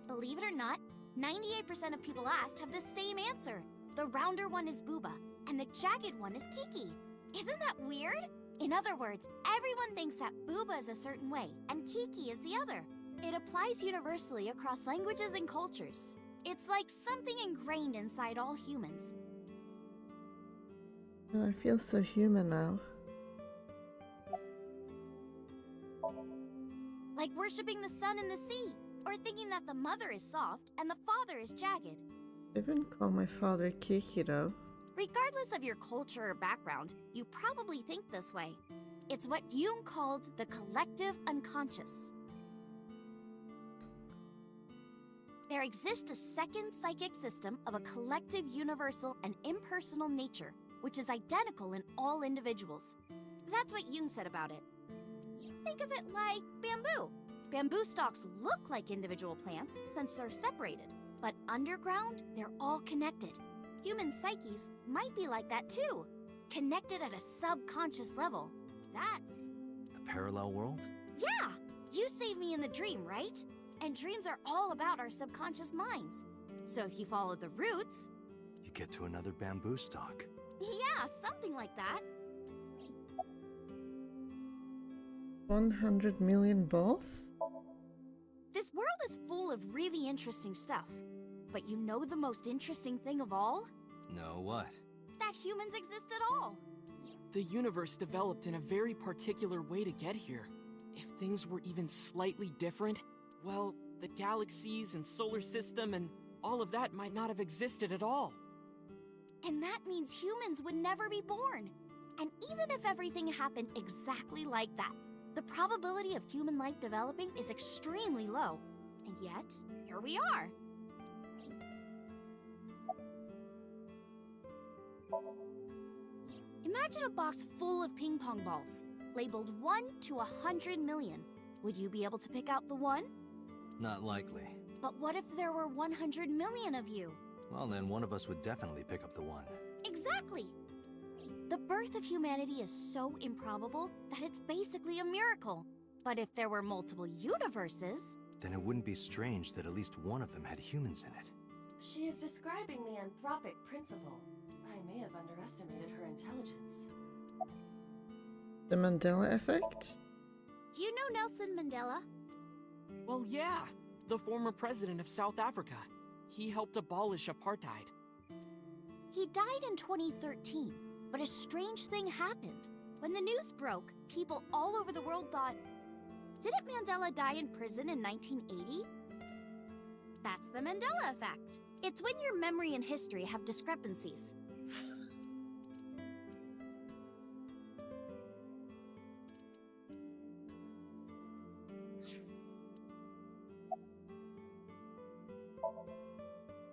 Believe it or not, 98% of people asked have the same answer. The rounder one is Booba and the jagged one is Kiki. Isn't that weird? In other words, everyone thinks that Booba is a certain way and Kiki is the other. It applies universally across languages and cultures. It's like something ingrained inside all humans. Oh, I feel so human now. Like worshipping the sun and the sea, or thinking that the mother is soft and the father is jagged. I wouldn't call my father Kiki though. Regardless of your culture or background, you probably think this way. It's what Jung called the collective unconscious. There exists a second psychic system of a collective, universal, and impersonal nature, which is identical in all individuals. That's what Jung said about it. Think of it like bamboo. Bamboo stalks look like individual plants since they're separated, but underground, they're all connected. Human psyches might be like that too, connected at a subconscious level. That's... The parallel world? Yeah! You saved me in the dream, right? And dreams are all about our subconscious minds. So if you follow the roots... You get to another bamboo stalk. Yeah, something like that. 100 million balls? This world is full of really interesting stuff. But you know the most interesting thing of all? No, what? That humans exist at all. The universe developed in a very particular way to get here. If things were even slightly different, well, the galaxies and solar system and all of that might not have existed at all. And that means humans would never be born. And even if everything happened exactly like that, the probability of human life developing is extremely low. And yet, here we are. Imagine a box full of ping pong balls, labeled 1 to 100 million. Would you be able to pick out the one? Not likely. But what if there were 100 million of you? Well, then one of us would definitely pick up the one. Exactly! The birth of humanity is so improbable that it's basically a miracle. But if there were multiple universes... Then it wouldn't be strange that at least one of them had humans in it. She is describing the anthropic principle. I may have underestimated her intelligence. The Mandela effect? Do you know Nelson Mandela? Well, yeah, the former president of South Africa. He helped abolish apartheid. He died in 2013, but a strange thing happened. When the news broke, people all over the world thought, didn't Mandela die in prison in 1980? That's the Mandela effect. It's when your memory and history have discrepancies.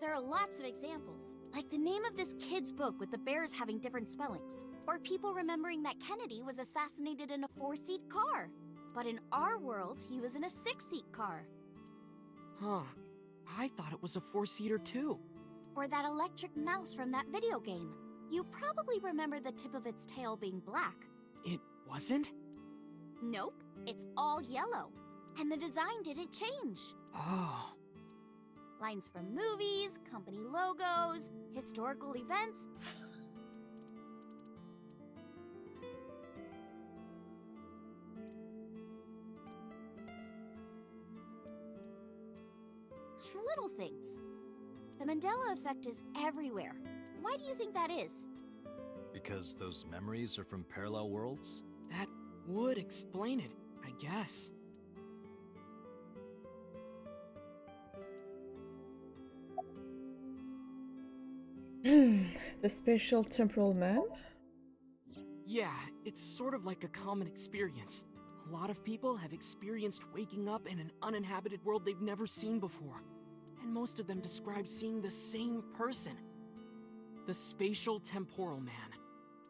There are lots of examples, like the name of this kid's book with the bears having different spellings, or people remembering that Kennedy was assassinated in a 4-seat car, but in our world, he was in a 6-seat car. Huh. I thought it was a 4-seater too. Or that electric mouse from that video game. You probably remember the tip of its tail being black. It wasn't? Nope, it's all yellow. And the design didn't change. Oh. Lines from movies, company logos, historical events. Little things. The Mandela effect is everywhere. Why do you think that is? Because those memories are from parallel worlds? That would explain it, I guess. The spatial temporal man? Yeah, it's sort of like a common experience. A lot of people have experienced waking up in an uninhabited world they've never seen before. And most of them describe seeing the same person. The spatial temporal man.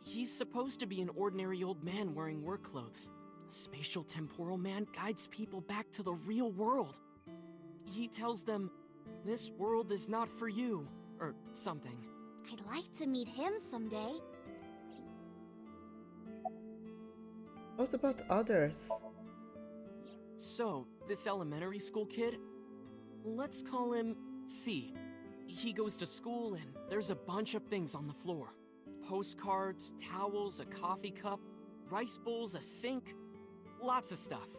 He's supposed to be an ordinary old man wearing work clothes. The spatial temporal man guides people back to the real world. He tells them, this world is not for you, or something. I'd like to meet him someday. What about others? So, this elementary school kid, let's call him C. He goes to school and there's a bunch of things on the floor. Postcards, towels, a coffee cup, rice bowls, a sink, lots of stuff.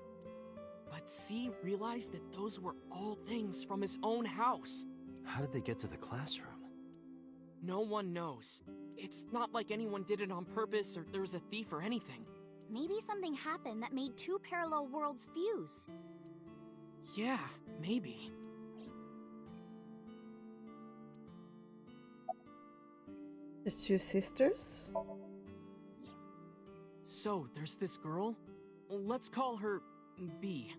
But C realized that those were all things from his own house. How did they get to the classroom? No one knows. It's not like anyone did it on purpose or there was a thief or anything. Maybe something happened that made two parallel worlds fuse. Yeah, maybe. The two sisters? So, there's this girl. Let's call her B.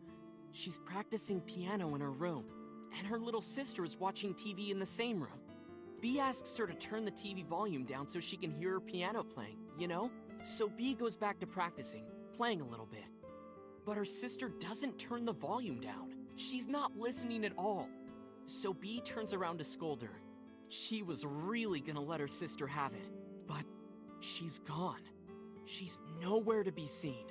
She's practicing piano in her room, and her little sister is watching TV in the same room. B asks her to turn the TV volume down so she can hear her piano playing, you know? So B goes back to practicing, playing a little bit. but her sister doesn't turn the volume down. She's not listening at all. So B turns around to scold her. She was really gonna let her sister have it, but she's gone. She's nowhere to be seen.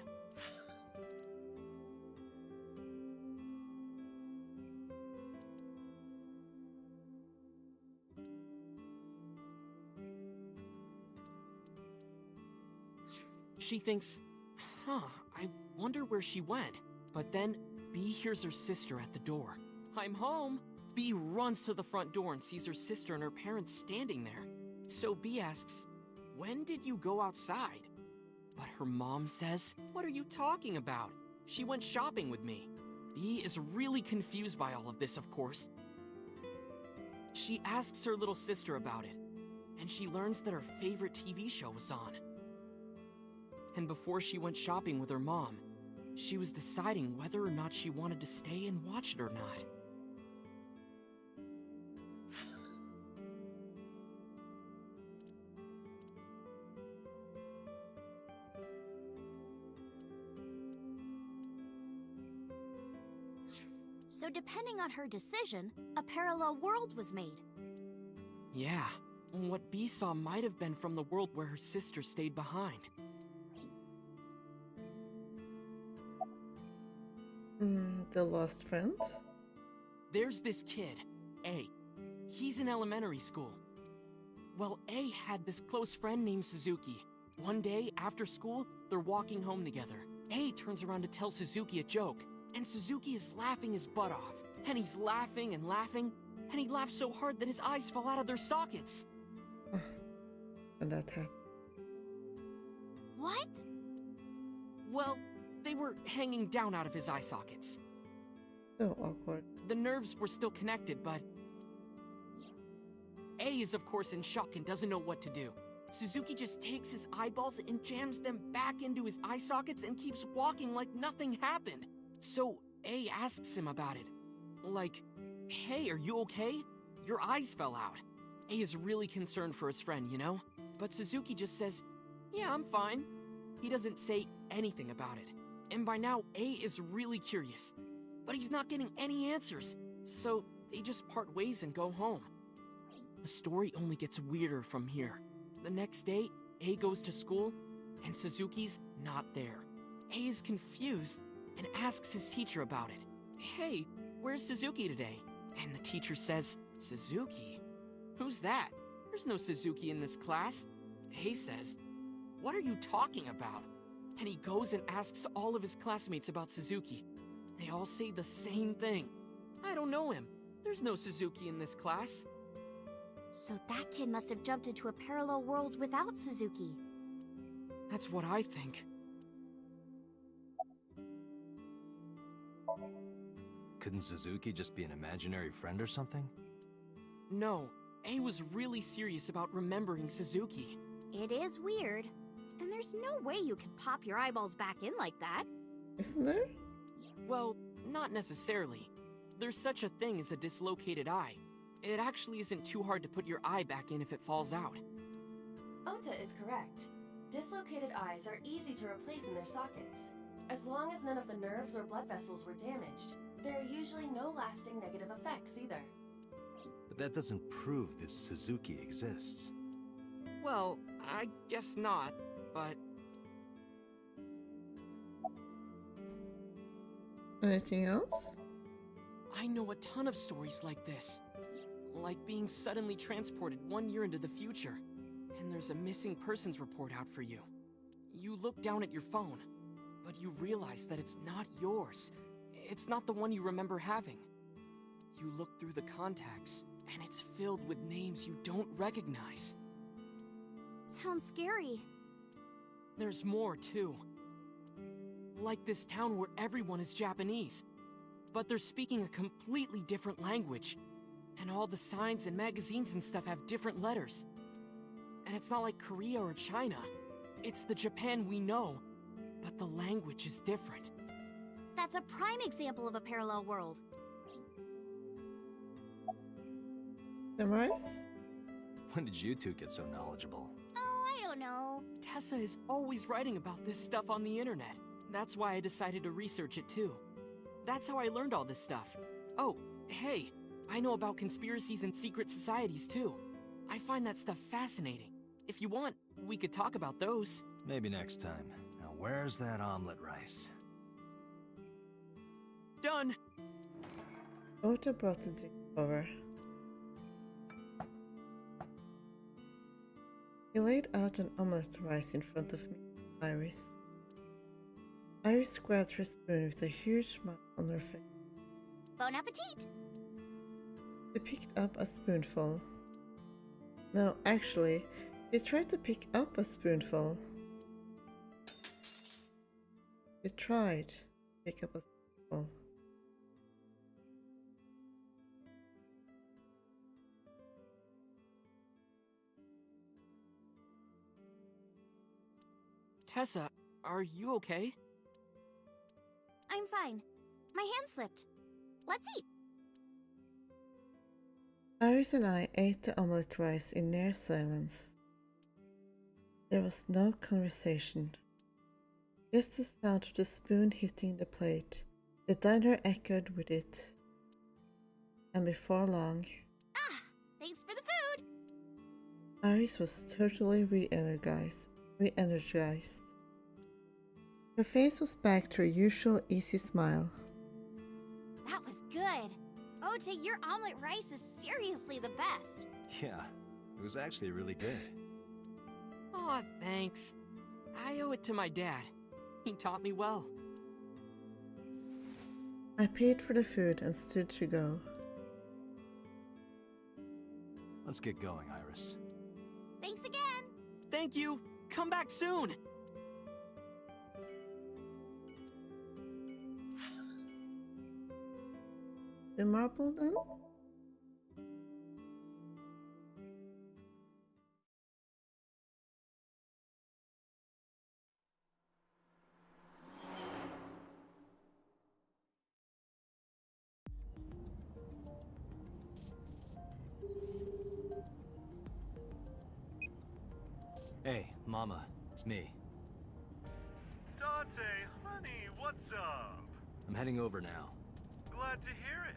She thinks, I wonder where she went. But then, B hears her sister at the door. I'm home! B runs to the front door and sees her sister and her parents standing there. So B asks, when did you go outside? But her mom says, what are you talking about? She went shopping with me. B is really confused by all of this, of course. She asks her little sister about it, and she learns that her favorite TV show was on. And before she went shopping with her mom, she was deciding whether or not she wanted to stay and watch it or not. So depending on her decision, a parallel world was made. Yeah, what B saw might have been from the world where her sister stayed behind. The lost friend? There's this kid, A. He's in elementary school. Well, A had this close friend named Suzuki. One day, after school, they're walking home together. A turns around to tell Suzuki a joke, and Suzuki is laughing his butt off. And he's laughing and laughing, and he laughs so hard that his eyes fall out of their sockets. And that happened. What? Well, they were hanging down out of his eye sockets. So awkward. The nerves were still connected, but A is of course in shock and doesn't know what to do. Suzuki just takes his eyeballs and jams them back into his eye sockets and keeps walking like nothing happened. So A asks him about it. Like, hey, are you okay? Your eyes fell out. A is really concerned for his friend, you know? But Suzuki just says, yeah, I'm fine. He doesn't say anything about it. And by now, A is really curious. But he's not getting any answers. So they just part ways and go home. The story only gets weirder from here. The next day, A goes to school, and Suzuki's not there. A is confused and asks his teacher about it. Hey, where's Suzuki today? And the teacher says, Suzuki? Who's that? There's no Suzuki in this class. A says, what are you talking about? And he goes and asks all of his classmates about Suzuki. They all say the same thing. I don't know him. There's no Suzuki in this class. So that kid must have jumped into a parallel world without Suzuki. That's what I think. Couldn't Suzuki just be an imaginary friend or something? No, A was really serious about remembering Suzuki. It is weird. And there's no way you can pop your eyeballs back in like that. Isn't there? Well, not necessarily. There's such a thing as a dislocated eye. It actually isn't too hard to put your eye back in if it falls out. Ota is correct. Dislocated eyes are easy to replace in their sockets. As long as none of the nerves or blood vessels were damaged, there are usually no lasting negative effects either. But that doesn't prove this Suzuki exists. Well, I guess not, but... Anything else? I know a ton of stories like this. Like being suddenly transported 1 year into the future, and there's a missing persons report out for you. You look down at your phone, but you realize that it's not yours. It's not the one you remember having. You look through the contacts, and it's filled with names you don't recognize. Sounds scary. There's more, too. Like this town where everyone is Japanese, but they're speaking a completely different language. And all the signs and magazines and stuff have different letters. And it's not like Korea or China. It's the Japan we know, but the language is different. That's a prime example of a parallel world. Summarize? When did you two get so knowledgeable? Oh, I don't know. Tessa is always writing about this stuff on the internet. That's why I decided to research it too. That's how I learned all this stuff. Oh, hey, I know about conspiracies and secret societies too. I find that stuff fascinating. If you want, we could talk about those. Maybe next time. Now where's that omelet rice? Done! Otto brought the drink over. He laid out an omelette rice in front of me, Iris. Iris grabbed her spoon with a huge smile on her face. Bon appetit! She picked up a spoonful. No, actually, she tried to pick up a spoonful. She tried to pick up a spoonful. Tessa, are you okay? I'm fine. My hand slipped. Let's eat. Iris and I ate the omelette rice in near silence. There was no conversation. Just the sound of the spoon hitting the plate. The diner echoed with it. And before long, Thanks for the food! Iris was totally re-energized. Her face was back to her usual easy smile. That was good. Ote, your omelet rice is seriously the best. Yeah, it was actually really good. Aw, thanks. I owe it to my dad. He taught me well. I paid for the food and stood to go. Let's get going, Iris. Thanks again! Thank you! Come back soon! The marble then? Hey, Mama, it's me. Dante, honey, what's up? I'm heading over now. Glad to hear it.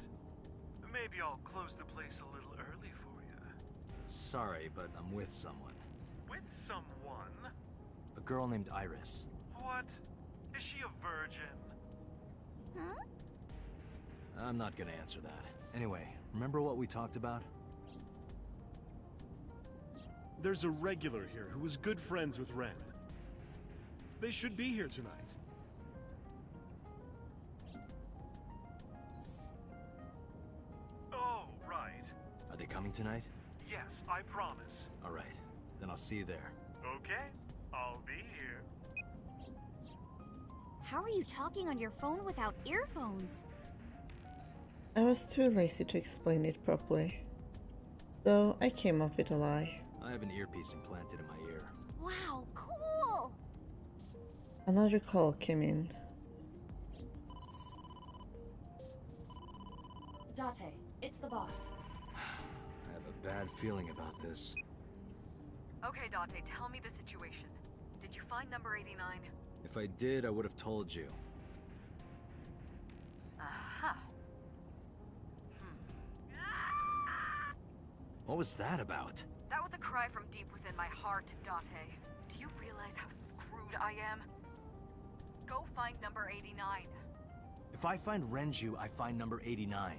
Maybe I'll close the place a little early for you. Sorry, but I'm with someone. With someone? A girl named Iris. What? Is she a virgin? Huh? I'm not gonna answer that. Anyway, remember what we talked about? There's a regular here who was good friends with Ren. They should be here tonight. Oh, right. Are they coming tonight? Yes, I promise. All right, then I'll see you there. Okay, I'll be here. How are you talking on your phone without earphones? I was too lazy to explain it properly. Though I came up with a lie. I have an earpiece implanted in my ear. Wow, cool! Another call came in. Date, it's the boss. I have a bad feeling about this. Okay, Dante, tell me the situation. Did you find number 89? If I did, I would have told you. Aha. What was that about? That was a cry from deep within my heart, Date. Do you realize how screwed I am? Go find number 89. If I find Renju, I find number 89.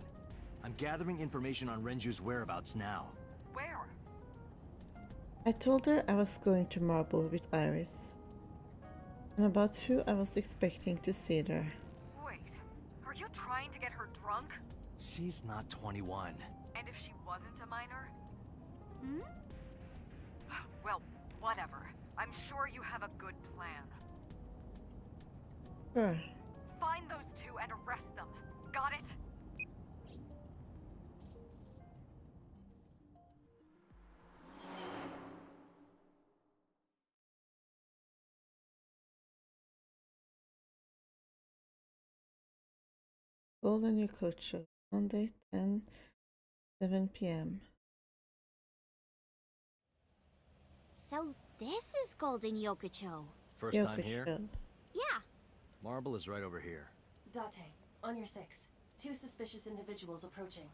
I'm gathering information on Renju's whereabouts now. Where? I told her I was going to Marble with Iris. And about who I was expecting to see there. Wait, are you trying to get her drunk? She's not 21. And if she wasn't a minor? Hmm? Well, whatever. I'm sure you have a good plan. Sure. Find those two and arrest them. Got it? Golden Yokot Show, Monday 7 p.m. So this is Golden Yokocho. First time here? Yeah. Marble is right over here. Date, on your 6. 2 suspicious individuals approaching.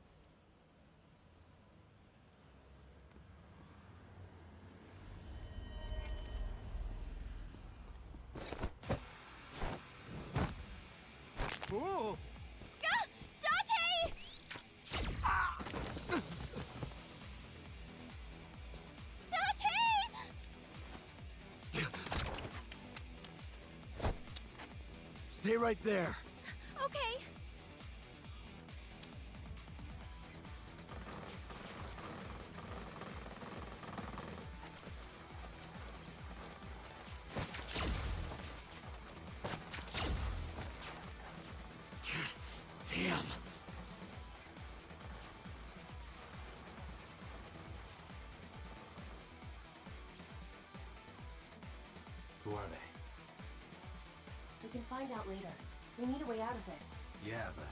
Oh! Dante! Dante! Stay right there. Okay. Damn. Who are they? We can find out later. We need a way out of this. Yeah, but...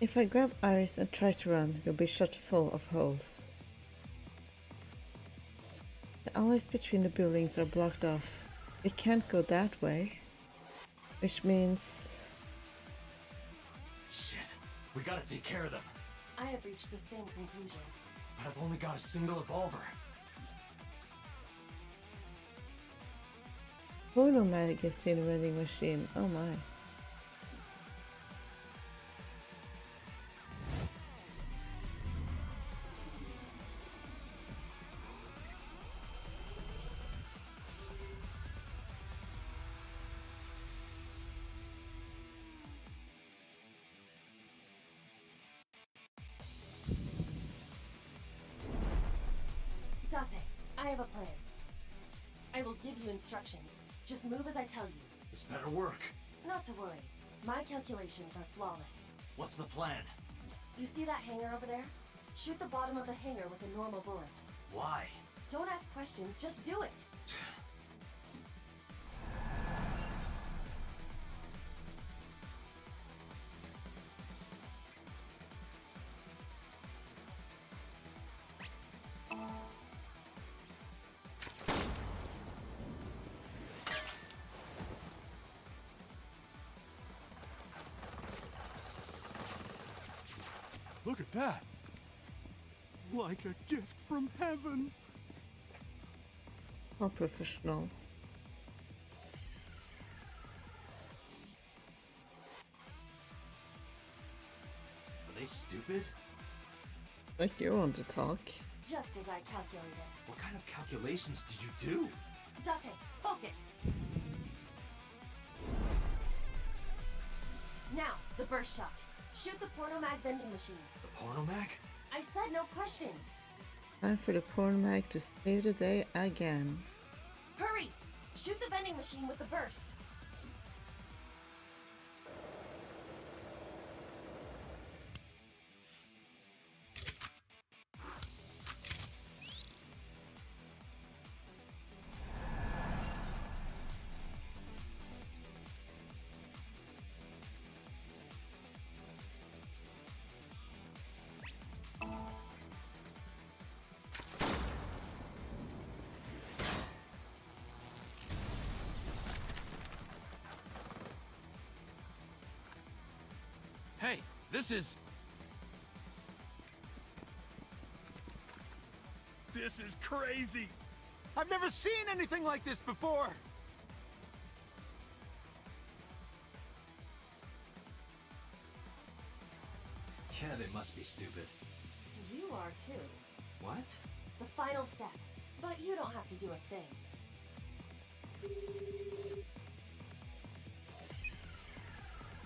If I grab Iris and try to run, you'll be shot full of holes. The alleys between the buildings are blocked off. We can't go that way. Which means... Shit. We gotta take care of them. I have reached the same conclusion. But I've only got a single revolver. Porno magazine vending machine. Oh my. Date, I have a plan. I will give you instructions. Just move as I tell you. This better work. Not to worry. My calculations are flawless. What's the plan? You see that hangar over there? Shoot the bottom of the hangar with a normal bullet. Why? Don't ask questions, just do it! Look at that! Like a gift from heaven! How professional. Are they stupid? Like you want to talk. Just as I calculated. What kind of calculations did you do? Date, focus! Now, the burst shot. Shoot the pornomag vending machine. The pornomag? I said no questions. Time for the porn mag to save the day again. Hurry! Shoot the vending machine with the burst. Hey, this is... This is crazy! I've never seen anything like this before! Yeah, they must be stupid. You are too. What? The final step. But you don't have to do a thing.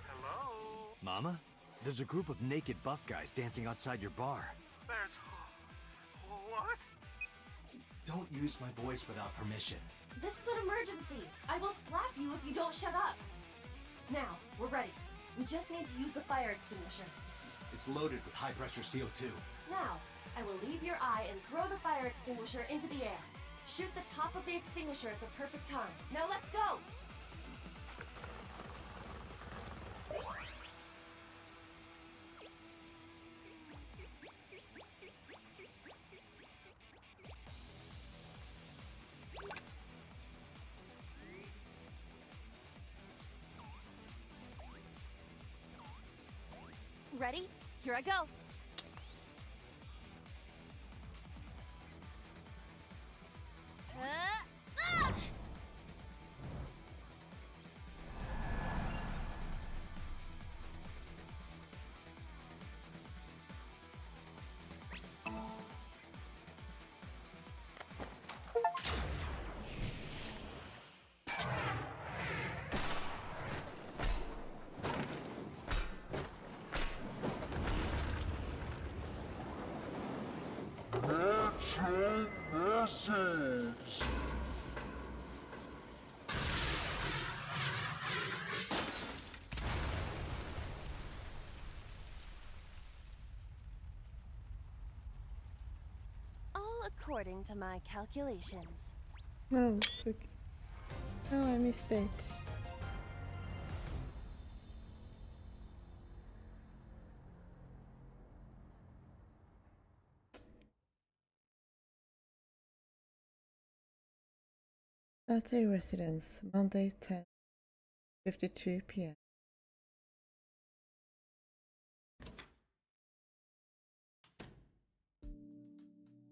Hello? Mama? There's a group of naked buff guys dancing outside your bar. There's... what? Don't use my voice without permission. This is an emergency. I will slap you if you don't shut up. Now, we're ready. We just need to use the fire extinguisher. It's loaded with high-pressure CO2. Now, I will leave your eye and throw the fire extinguisher into the air. Shoot the top of the extinguisher at the perfect time. Now let's go! Ready? Here I go. Ah! All according to my calculations. Oh, okay. Oh, I missed it. Saturday residence, Monday 10:52 p.m.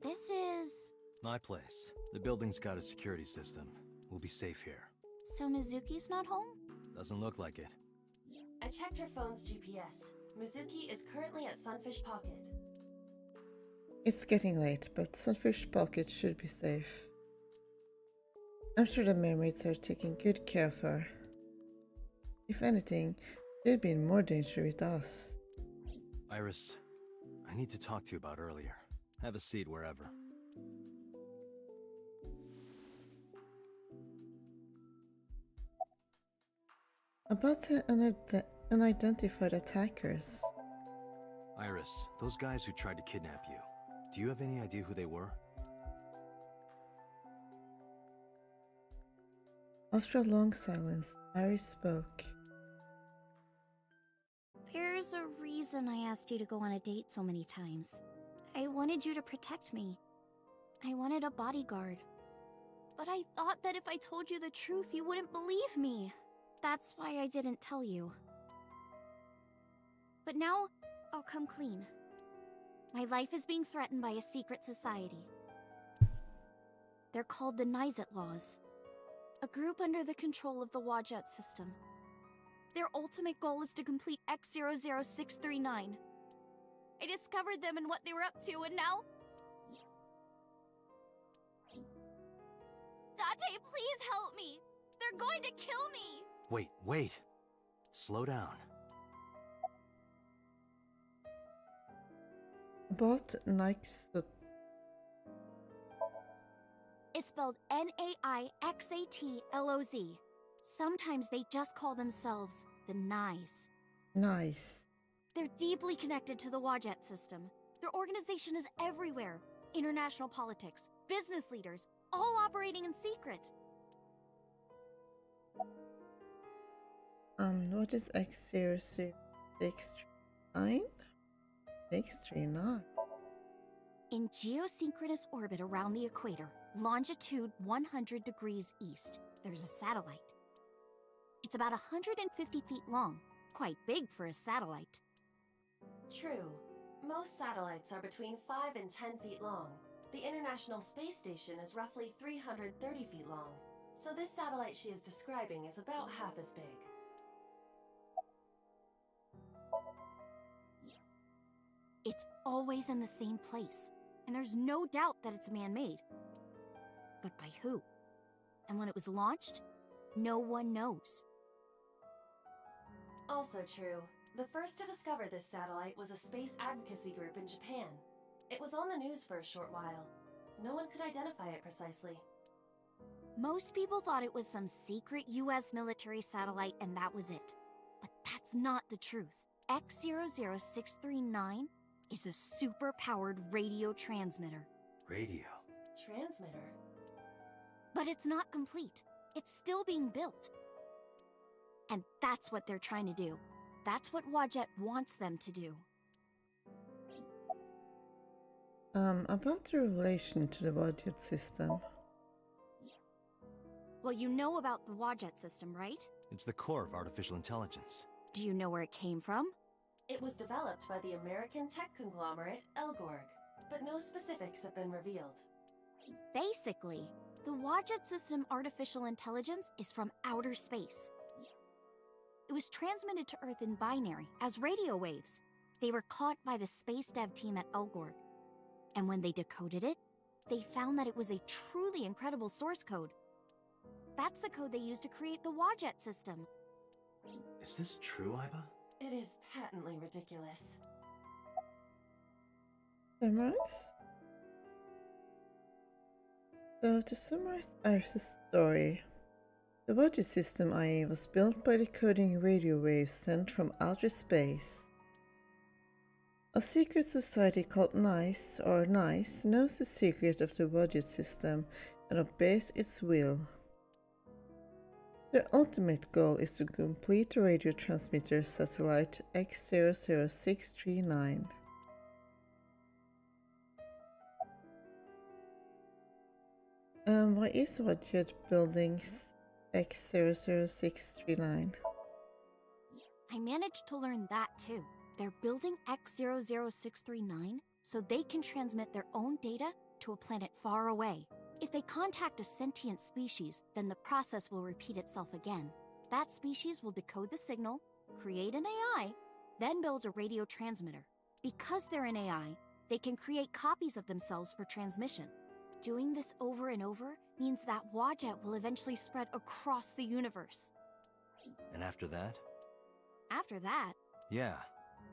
This is... My place. The building's got a security system. We'll be safe here. So Mizuki's not home? Doesn't look like it. I checked her phone's GPS. Mizuki is currently at Sunfish Pocket. It's getting late, but Sunfish Pocket should be safe. I'm sure the mermaids are taking good care of her. If anything, they'd be in more danger with us. Iris, I need to talk to you about earlier. Have a seat wherever. About the unidentified attackers. Iris, those guys who tried to kidnap you, do you have any idea who they were? After a long silence, Iris spoke. There's a reason I asked you to go on a date so many times. I wanted you to protect me. I wanted a bodyguard. But I thought that if I told you the truth, you wouldn't believe me. That's why I didn't tell you. But now, I'll come clean. My life is being threatened by a secret society. They're called the Nizet Laws. A group under the control of the Wadjet system. Their ultimate goal is to complete X00639. I discovered them and what they were up to, and now... Date, please help me! They're going to kill me! Wait. Slow down. About Nixet. It's spelled Naixatloz. Sometimes they just call themselves the Nice. Nice. They're deeply connected to the Wadjet system. Their organization is everywhere. International politics, business leaders, all operating in secret. What is X00639? 639. In geosynchronous orbit around the equator, longitude 100 degrees east, there's a satellite. It's about 150 feet long, quite big for a satellite. True. Most satellites are between 5 and 10 feet long. The International Space Station is roughly 330 feet long. So this satellite she is describing is about half as big. It's always in the same place, and there's no doubt that it's man-made. But by who? And when it was launched, no one knows. Also true. The first to discover this satellite was a space advocacy group in Japan. It was on the news for a short while. No one could identify it precisely. Most people thought it was some secret US military satellite and that was it. But that's not the truth. X00639 is a super-powered radio transmitter. Radio? Transmitter? But it's not complete. It's still being built. And that's what they're trying to do. That's what Wadjet wants them to do. About the relation to the Wadjet system. Well, you know about the Wadjet system, right? It's the core of artificial intelligence. Do you know where it came from? It was developed by the American tech conglomerate Elgorg, but no specifics have been revealed. Basically, the Wadjet system artificial intelligence is from outer space. It was transmitted to Earth in binary, as radio waves. They were caught by the space dev team at Elgorg. And when they decoded it, they found that it was a truly incredible source code. That's the code they used to create the Wadjet system. Is this true, Iba? It is patently ridiculous. Summarize? So, to summarize Iris' story, the budget system IA was built by decoding radio waves sent from outer space. A secret society called NICE, or NICE, knows the secret of the budget system and obeys its will. Their ultimate goal is to complete the radio transmitter satellite X00639. Why is Wadjet buildings X00639? I managed to learn that too. They're building X00639 so they can transmit their own data to a planet far away. If they contact a sentient species, then the process will repeat itself again. That species will decode the signal, create an AI, then builds a radio transmitter. Because they're an AI, they can create copies of themselves for transmission. Doing this over and over means that Wadjet will eventually spread across the universe. And after that? After that, Yeah.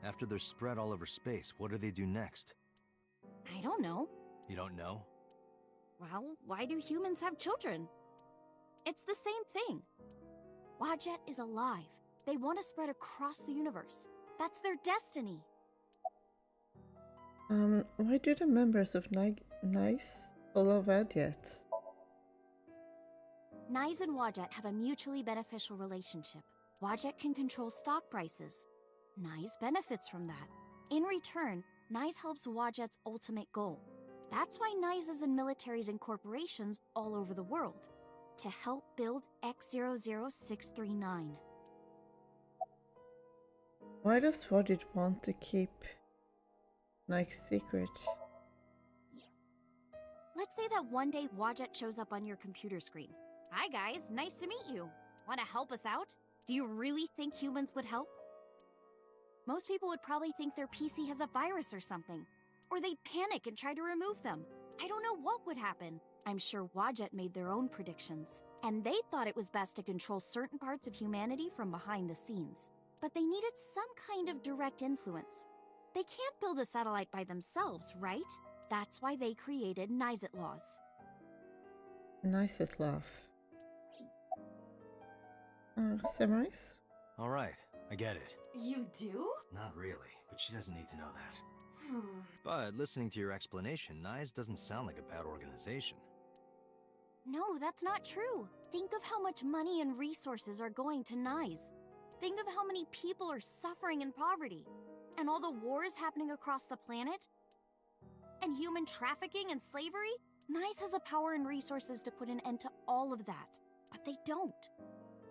After they're spread all over space, what do they do next? I don't know. You don't know? Well, why do humans have children? It's the same thing. Wadjet is alive. They want to spread across the universe. That's their destiny. Why do the members of NICE follow Wadjet? NICE and Wadjet have a mutually beneficial relationship. Wadjet can control stock prices. NICE benefits from that. In return, NICE helps Wadjet's ultimate goal. That's why NICE is in militaries and corporations all over the world. To help build X00639. Why does Wadjet want to keep NICE secret? Let's say that one day Wadjet shows up on your computer screen. Hi guys, nice to meet you. Want to help us out? Do you really think humans would help? Most people would probably think their PC has a virus or something. Or they'd panic and try to remove them. I don't know what would happen. I'm sure Wadjet made their own predictions. And they thought it was best to control certain parts of humanity from behind the scenes. But they needed some kind of direct influence. They can't build a satellite by themselves, right? That's why they created NIZET laws. NIZET law. Summarize? Alright, I get it. You do? Not really, but she doesn't need to know that. But listening to your explanation, NICE doesn't sound like a bad organization. No, that's not true. Think of how much money and resources are going to NICE. Think of how many people are suffering in poverty. And all the wars happening across the planet. And human trafficking and slavery. NICE has the power and resources to put an end to all of that. But they don't.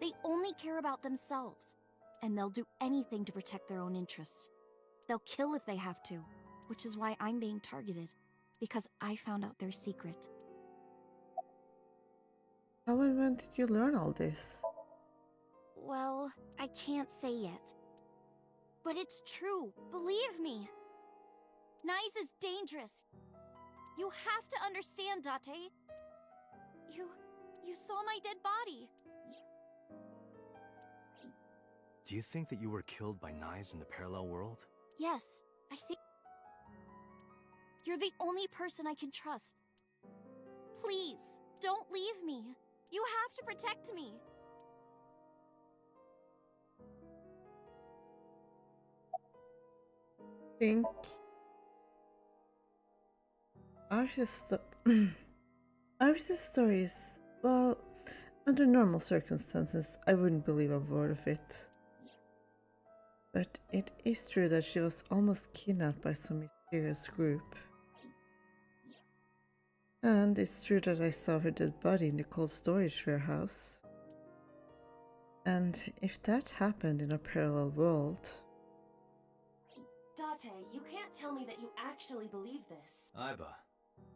They only care about themselves. And they'll do anything to protect their own interests. They'll kill if they have to. Which is why I'm being targeted. Because I found out their secret. How and when did you learn all this? Well, I can't say yet. But it's true, believe me. NICE is dangerous. You have to understand, Date. You saw my dead body. Do you think that you were killed by NICE in the parallel world? Yes, I think... You're the only person I can trust. Please, don't leave me. You have to protect me. Think Iris' story is, well, under normal circumstances, I wouldn't believe a word of it. But it is true that she was almost kidnapped by some mysterious group. And it's true that I saw her dead body in the cold storage warehouse. And if that happened in a parallel world, Date, you can't tell me that you actually believe this. Iba,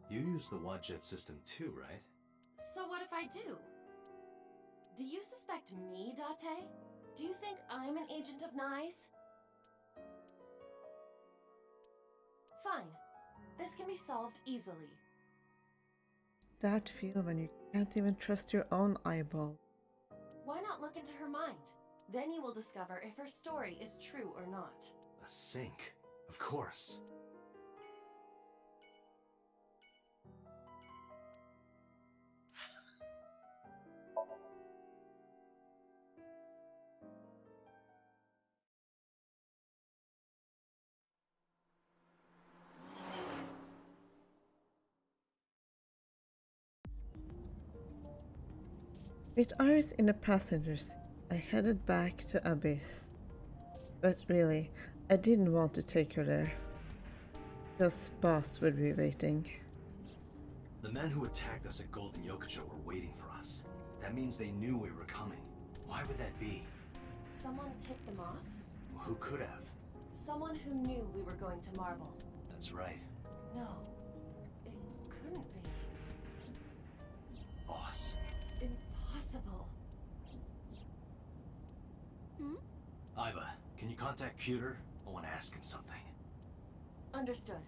you use the Wadjet system too, right? So what if I do? Do you suspect me, Date? Do you think I'm an agent of Nye's? Fine. This can be solved easily. That feel when you can't even trust your own eyeball. Why not look into her mind? Then you will discover if her story is true or not. A sink? Of course. With Iris in the passenger seat, I headed back to Abyss. But really, I didn't want to take her there. Because Boss would be waiting. The men who attacked us at Golden Yokocho were waiting for us. That means they knew we were coming. Why would that be? Someone tipped them off? Who could have? Someone who knew we were going to Marble. That's right. No, it couldn't be. Boss. Impossible. Iba, can you contact Pewter? I want to ask him something. Understood.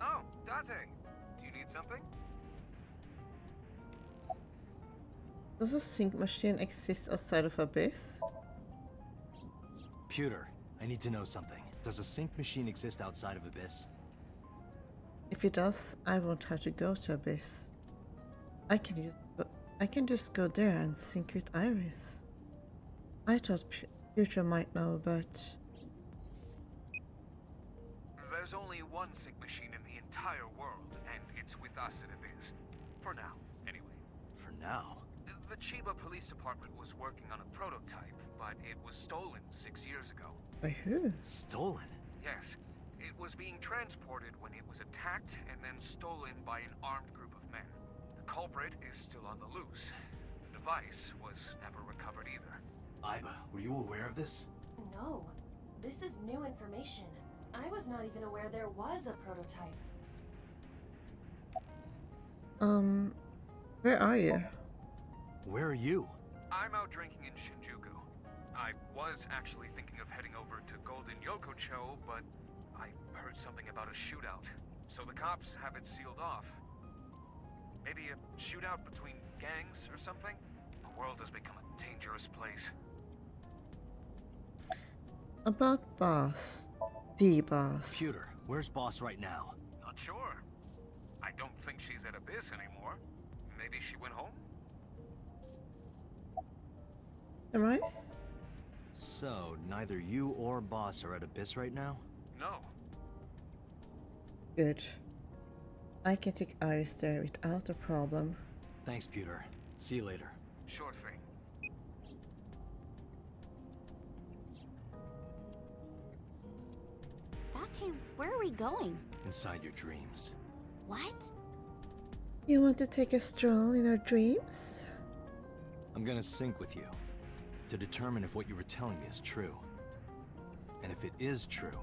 Oh, Date. Do you need something? Does a sync machine exist outside of Abyss? Pewter, I need to know something. Does a sync machine exist outside of Abyss? If it does, I won't have to go to Abyss. I can just go there and sync with Iris. I thought Future might know, but There's only one sync machine in the entire world, and it's with us at Abyss. For now, anyway. For now? The Chiba Police Department was working on a prototype, but it was stolen 6 years ago. by who? Stolen? Yes. It was being transported when it was attacked and then stolen by an armed group of men. The culprit is still on the loose. The device was never recovered either. Iba, were you aware of this? No, this is new information. I was not even aware there was a prototype. Where are you? Where are you? I'm out drinking in Shinjuku. I was actually thinking of heading over to Golden Yokocho, but I heard something about a shootout. So the cops have it sealed off. Maybe a shootout between gangs or something? The world has become a dangerous place. About Boss. The Boss. Pewter, where's Boss right now? Not sure. I don't think she's at Abyss anymore. Maybe she went home? Rice? So, neither you or Boss are at Abyss right now? No. Good. I can take Iris there without a problem. Thanks, Pewter. See you later. Sure thing. Date, where are we going? Inside your dreams. What? You want to take a stroll in our dreams? I'm gonna sync with you to determine if what you were telling me is true. And if it is true,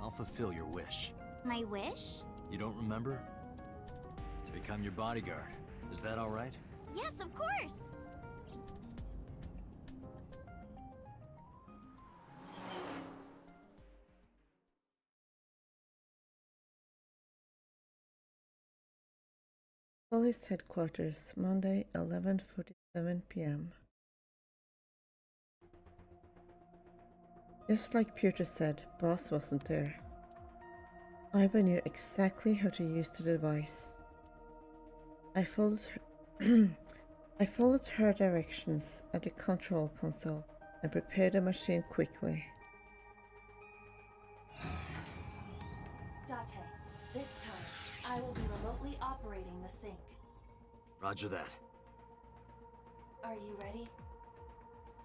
I'll fulfill your wish. My wish? You don't remember? To become your bodyguard. Is that all right? Yes, of course! Police headquarters, Monday, 11:47 p.m. Just like Pewter said, Boss wasn't there. Iba knew exactly how to use the device. I followed her directions at the control console and prepared the machine quickly. Date, this time, I will be remotely operating the sync. Roger that. Are you ready?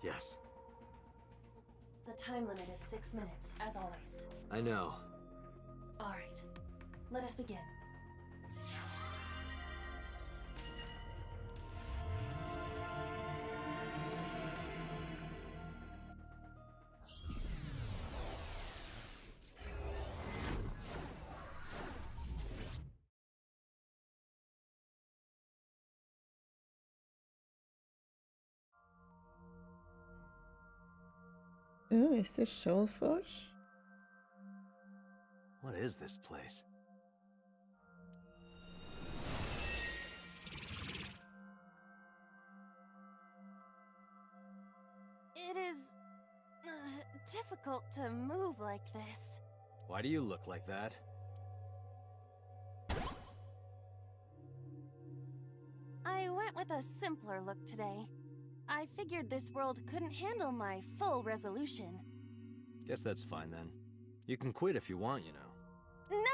Yes. The time limit is 6 minutes, as always. I know. Alright, let us begin. Oh, is this Shoal Forge? What is this place? It is difficult to move like this. Why do you look like that? I went with a simpler look today. I figured this world couldn't handle my full resolution. Guess that's fine then. You can quit if you want, you know.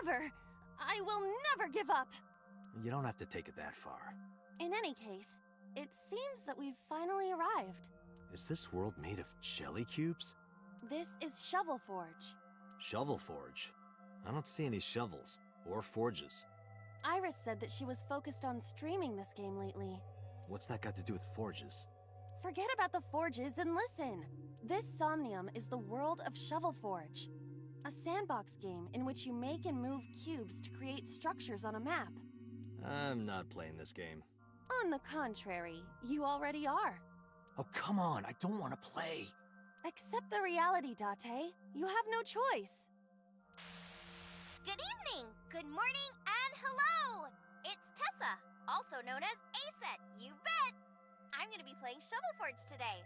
Never! I will never give up! You don't have to take it that far. In any case, it seems that we've finally arrived. Is this world made of jelly cubes? This is Shovel Forge. Shovel Forge? I don't see any shovels, or forges. Iris said that she was focused on streaming this game lately. What's that got to do with forges? Forget about the forges and listen! This Somnium is the world of Shovel Forge. A sandbox game in which you make and move cubes to create structures on a map. I'm not playing this game. On the contrary, you already are. Oh, come on, I don't want to play. Accept the reality, Date. You have no choice. Good evening, good morning, and hello! It's Tessa, also known as Aset, you bet! I'm gonna be playing Shovel Forge today.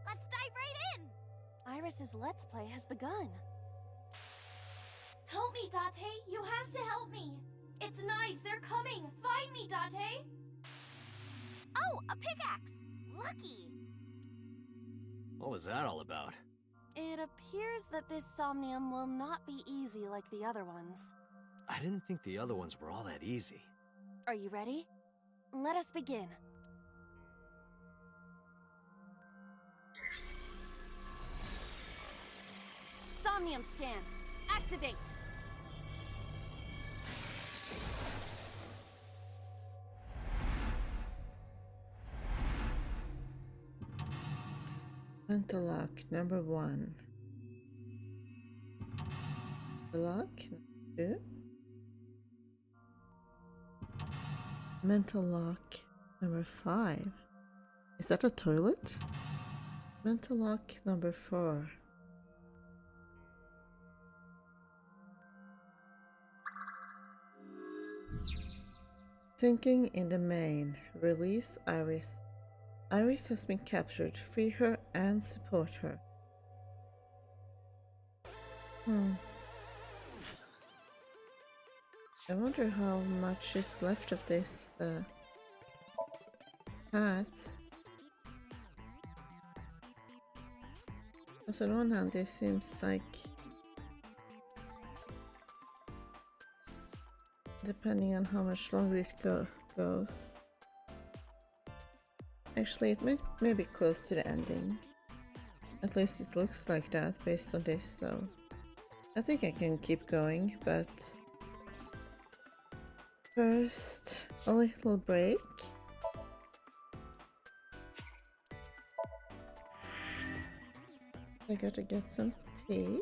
Let's dive right in! Iris's Let's Play has begun. Help me, Date! You have to help me! It's nice, they're coming! Find me, Date! Oh, a pickaxe! Lucky! What was that all about? It appears that this Somnium will not be easy like the other ones. I didn't think the other ones were all that easy. Are you ready? Let us begin. Somnium scan. Activate. Mental lock number 1. Lock number 2. Mental lock number 5. Is that a toilet? Mental lock number 4. Sinking in the main. Release Iris. Iris has been captured. Free her and support her. I wonder how much is left of this path. Because on one hand it seems like, depending on how much longer it goes. Actually, it may be close to the ending. At least it looks like that based on this, so I think I can keep going, but first a little break. I gotta get some tea.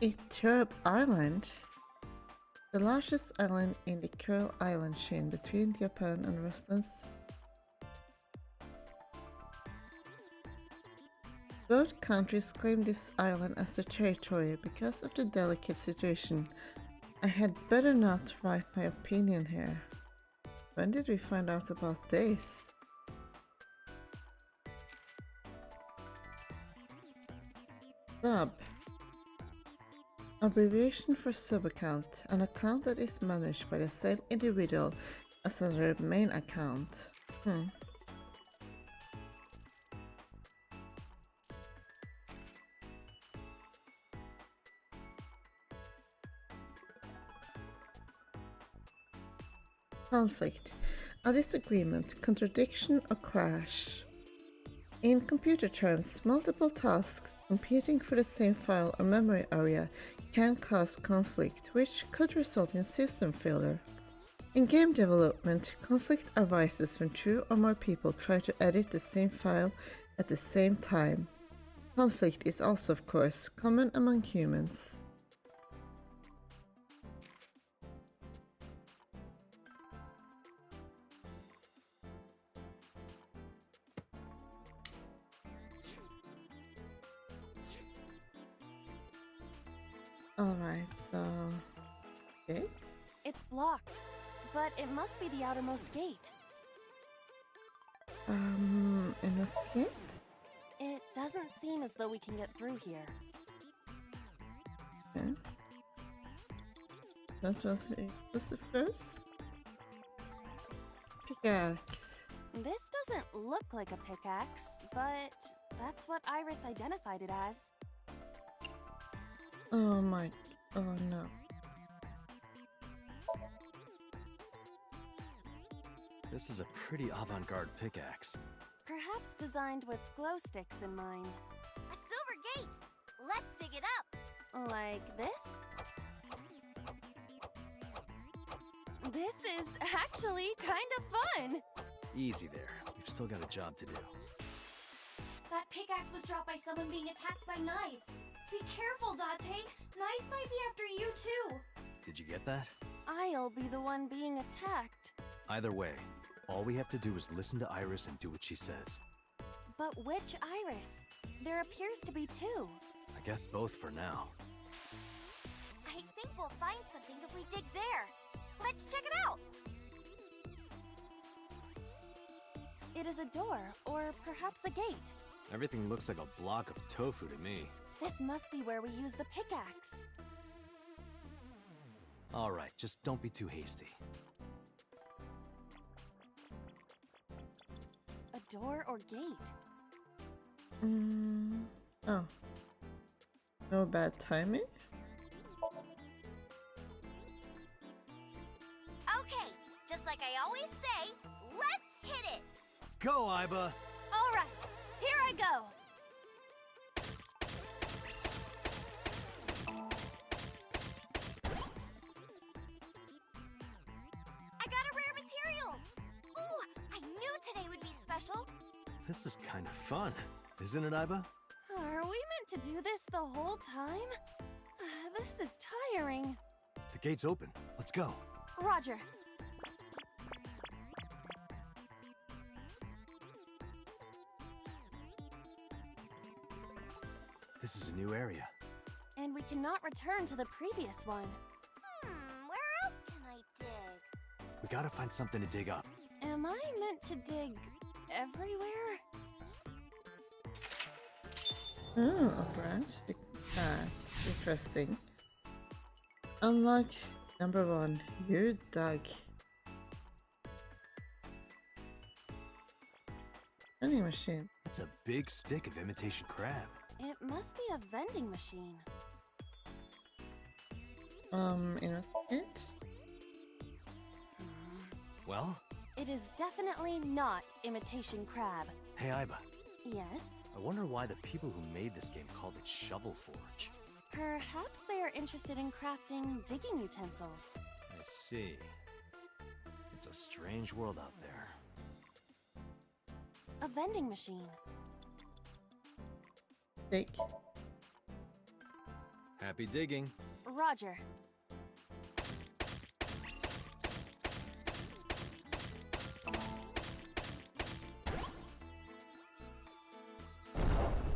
Eturb Island, the largest island in the Kuril Island chain between Japan and Russia's. Both countries claim this island as their territory because of the delicate situation. I had better not write my opinion here. When did we find out about this? Sub. Abbreviation for sub-account, an account that is managed by the same individual as their main account. Conflict. A disagreement, contradiction, or clash. In computer terms, multiple tasks competing for the same file or memory area can cause conflict, which could result in system failure. In game development, conflict arises when two or more people try to edit the same file at the same time. Conflict is also, of course, common among humans. Alright, so... gate? It's blocked, but it must be the outermost gate. Investigate? It doesn't seem as though we can get through here. Okay. That was this, of course. Pickaxe. This doesn't look like a pickaxe, but that's what Iris identified it as. Oh my... oh no. This is a pretty avant-garde pickaxe. Perhaps designed with glow sticks in mind. A silver gate! Let's dig it up! Like this? This is actually kind of fun! Easy there. We've still got a job to do. That pickaxe was dropped by someone being attacked by Nice. Be careful, Date. Nice might be after you too. Did you get that? I'll be the one being attacked. Either way, all we have to do is listen to Iris and do what she says. But which Iris? There appears to be two. I guess both for now. I think we'll find something if we dig there. Let's check it out! It is a door, or perhaps a gate. Everything looks like a block of tofu to me. This must be where we use the pickaxe. Alright, just don't be too hasty. A door or gate? Oh. No bad timing? Okay, just like I always say, let's hit it! Go, Iba! Alright, here I go! I got a rare material! Ooh, I knew today would be special! This is kind of fun, isn't it, Iba? Are we meant to do this the whole time? This is tiring. The gate's open. Let's go. Roger. This is a new area. And we cannot return to the previous one. Where else can I dig? We gotta find something to dig up. Am I meant to dig everywhere? Oh, a branch. Interesting. Unlock number 1. You dug. Vending machine. It's a big stick of imitation crab. It must be a vending machine. Investigate? Well? It is definitely not imitation crab. Hey, Iba. Yes? I wonder why the people who made this game called it Shovel Forge. Perhaps they are interested in crafting digging utensils. I see. It's a strange world out there. A vending machine. Dig. Happy digging. Roger.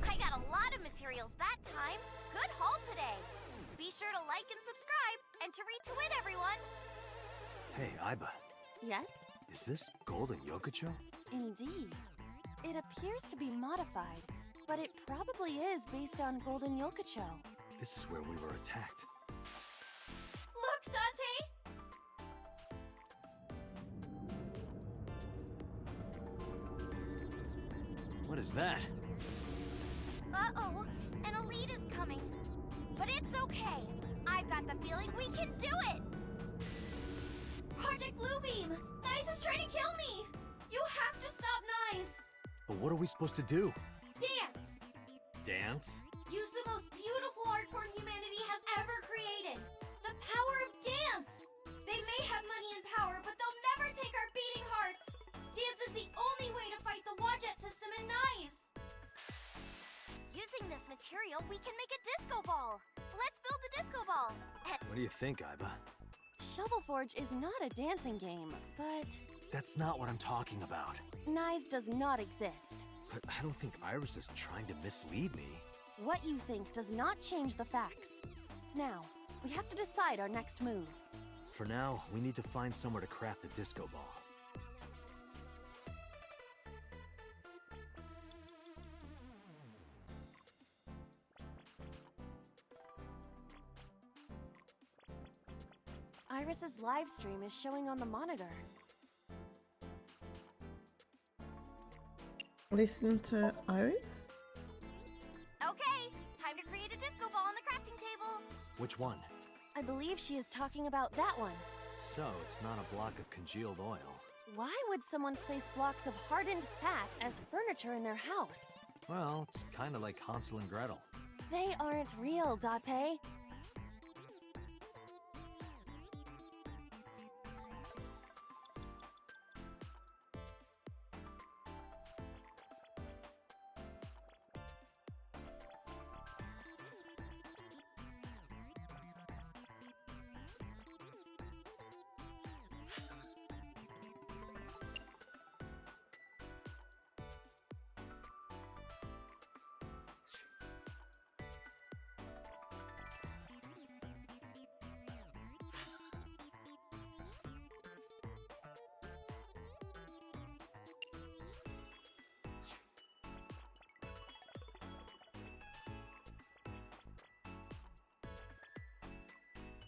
I got a lot of materials that time. Good haul today. Be sure to like and subscribe, and to retweet everyone. Hey, Aiba. Yes? Is this Golden Yokocho? Indeed. It appears to be modified, but it probably is based on Golden Yokocho. This is where we were attacked. Look, Dante! What is that? Uh-oh, an elite is coming. But it's okay. I've got the feeling we can do it! Project Bluebeam! Nice is trying to kill me! You have to stop Nice! But what are we supposed to do? Dance! Dance? Use the most beautiful art form humanity has ever created! The power of dance! They may have money and power, but they'll never take our beating hearts! Dance is the only way to fight the Wadjet system in Nice! Using this material, we can make a disco ball. Let's build the disco ball. What do you think, Aiba? Shovel Forge is not a dancing game, but That's not what I'm talking about. Nice does not exist. But I don't think Iris is trying to mislead me. What you think does not change the facts. Now, we have to decide our next move. For now, we need to find somewhere to craft the disco ball. Iris's live stream is showing on the monitor. Listen to Iris? Okay, time to create a disco ball on the crafting table. Which one? I believe she is talking about that one. So, it's not a block of congealed oil. Why would someone place blocks of hardened fat as furniture in their house? Well, it's kind of like Hansel and Gretel. They aren't real, Date.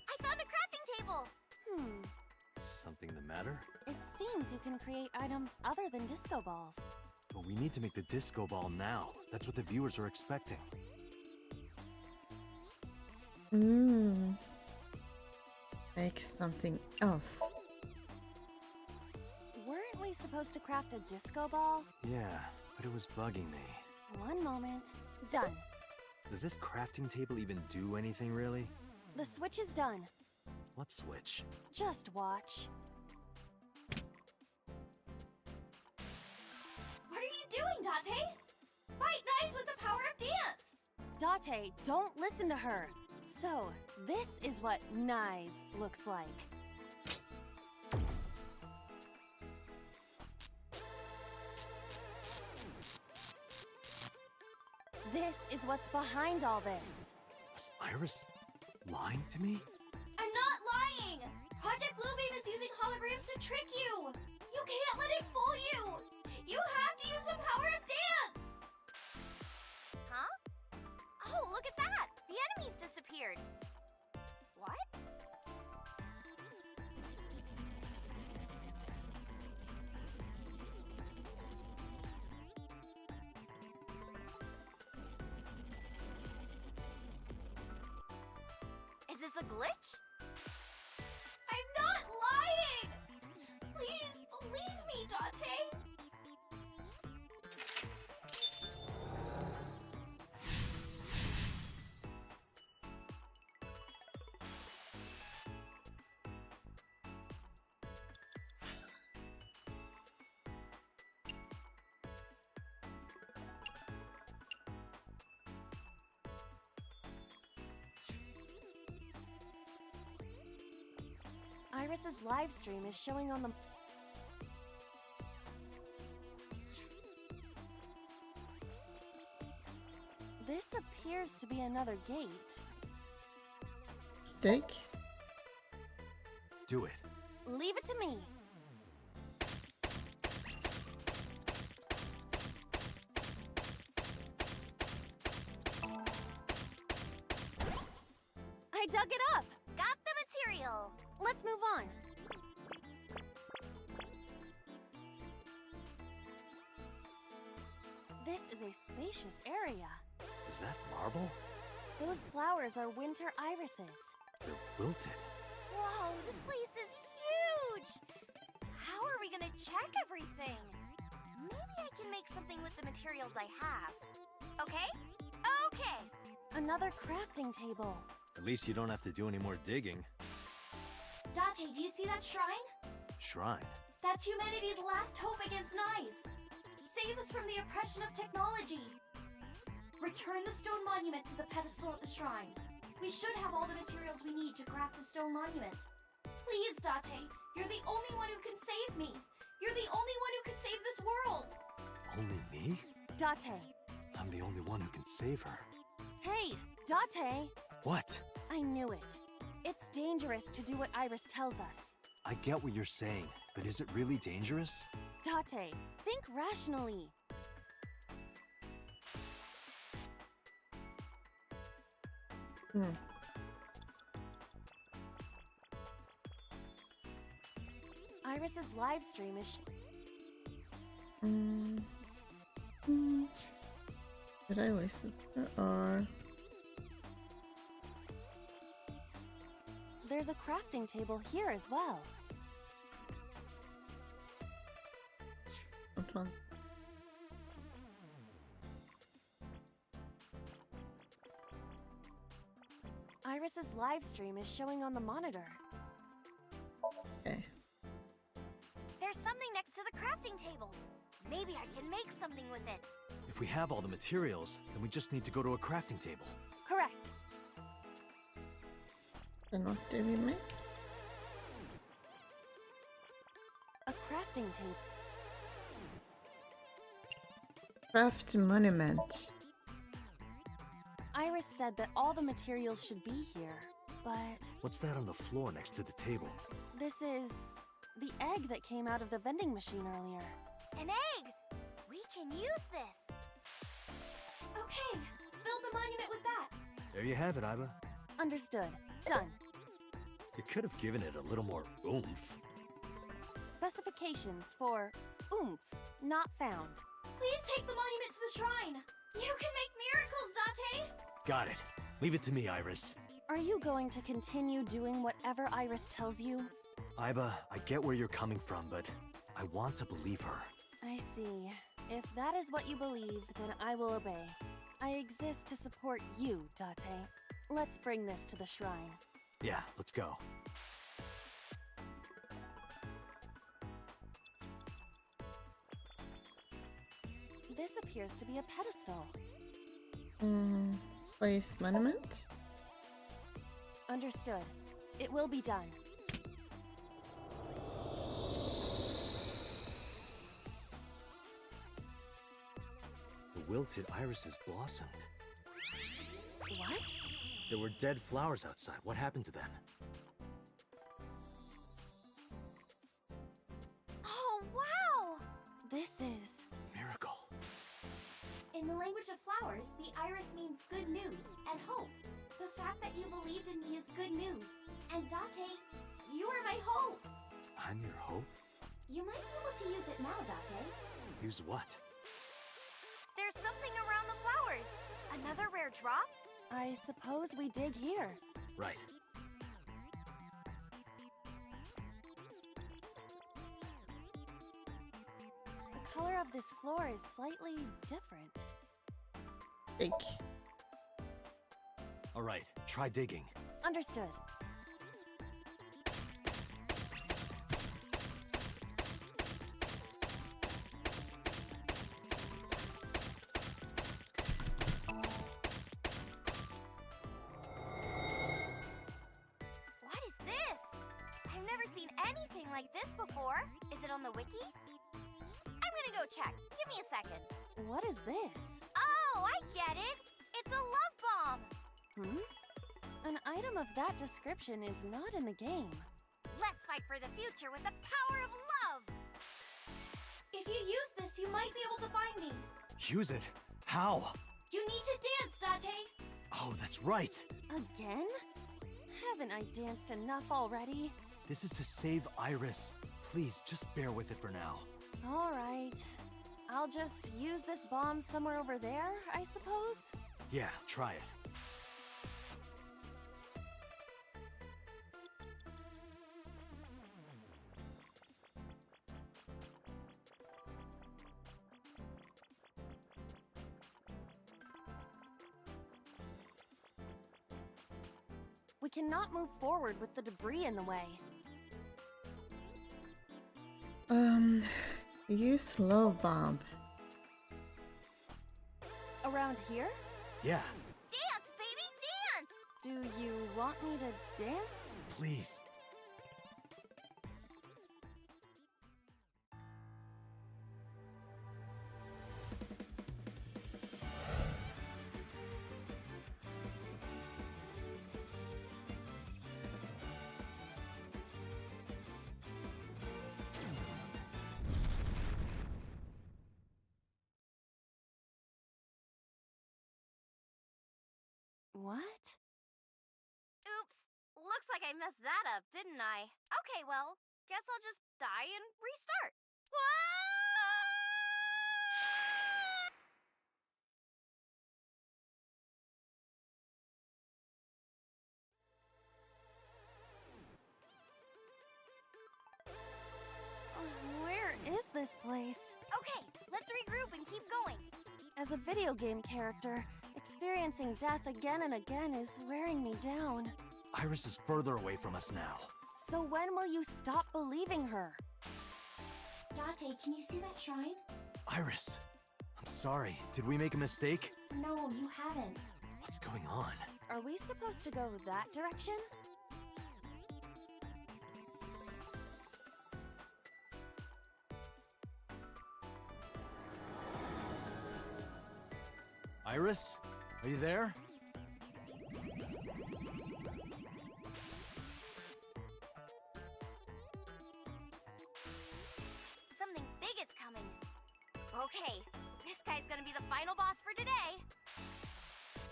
I found a crafting table. Something the matter? It seems you can create items other than disco balls. But we need to make the disco ball now. That's what the viewers are expecting. Make something else. Weren't we supposed to craft a disco ball? Yeah, but it was bugging me. One moment. Done. Does this crafting table even do anything, really? The switch is done. What switch? Just watch. What are you doing, Date? Fight Nice with the power of dance! Date, don't listen to her. So, this is what Nice looks like. This is what's behind all this. Was Iris lying to me? I'm not lying! Project Bluebeam is using holograms to trick you! You can't let it fool you! You have to use the power of dance! Huh? Oh, look at that! The enemies disappeared. What? Is this a glitch? I'm not lying! Please believe me, Date! Iris's live stream is showing on the... This appears to be another gate. Dig? Do it. Leave it to me. I dug it up. Got the material. Let's move on. This is a spacious area. Is that marble? Those flowers are winter irises. They're wilted. Whoa, this place is huge! How are we gonna check everything? Maybe I can make something with the materials I have. Okay? Okay! Another crafting table. At least you don't have to do any more digging. Date, do you see that shrine? Shrine. That's humanity's last hope against Nice. Save us from the oppression of technology. Return the stone monument to the pedestal at the shrine. We should have all the materials we need to craft the stone monument. Please, Date, you're the only one who can save me. You're the only one who can save this world. Only me? Date. I'm the only one who can save her. Hey, Date. What? I knew it. It's dangerous to do what Iris tells us. I get what you're saying, but is it really dangerous? Date, think rationally. Iris's live stream is... Did I listen? Or... There's a crafting table here as well. What one? Iris's live stream is showing on the monitor. Okay. There's something next to the crafting table. Maybe I can make something with it. If we have all the materials, then we just need to go to a crafting table. Correct. Then what do we make? A crafting table. Craft monument. Iris said that all the materials should be here, but... What's that on the floor next to the table? This is... the egg that came out of the vending machine earlier. An egg! We can use this. Okay, build the monument with that. There you have it, Iba. Understood. Done. You could have given it a little more oomph. Specifications for oomph not found. Please take the monument to the shrine. You can make miracles, Date. Got it. Leave it to me, Iris. Are you going to continue doing whatever Iris tells you? Iba, I get where you're coming from, but I want to believe her. I see. If that is what you believe, then I will obey. I exist to support you, Date. Let's bring this to the shrine. Yeah, let's go. This appears to be a pedestal. Place monument? Understood. It will be done. The wilted irises blossomed. What? There were dead flowers outside. What happened to them? Oh, wow! This is... Miracle. In the language of flowers, the iris means good news and hope. The fact that you believed in me is good news. And Date, you are my hope. I'm your hope? You might be able to use it now, Date. Use what? There's something around the flowers. Another rare drop? I suppose we dig here. Right. The color of this floor is slightly different. Dig. All right, try digging. Understood. What is this? I've never like this before. Is it on the wiki? I'm gonna go check. Give me a second. What is this? Oh, I get it! It's a love bomb! An item of that description is not in the game. Let's fight for the future with the power of love! If you use this, you might be able to find me. Use it? How? You need to dance, Date. Oh, that's right. Again? Haven't I danced enough already? This is to save Iris. Please, just bear with it for now. All right. I'll just use this bomb somewhere over there, I suppose? Yeah, try it. We cannot move forward with the debris in the way. Use love bomb. Around here? Yeah. Dance, baby, dance! Do you want me to dance? Please. What? Oops. Looks like I messed that up, didn't I? Okay, well, guess I'll just die and restart. Where is this place? Okay, let's regroup and keep going. As a video game character, experiencing death again and again is wearing me down. Iris is further away from us now. So when will you stop believing her? Date, can you see that shrine? Iris, I'm sorry. Did we make a mistake? No, you haven't. What's going on? Are we supposed to go that direction? Iris? Are you there? Something big is coming. Okay, this guy's gonna be the final boss for today.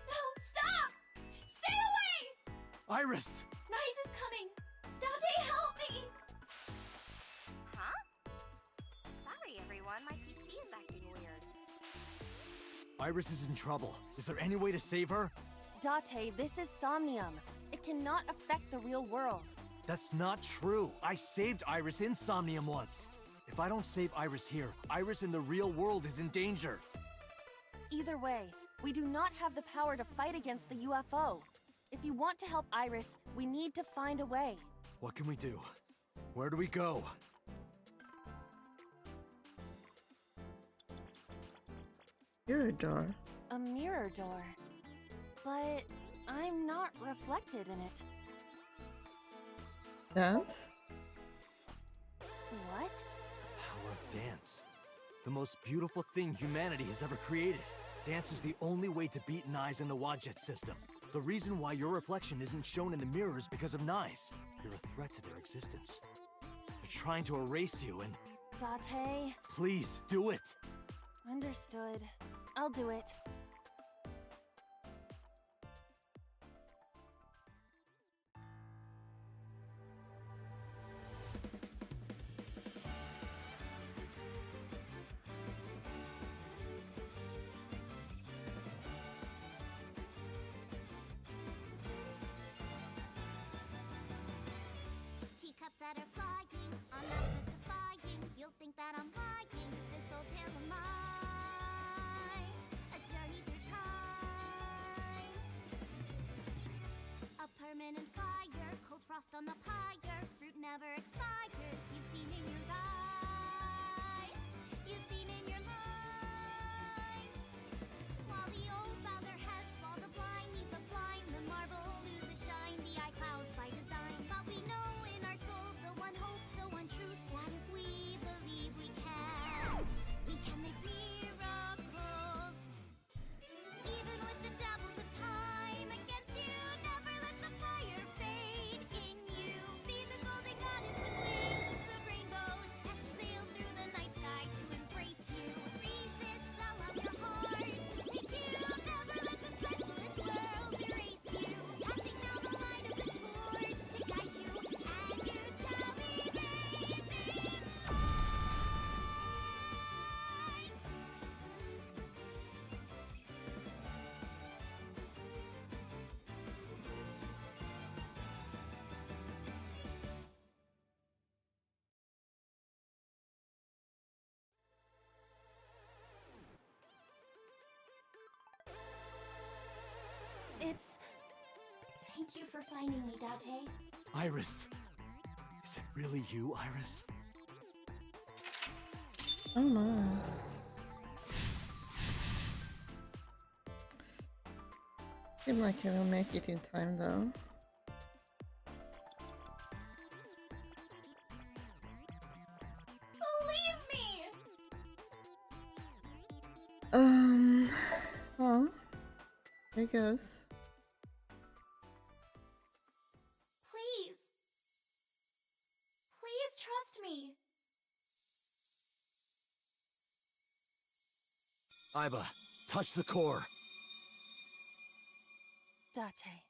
No, stop! Stay away! Iris! Nyes is coming! Date, help me! Huh? Sorry, everyone. My PC is acting weird. Iris is in trouble. Is there any way to save her? Date, this is Somnium. It cannot affect the real world. That's not true. I saved Iris in Somnium once. If I don't save Iris here, Iris in the real world is in danger. Either way, we do not have the power to fight against the UFO. If you want to help Iris, we need to find a way. What can we do? Where do we go? Mirror door. A mirror door. But I'm not reflected in it. Dance? What? Power of dance. The most beautiful thing humanity has ever created. Dance is the only way to beat Nyes in the Wadjet system. The reason why your reflection isn't shown in the mirror is because of Nyes. You're a threat to their existence. They're trying to erase you and... Date. Please, do it! Understood. I'll do it. Teacups that are flying, on that list of buying. You'll think that I'm lying. This old tale of mine, a journey through time. A permanent fire, cold frost on the pyre. Fruit never expires. You've seen in your eyes, you've seen in your mind. While the old bow their heads, while the blind meet the blind, the marble loses shine. The eye clouds by design, but we know in our soul the one hope, the one truth. it's... Thank you for finding me, Date. Iris! Is it really you, Iris? Oh no. Seems like I will make it in time though. Believe me! Well, here goes. Please. Please trust me. Iba, touch the core. Date.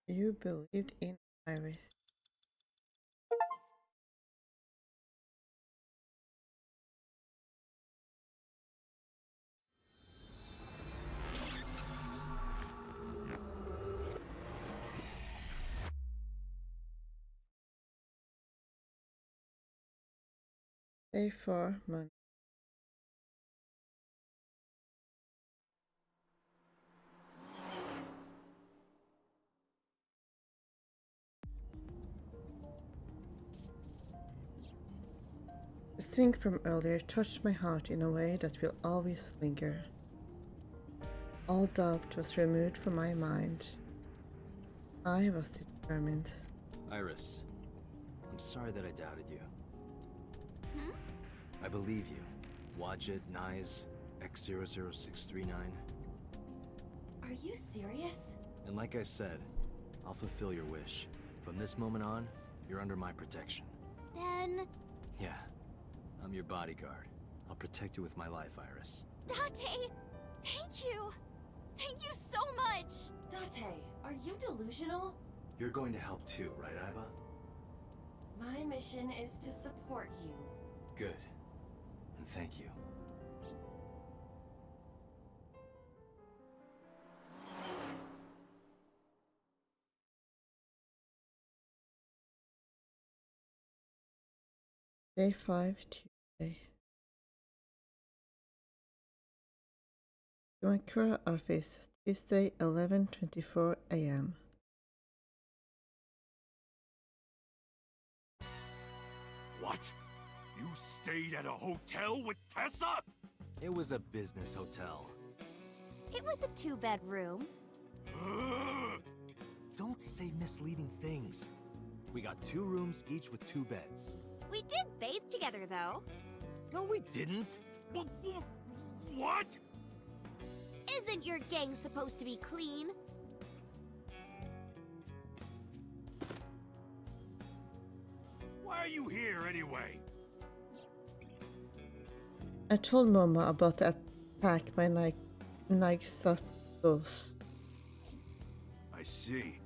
You believed in Iris. Day 4, Monday. The thing from earlier touched my heart in a way that will always linger. All doubt was removed from my mind. I was determined. Iris, I'm sorry that I doubted you. Hmm? I believe you. Wadjet, Nyes, X00639. Are you serious? And like I said, I'll fulfill your wish. From this moment on, you're under my protection. Then... Yeah, I'm your bodyguard. I'll protect you with my life, Iris. Date! Thank you! Thank you so much! Date, are you delusional? You're going to help too, right, Iba? My mission is to support you. Good. And thank you. Day 5, Tuesday. Yonkura office, Tuesday, 11:24 a.m. What? You stayed at a hotel with Tessa? It was a business hotel. It was a 2-bedroom. Don't say misleading things. We got 2 rooms, each with 2 beds. We did bathe together, though. No, we didn't. What? Isn't your gang supposed to be clean? Why are you here anyway? I told Mama about the attack by Nagsatos. I see.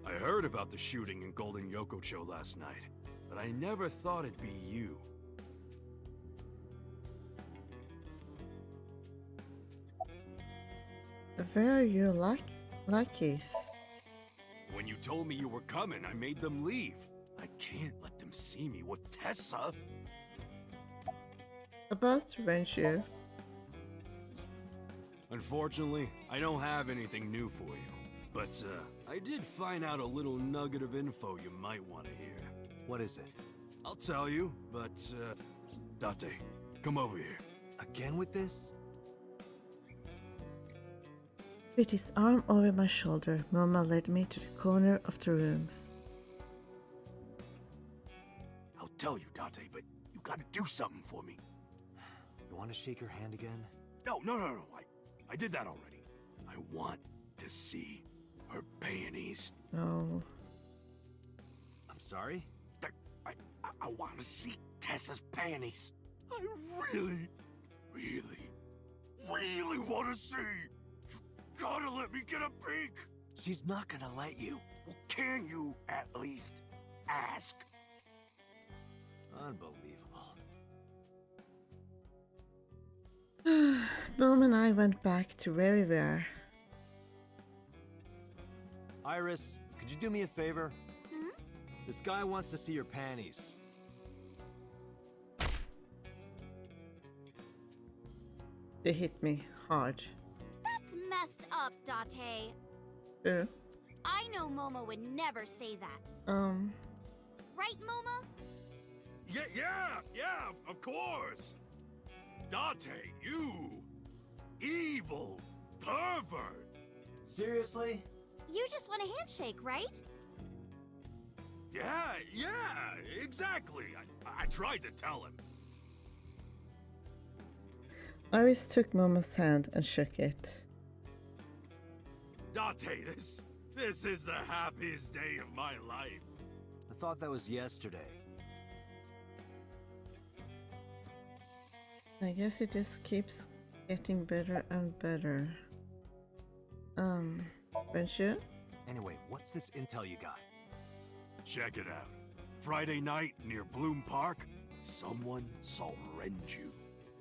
I heard about the shooting in Golden Yokocho last night, but I never thought it'd be you. Where are your lackeys? When you told me you were coming, I made them leave. I can't let them see me with Tessa. About Renju. Unfortunately, I don't have anything new for you. But, I did find out a little nugget of info you might want to hear. What is it? I'll tell you, but, Date, come over here. Again with this? With his arm over my shoulder, Mama led me to the corner of the room. I'll tell you, Date, but you gotta do something for me. You want to shake her hand again? No. I did that already. I want to see her panties. No. I'm sorry? I want to see Tessa's panties. I really Really want to see? You gotta let me get a peek. She's not gonna let you. Well, can you at least ask? Unbelievable. Mom and I went back to where we were. Iris, could you do me a favor? Hmm? This guy wants to see your panties. They hit me hard. That's messed up, Date. True. I know Momo would never say that. Right, Momo? Yeah, of course. Date, you evil pervert. Seriously? You just want a handshake, right? Yeah, exactly. I tried to tell him. Iris took Momo's hand and shook it. Date, this is the happiest day of my life. I thought that was yesterday. I guess it just keeps getting better and better. Renju? Anyway, what's this intel you got? Check it out. Friday night near Bloom Park, someone saw Renju.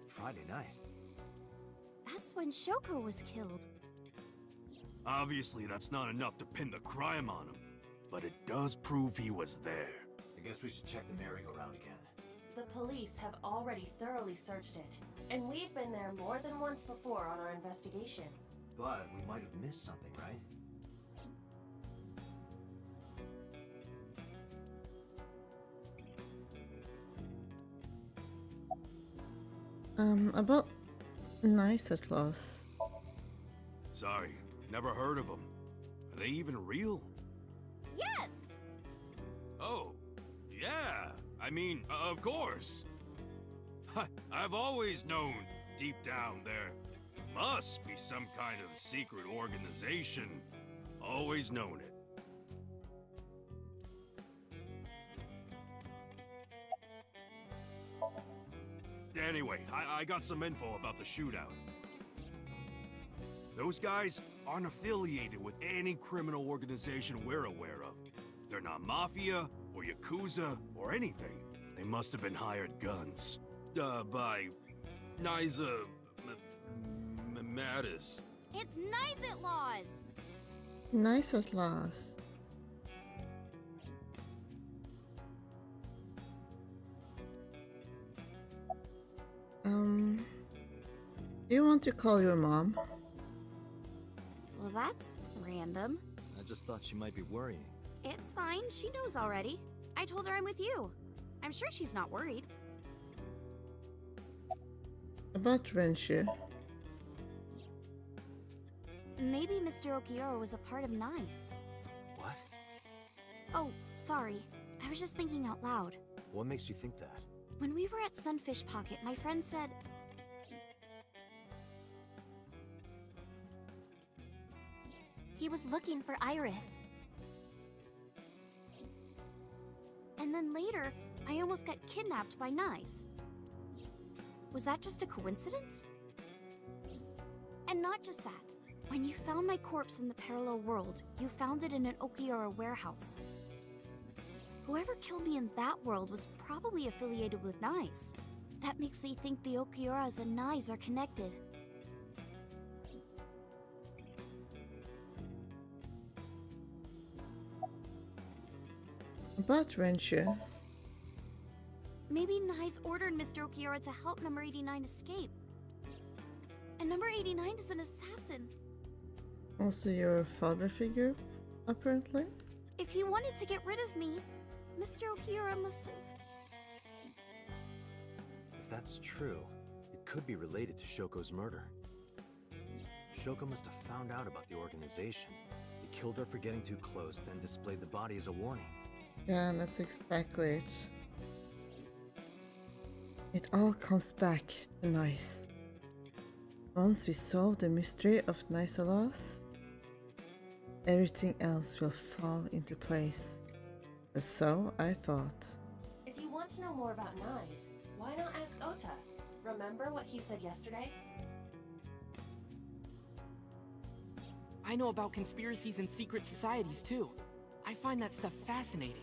Friday night? That's when Shoko was killed. Obviously, that's not enough to pin the crime on him, but it does prove he was there. I guess we should check the merry-go-round again. The police have already thoroughly searched it, and we've been there more than once before on our investigation. But we might have missed something, right? About nice at last. Sorry, never heard of them. Are they even real? Yes! Oh, yeah. I mean, of course. I've always known, deep down there, must be some kind of secret organization. Always known it. Anyway, I got some info about the shootout. Those guys aren't affiliated with any criminal organization we're aware of. They're not Mafia or Yakuza or anything. They must have been hired guns. By Niza Mattis. It's nice at laws! Nice at last. Do you want to call your mom? Well, that's random. I just thought she might be worrying. It's fine, she knows already. I told her I'm with you. I'm sure she's not worried. About Renju. Maybe Mr. Okiura was a part of NICE. What? Oh, sorry. I was just thinking out loud. What makes you think that? When we were at Sunfish Pocket, my friend said... he was looking for Iris. And then later, I almost got kidnapped by NICE. Was that just a coincidence? And not just that. When you found my corpse in the parallel world, you found it in an Okiura warehouse. Whoever killed me in that world was probably affiliated with NICE. That makes me think the Okiuras and NICE are connected. About Renju. Maybe NICE ordered Mr. Okiura to help Number 89 escape. And Number 89 is an assassin. Also your father figure, apparently? If he wanted to get rid of me, Mr. Okiura must have... If that's true, it could be related to Shoko's murder. Shoko must have found out about the organization. They killed her for getting too close, then displayed the body as a warning. Yeah, that's exactly it. It all comes back to NICE. Once we solve the mystery of NICE laws, everything else will fall into place. Or so I thought. If you want to know more about NICE, why not ask Ota? Remember what he said yesterday? I know about conspiracies and secret societies too. I find that stuff fascinating.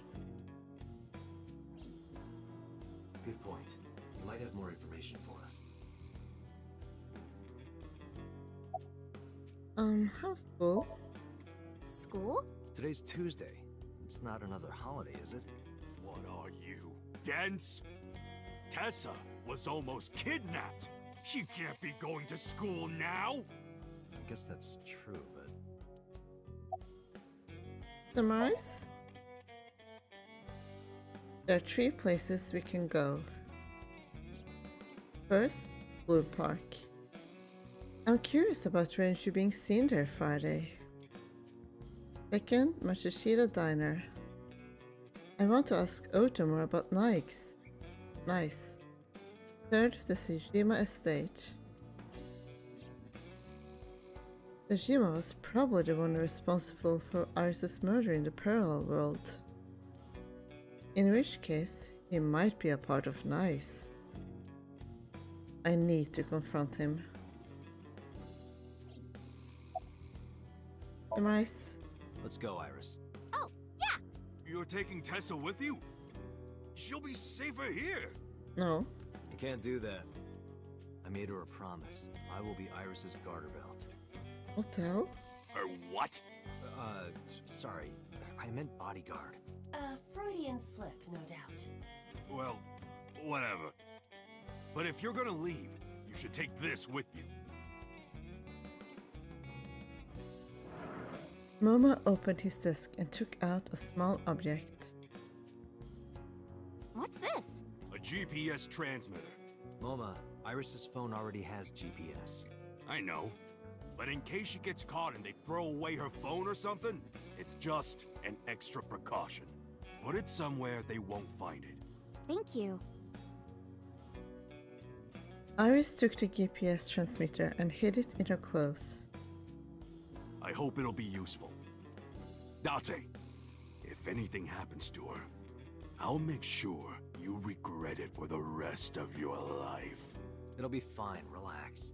Good point. You might have more information for us. How's school? School? Today's Tuesday. It's not another holiday, is it? What are you, dense? Tessa was almost kidnapped. She can't be going to school now. I guess that's true, but... Summarize? There are 3 places we can go. First, Blue Park. I'm curious about Renju being seen there Friday. Second, Matsushita Diner. I want to ask Oto more about Nikes. Nice. Third, the Sejima Estate. Sejima was probably the one responsible for Iris's murder in the parallel world. In which case, he might be a part of Nice. I need to confront him. Nice. Let's go, Iris. Oh, yeah! You're taking Tessa with you? She'll be safer here. No. You can't do that. I made her a promise. I will be Iris's garter belt. Hotel? Her what? Sorry. I meant bodyguard. A Freudian slip, no doubt. Well, whatever. But if you're gonna leave, you should take this with you. Moma opened his desk and took out a small object. What's this? A GPS transmitter. Moma, Iris's phone already has GPS. I know. But in case she gets caught and they throw away her phone or something, it's just an extra precaution. Put it somewhere they won't find it. Thank you. Iris took the GPS transmitter and hid it in her clothes. I hope it'll be useful. Date, if anything happens to her, I'll make sure you regret it for the rest of your life. It'll be fine, relax.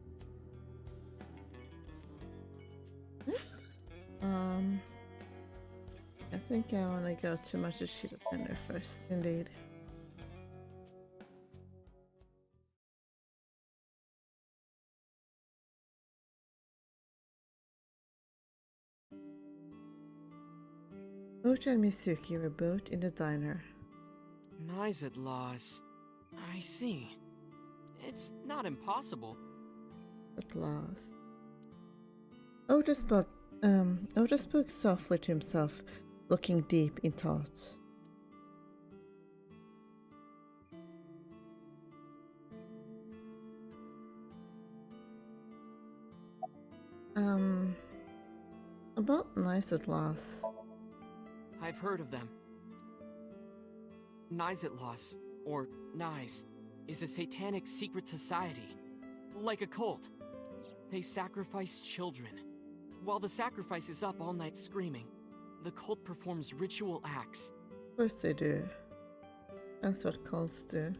I think I want to go to Matsushita Diner first, indeed. Oto and Mitsuki were both in the diner. Nizet laws. I see. It's not impossible. At last. Oto spoke softly to himself, looking deep in thought. About Nice at last. I've heard of them. Nizet, or Nice, is a satanic secret society. Like a cult. They sacrifice children. While the sacrifice is up all night screaming, the cult performs ritual acts. Of course they do. That's what cults do.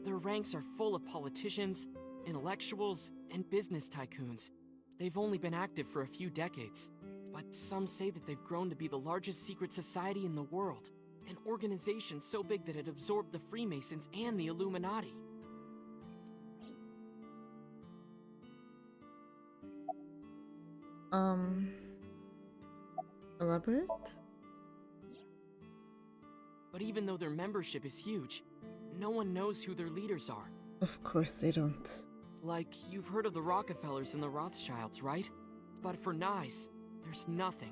Their ranks are full of politicians, intellectuals, and business tycoons. They've only been active for a few decades, but some say that they've grown to be the largest secret society in the world. An organization so big that it absorbed the Freemasons and the Illuminati. Elaborate? But even though their membership is huge, no one knows who their leaders are. Of course they don't. Like, you've heard of the Rockefellers and the Rothschilds, right? But for Nice, there's nothing.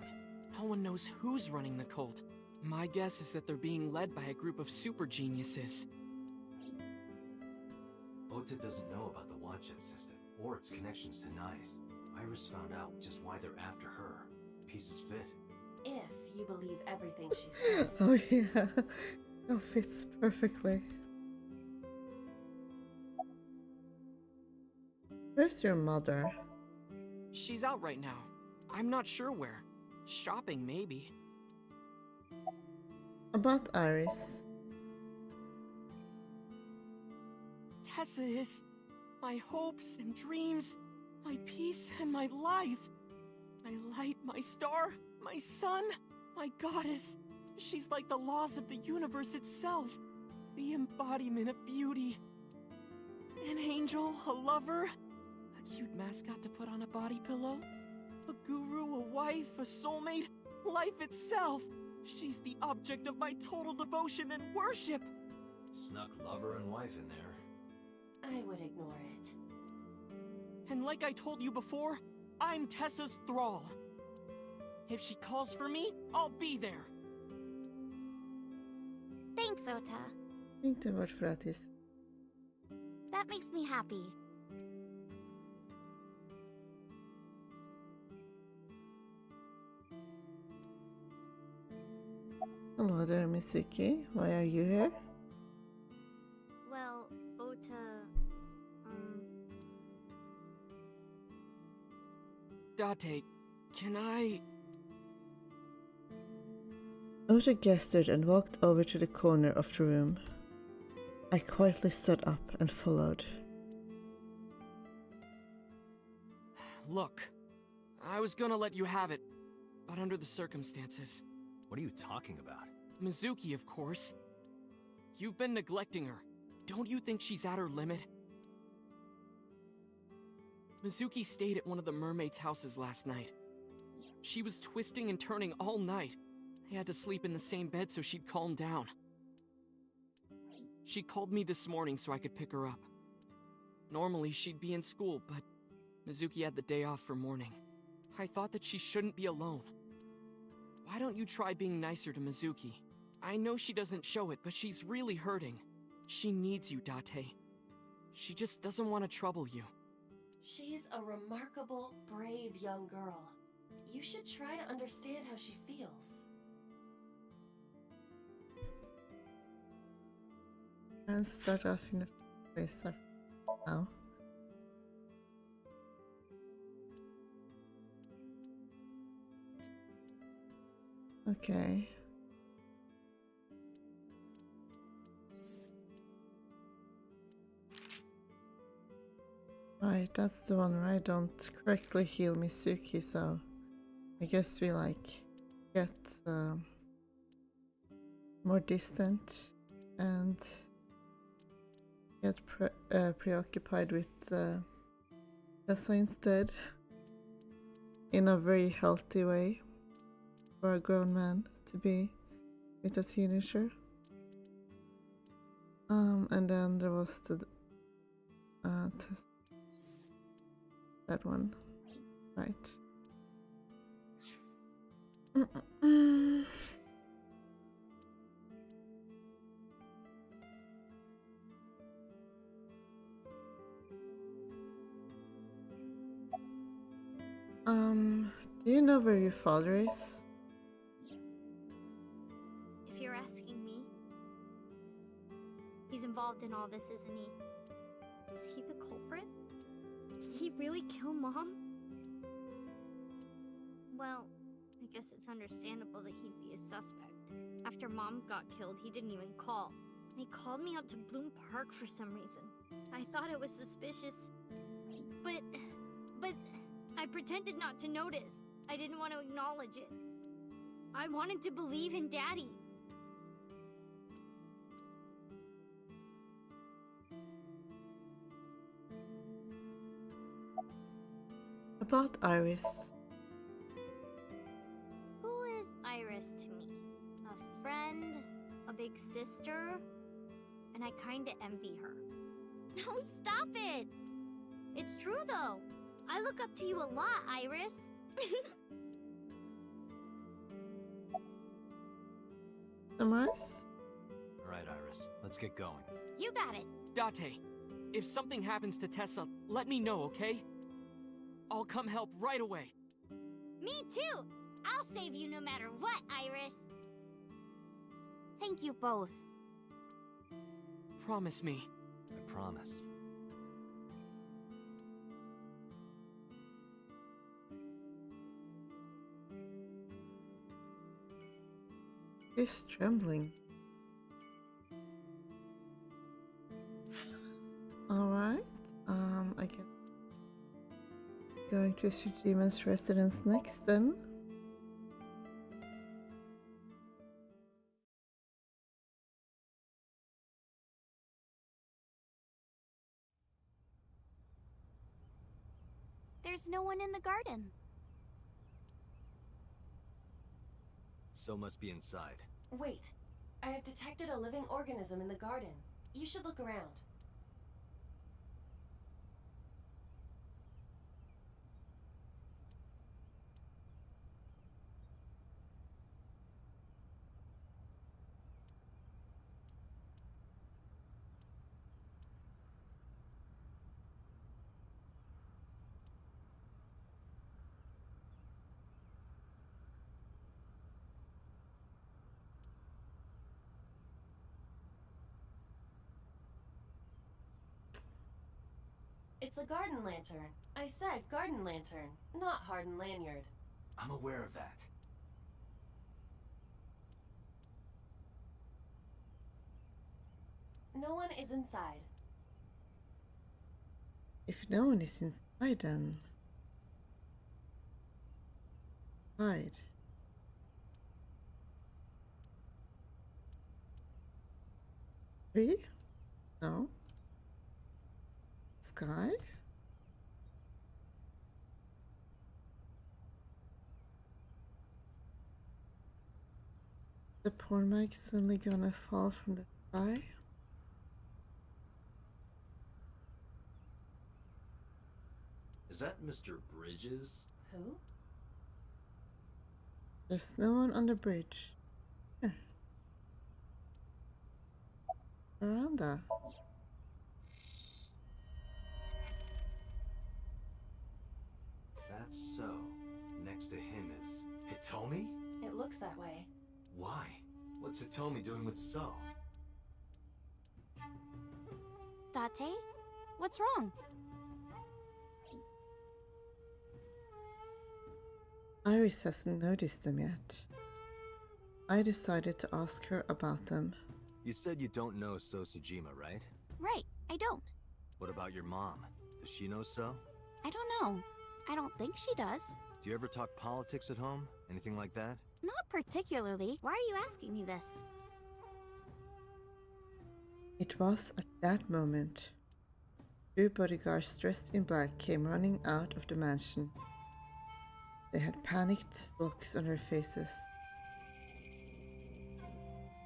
No one knows who's running the cult. My guess is that they're being led by a group of super geniuses. Ota doesn't know about the Watchet system, or its connections to Nice. Iris found out, which is why they're after her. Pieces fit. If you believe everything she said. Oh yeah, that fits perfectly. Where's your mother? She's out right now. I'm not sure where. Shopping, maybe. About Iris. Tessa is... my hopes and dreams, my peace and my life. My light, my star, my sun, my goddess. She's like the laws of the universe itself, the embodiment of beauty. An angel, a lover, a cute mascot to put on a body pillow, a guru, a wife, a soulmate, life itself. She's the object of my total devotion and worship. Snuck lover and wife in there. I would ignore it. And like I told you before, I'm Tessa's thrall. If she calls for me, I'll be there. Thanks, Ota. Inte vart fratis. That makes me happy. Hello there, Mitsuki. Why are you here? Well, Ota, Date, can I... Ota gestured and walked over to the corner of the room. I quietly stood up and followed. Look, I was gonna let you have it, but under the circumstances. What are you talking about? Mizuki, of course. You've been neglecting her. Don't you think she's at her limit? Mizuki stayed at one of the mermaids' houses last night. She was twisting and turning all night. They had to sleep in the same bed so she'd calm down. She called me this morning so I could pick her up. Normally, she'd be in school, but Mizuki had the day off for mourning. I thought that she shouldn't be alone. Why don't you try being nicer to Mizuki? I know she doesn't show it, but she's really hurting. She needs you, Date. She just doesn't want to trouble you. She's a remarkable, brave young girl. You should try to understand how she feels. And start off in the place now. Okay. Right, that's the one where I don't correctly heal Mitsuki, so I guess we like get more distant and get preoccupied with Tessa instead, in a very healthy way for a grown man to be with a teenager. And then there was the test. That one, right? Do you know where your father is? if you're asking me, he's involved in all this, isn't he? Is he the culprit? Did he really kill Mom? Well, I guess it's understandable that he'd be a suspect. After Mom got killed, he didn't even call. He called me out to Bloom Park for some reason. I thought it was suspicious. But I pretended not to notice. I didn't want to acknowledge it. I wanted to believe in Daddy. About Iris. Who is Iris to me? A friend? A big sister? And I kinda envy her. No, stop it! It's true though. I look up to you a lot, Iris. Summarize? Alright, Iris, let's get going. You got it. Date, if something happens to Tessa, let me know, okay? I'll come help right away. Me too. I'll save you no matter what, Iris. Thank you both. Promise me. I promise. She's trembling. Alright. going to Tsujima's residence next then? There's no one in the garden. So must be inside. Wait. I have detected a living organism in the garden. You should look around. It's a garden lantern. I said garden lantern, not hardened lanyard. I'm aware of that. No one is inside. If no one is inside, then hide. Tree? No. Sky? The porn mic is suddenly gonna fall from the sky? Is that Mr. Bridges? Who? There's no one on the bridge. Here. Veranda. That's so. Next to him is Hitomi? It looks that way. Why? What's Hitomi doing with So? Date? What's wrong? Iris hasn't noticed them yet. I decided to ask her about them. You said you don't know So Tsujima, right? Right, I don't. What about your mom? Does she know So? I don't know. I don't think she does. Do you ever talk politics at home? Anything like that? Not particularly. Why are you asking me this? It was at that moment. Two bodyguards dressed in black came running out of the mansion. They had panicked looks on their faces.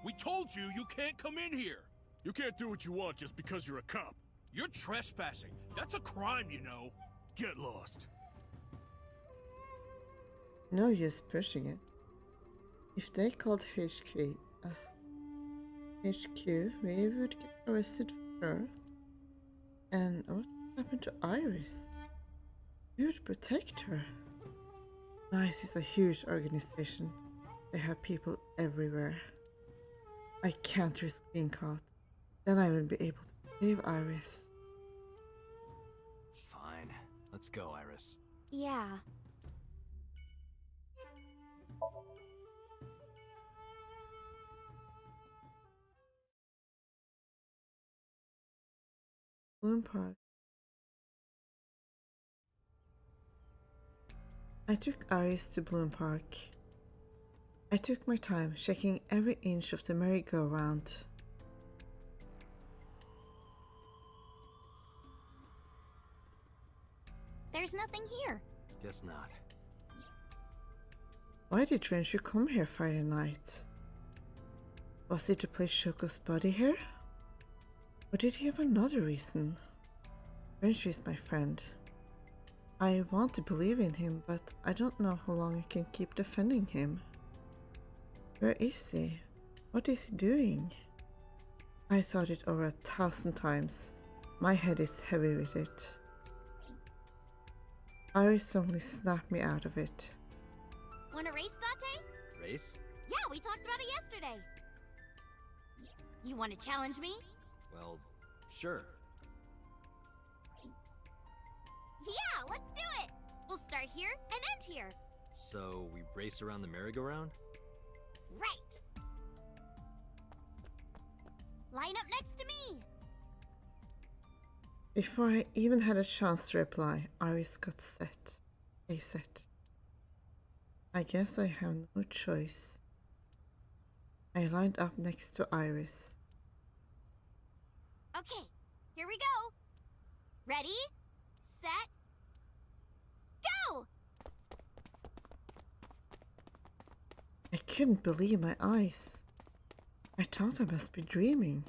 We told you you can't come in here! You can't do what you want just because you're a cop. You're trespassing. That's a crime, you know. Get lost. No use pushing it. If they called HQ, we would get arrested for her. And what happened to Iris? Who would protect her? NICE is a huge organization. They have people everywhere. I can't risk being caught. Then I will be able to save Iris. Fine. Let's go, Iris. Yeah. Bloom Park. I took Iris to Bloom Park. I took my time checking every inch of the merry-go-round. There's nothing here. Guess not. Why did Renshu come here Friday night? Was it to place Shoko's body here? Or did he have another reason? Renshu is my friend. I want to believe in him, but I don't know how long I can keep defending him. Where is he? What is he doing? I thought it over 1,000 times. My head is heavy with it. Iris suddenly snapped me out of it. Wanna race, Date? Race? Yeah, we talked about it yesterday. You wanna challenge me? Well, sure. Yeah, let's do it! We'll start here and end here. So, we race around the merry-go-round? Right! Line up next to me! Before I even had a chance to reply, Iris got set. A set. I guess I have no choice. I lined up next to Iris. Okay, here we go. Ready, set, go! I couldn't believe my eyes. I thought I must be dreaming.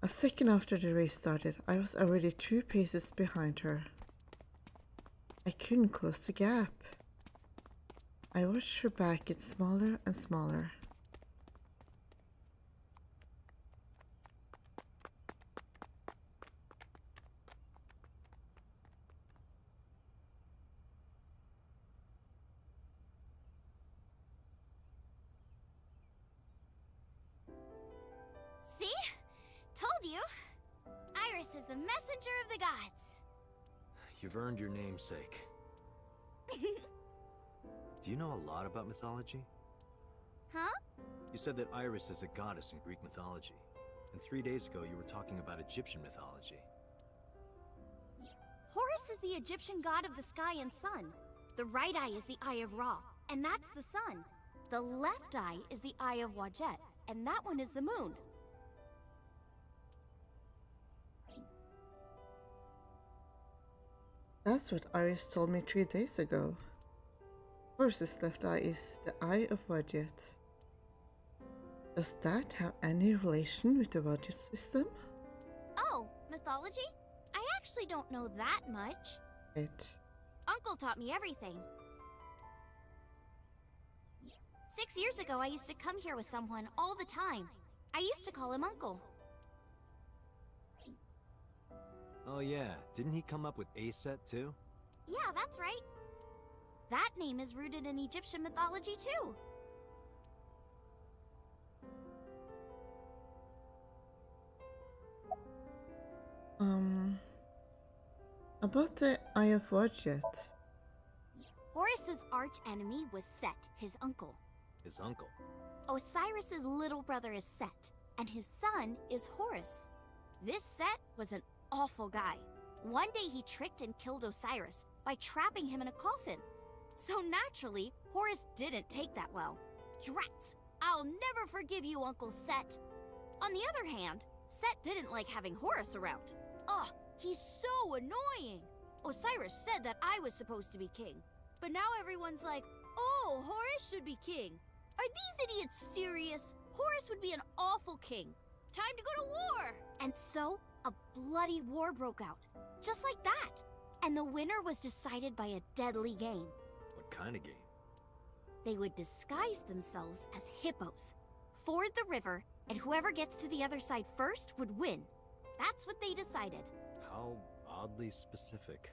A second after the race started, I was already 2 paces behind her. I couldn't close the gap. I watched her back get smaller and smaller. See? Told you. Iris is the messenger of the gods. You've earned your namesake. Do you know a lot about mythology? Huh? You said that Iris is a goddess in Greek mythology. And 3 days ago you were talking about Egyptian mythology. Horus is the Egyptian god of the sky and sun. The right eye is the eye of Ra, and that's the sun. The left eye is the eye of Wadjet, and that one is the moon. That's what Iris told me 3 days ago. Horus's left eye is the eye of Wadjet. Does that have any relation with the Wadjet system? Oh, mythology? I actually don't know that much. Uncle taught me everything. 6 years ago, I used to come here with someone all the time. I used to call him Uncle. Oh yeah, didn't he come up with Aset too? Yeah, that's right. That name is rooted in Egyptian mythology too. About the Eye of Wadjet. Horus's arch enemy was Set, his uncle. His uncle? Osiris's little brother is Set, and his son is Horus. This Set was an awful guy. One day he tricked and killed Osiris by trapping him in a coffin. So naturally, Horus didn't take that well. Drats! I'll never forgive you, Uncle Set. On the other hand, Set didn't like having Horus around. Ugh, he's so annoying! Osiris said that I was supposed to be king, but now everyone's like, oh, Horus should be king. Are these idiots serious? Horus would be an awful king. Time to go to war! And so, a bloody war broke out, just like that. And the winner was decided by a deadly game. What kind of game? They would disguise themselves as hippos, ford the river, and whoever gets to the other side first would win. That's what they decided. How oddly specific.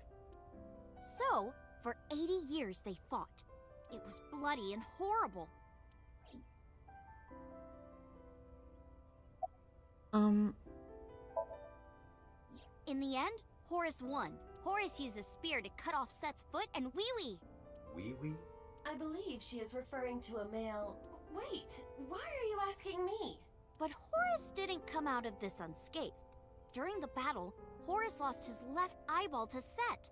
So, for 80 years they fought. It was bloody and horrible. In the end, Horus won. Horus used a spear to cut off Set's foot and wee-wee. Wee-wee? I believe she is referring to a male... Wait, why are you asking me? But Horus didn't come out of this unscathed. During the battle, Horus lost his left eyeball to Set.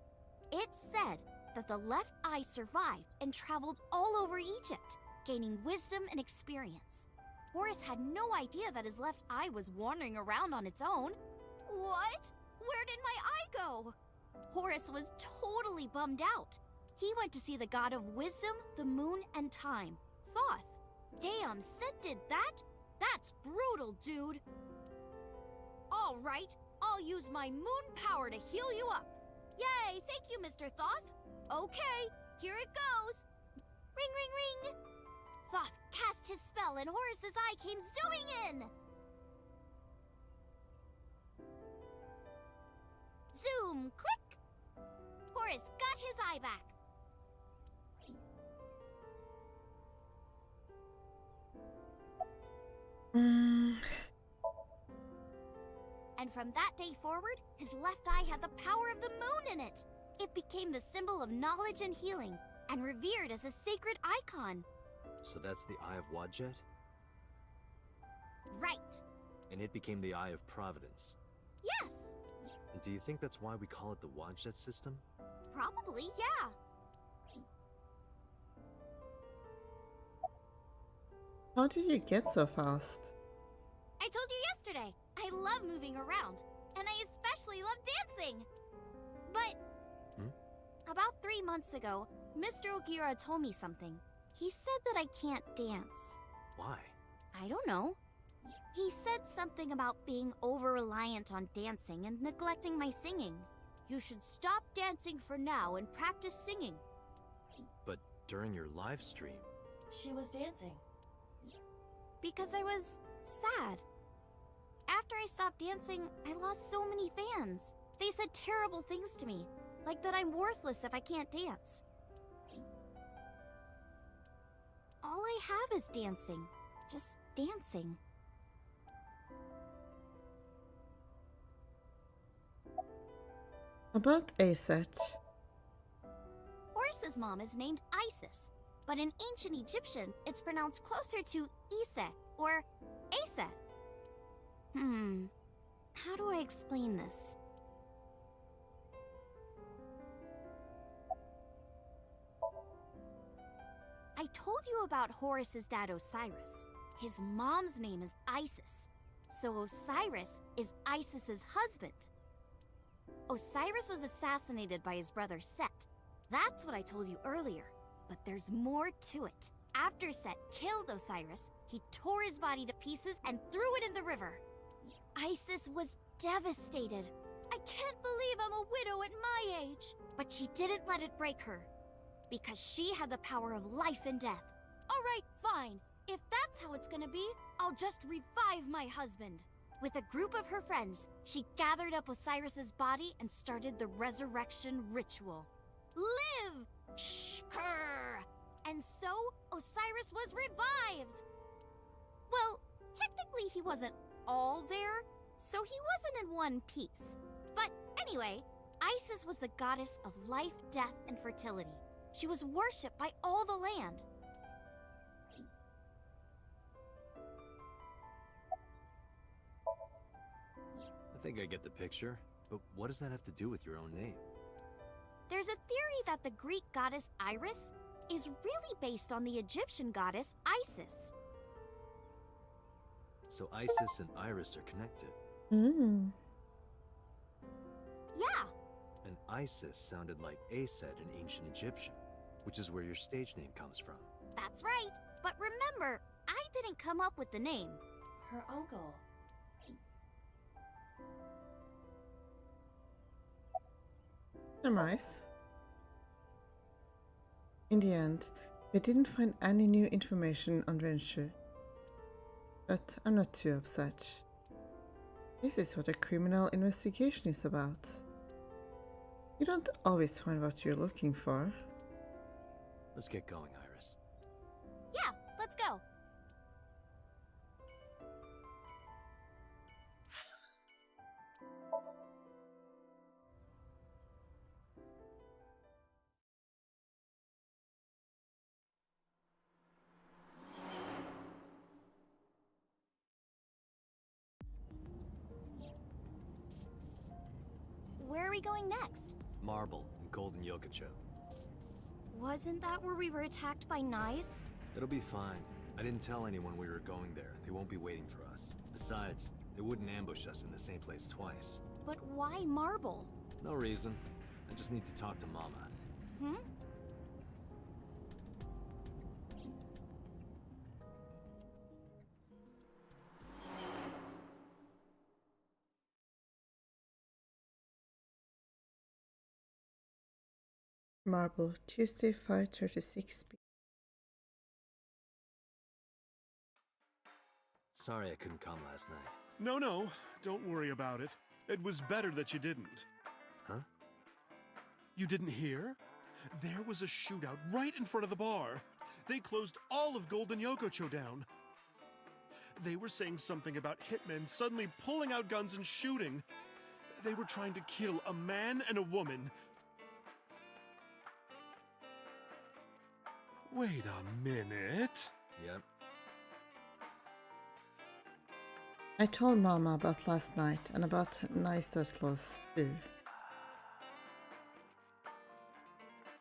It's said that the left eye survived and traveled all over Egypt, gaining wisdom and experience. Horus had no idea that his left eye was wandering around on its own. What? Where did my eye go? Horus was totally bummed out. He went to see the god of wisdom, the moon, and time, Thoth. Damn, Set did that? That's brutal, dude. All right, I'll use my moon power to heal you up. Yay, thank you, Mr. Thoth. Okay, here it goes. Ring, ring, ring. Thoth cast his spell and Horus's eye came zooming in. Zoom, click. Horus got his eye back. And from that day forward, his left eye had the power of the moon in it. It became the symbol of knowledge and healing, and revered as a sacred icon. So that's the Eye of Wadjet? Right. And it became the Eye of Providence. Yes. And do you think that's why we call it the Wadjet system? Probably, yeah. How did you get so fast? I told you yesterday, I love moving around, and I especially love dancing. But about 3 months ago, Mr. Ogira told me something. He said that I can't dance. Why? I don't know. He said something about being over-reliant on dancing and neglecting my singing. You should stop dancing for now and practice singing. But during your live stream... She was dancing. Because I was sad. After I stopped dancing, I lost so many fans. They said terrible things to me, like that I'm worthless if I can't dance. All I have is dancing. Just dancing. About Aset. Horse's mom is named Isis, but in ancient Egyptian, it's pronounced closer to Iset or Aset. How do I explain this? I told you about Horus's dad Osiris. His mom's name is Isis, so Osiris is Isis's husband. Osiris was assassinated by his brother Set. That's what I told you earlier, but there's more to it. After Set killed Osiris, he tore his body to pieces and threw it in the river. Isis was devastated. I can't believe I'm a widow at my age. But she didn't let it break her, because she had the power of life and death. All right, fine. If that's how it's gonna be, I'll just revive my husband. With a group of her friends, she gathered up Osiris's body and started the resurrection ritual. Live! Shkur! And so, Osiris was revived! Well, technically he wasn't all there, so he wasn't in one piece. But anyway, Isis was the goddess of life, death, and fertility. She was worshipped by all the land. I think I get the picture, but what does that have to do with your own name? There's a theory that the Greek goddess Iris is really based on the Egyptian goddess Isis. So Isis and Iris are connected. Yeah. And Isis sounded like Aset in ancient Egyptian, which is where your stage name comes from. That's right. But remember, I didn't come up with the name. Her uncle. Nice. In the end, we didn't find any new information on Renshu. But I'm not too upset. This is what a criminal investigation is about. You don't always find what you're looking for. Let's get going, Iris. Yeah, let's go. Where are we going next? Marble and Golden Yokocho. Wasn't that where we were attacked by Knives? It'll be fine. I didn't tell anyone we were going there. They won't be waiting for us. Besides, they wouldn't ambush us in the same place twice. But why Marble? No reason. I just need to talk to Mama. Marble, Tuesday 5:36 p.m. Sorry I couldn't come last night. No, don't worry about it. It was better that you didn't. Huh? You didn't hear? There was a shootout right in front of the bar. They closed all of Golden Yokocho down. They were saying something about hitmen suddenly pulling out guns and shooting. They were trying to kill a man and a woman. Wait a minute. Yep. I told Mama about last night and about nicer clothes too.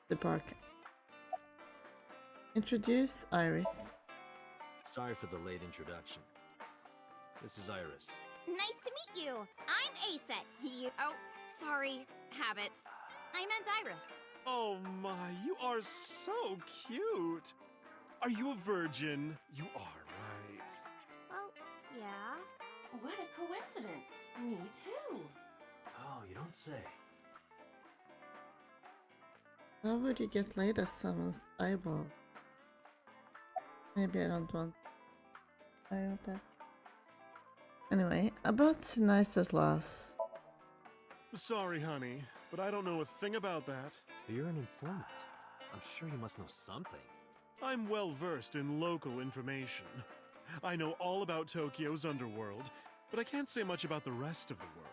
The bark. Introduce Iris. Sorry for the late introduction. This is Iris. Nice to meet you. I'm Aset. You. Oh, sorry. Habit. I meant Iris. Oh my, you are so cute. Are you a virgin? You are, right? Well, yeah. What a coincidence. Me too. Oh, you don't say. How would you get laid as someone's eyeball? Maybe I don't want eyeball. Anyway, about nicer class. Sorry, honey, but I don't know a thing about that. But you're an informant. I'm sure you must know something. I'm well versed in local information. I know all about Tokyo's underworld, but I can't say much about the rest of the world.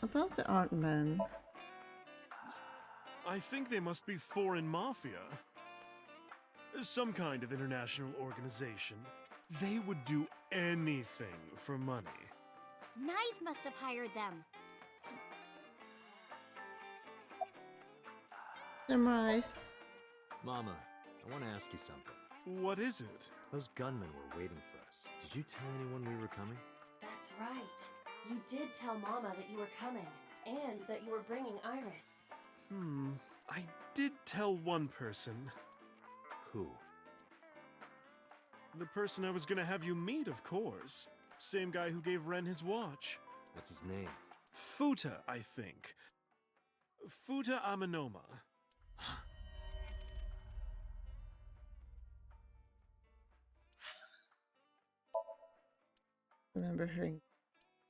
About the art men. I think they must be foreign mafia. Some kind of international organization. They would do anything for money. Nyes must have hired them. Summarize. Mama, I want to ask you something. What is it? Those gunmen were waiting for us. Did you tell anyone we were coming? That's right. You did tell Mama that you were coming, and that you were bringing Iris. I did tell one person. Who? The person I was gonna have you meet, of course. Same guy who gave Ren his watch. What's his name? Futa, I think. Futa Amanoma. Remember hearing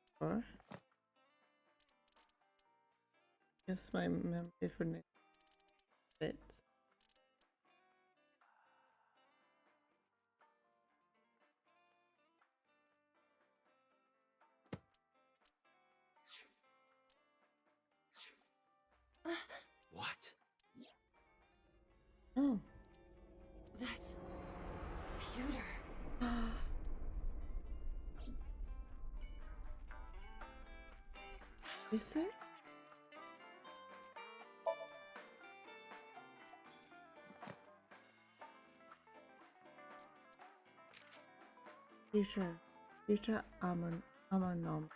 before? Guess my memory for name fits. What? Oh. That's Pewter. Is it? Future Amanom.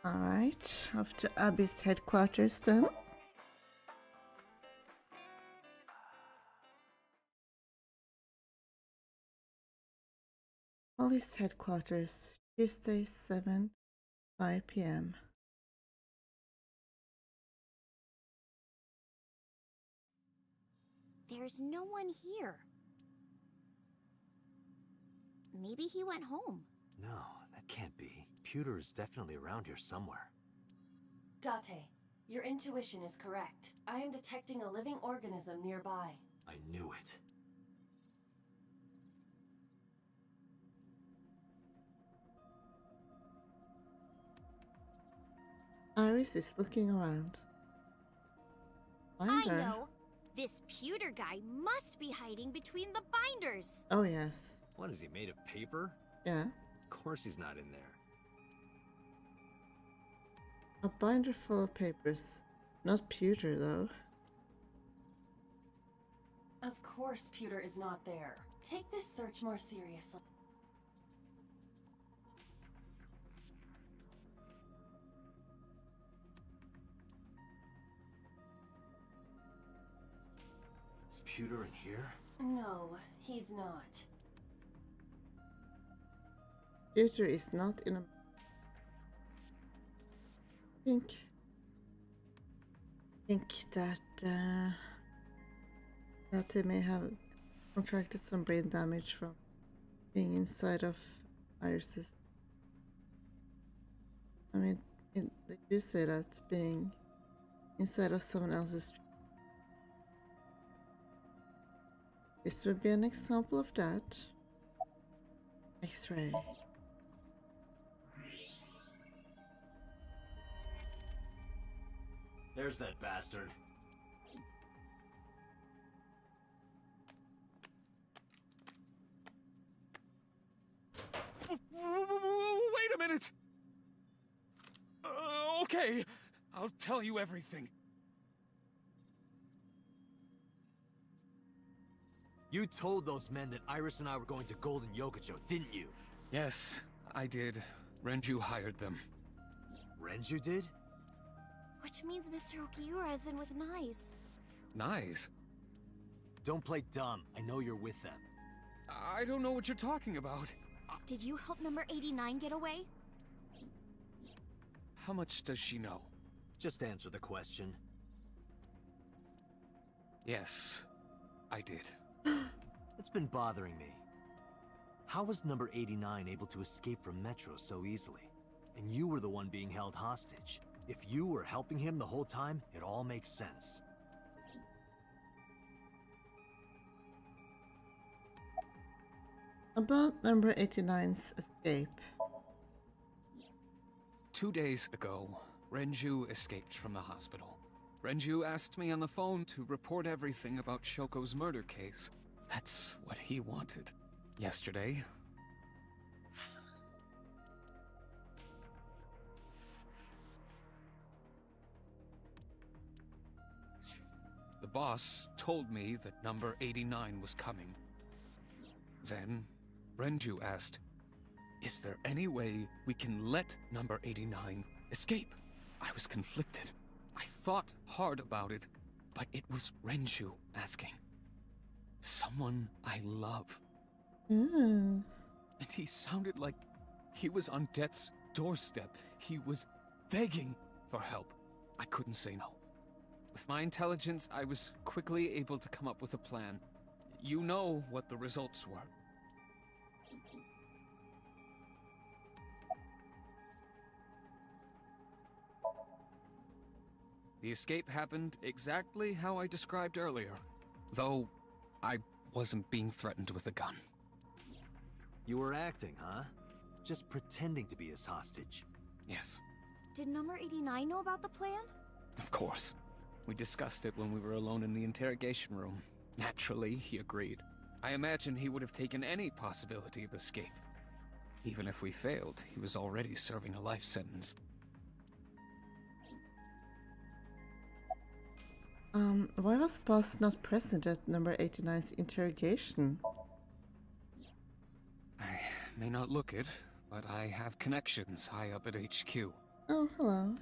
Alright, off to Abby's headquarters then. Police headquarters, Tuesday 5 p.m. There's no one here. Maybe he went home. No, that can't be. Pewter is definitely around here somewhere. Date, your intuition is correct. I am detecting a living organism nearby. I knew it. Iris is looking around. Binder. I know. This Pewter guy must be hiding between the binders. Oh yes. What, is he made of paper? Yeah. Of course he's not in there. A binder full of papers. Not pewter though. Of course Pewter is not there. Take this search more seriously. Is Pewter in here? No, he's not. Pewter is not in a... think that that they may have contracted some brain damage from being inside of Iris's. I mean, they do say that being inside of someone else's This would be an example of that. X-ray. There's that bastard. Wait a minute! Okay, I'll tell you everything. You told those men that Iris and I were going to Golden Yokocho, didn't you? Yes, I did. Renju hired them. Renju did? Which means Mr. Okiura is in with Nice. Nice. Don't play dumb. I know you're with them. I don't know what you're talking about. Did you help number 89 get away? How much does she know? Just answer the question. Yes, I did. It's been bothering me. How was number 89 able to escape from Metro so easily? And you were the one being held hostage. If you were helping him the whole time, it all makes sense. About number 89's escape. 2 days ago, Renju escaped from the hospital. Renju asked me on the phone to report everything about Shoko's murder case. That's what he wanted. Yesterday, the boss told me that number 89 was coming. Then, Renju asked, "Is there any way we can let number 89 escape?" I was conflicted. I thought hard about it, but it was Renju asking. Someone I love. And he sounded like he was on death's doorstep. He was begging for help. I couldn't say no. With my intelligence, I was quickly able to come up with a plan. You know what the results were. The escape happened exactly how I described earlier, though I wasn't being threatened with a gun. You were acting, huh? Just pretending to be his hostage. Yes, Did number 89 know about the plan? of course. We discussed it when we were alone in the interrogation room. Naturally, he agreed. I imagine he would have taken any possibility of escape. Even if we failed, he was already serving a life sentence. Why was Boss not present at number 89's interrogation? I may not look it, but I have connections high up at HQ. Oh, hello.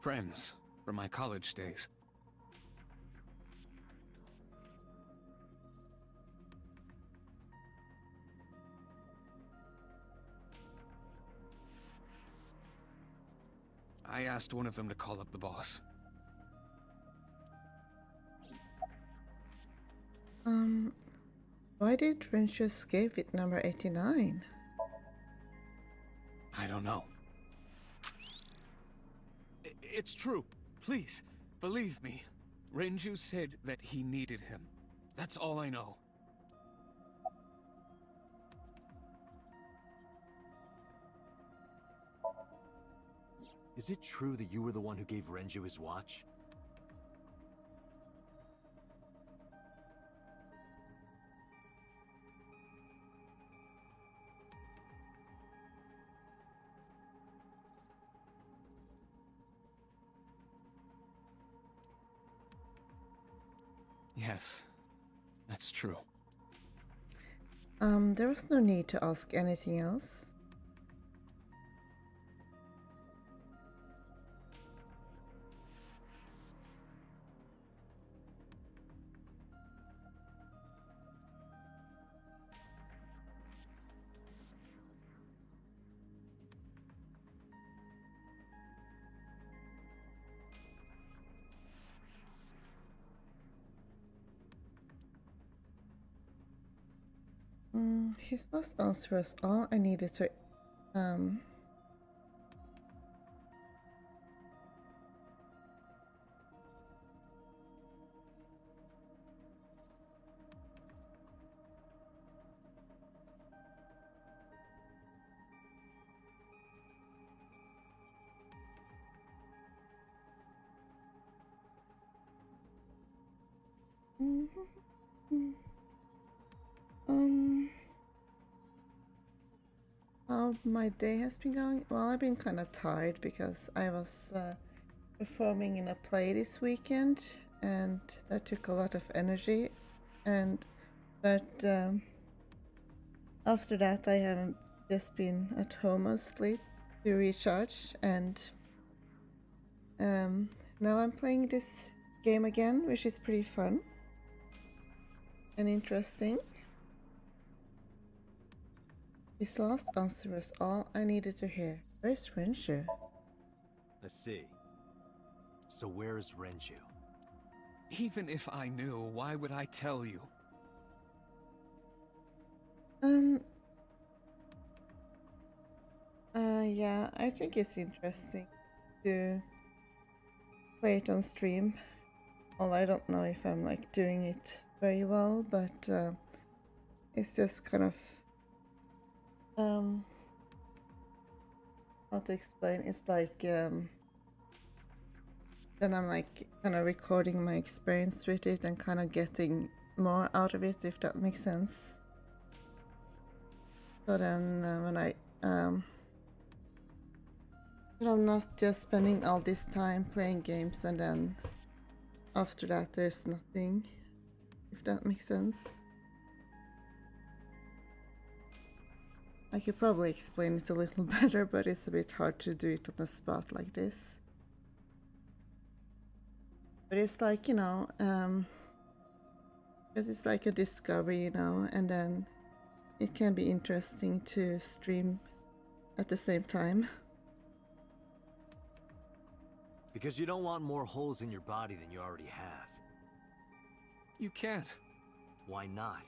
Friends from my college days. I asked one of them to call up the boss. Why did Renju escape with number 89? I don't know. It's true. Please, believe me. Renju said that he needed him. That's all I know. Is it true that you were the one who gave Renju his watch? Yes, that's true. There was no need to ask anything else. His last answer was all I needed to how my day has been going? Well, I've been kind of tired because I was performing in a play this weekend, and that took a lot of energy. But after that, I haven't just been at home mostly to recharge, and now I'm playing this game again, which is pretty fun and interesting. His last answer was all I needed to hear. Where's Renju? I see. So where is Renju? Even if I knew, why would I tell you? Yeah, I think it's interesting to play it on stream. Well, I don't know if I'm like doing it very well, but it's just kind of how to explain. It's like then I'm like kind of recording my experience with it and kind of getting more out of it, if that makes sense. So then when I'm not just spending all this time playing games and then after that there's nothing, if that makes sense. I could probably explain it a little better, but it's a bit hard to do it on the spot like this. But it's like, you know, because it's like a discovery, you know, and then it can be interesting to stream at the same time. Because you don't want more holes in your body than you already have. You can't. Why not?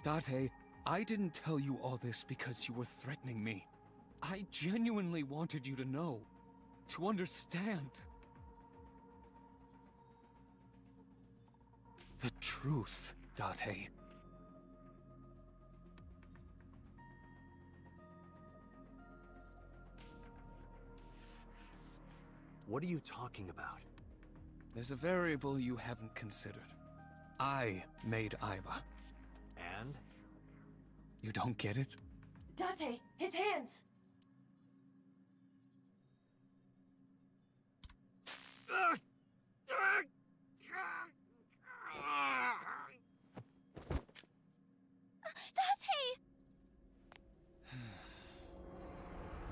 Date, I didn't tell you all this because you were threatening me. I genuinely wanted you to know, to understand. The truth, Date. What are you talking about? There's a variable you haven't considered. I made Aiba. And? You don't get it? Date, his hands! Date!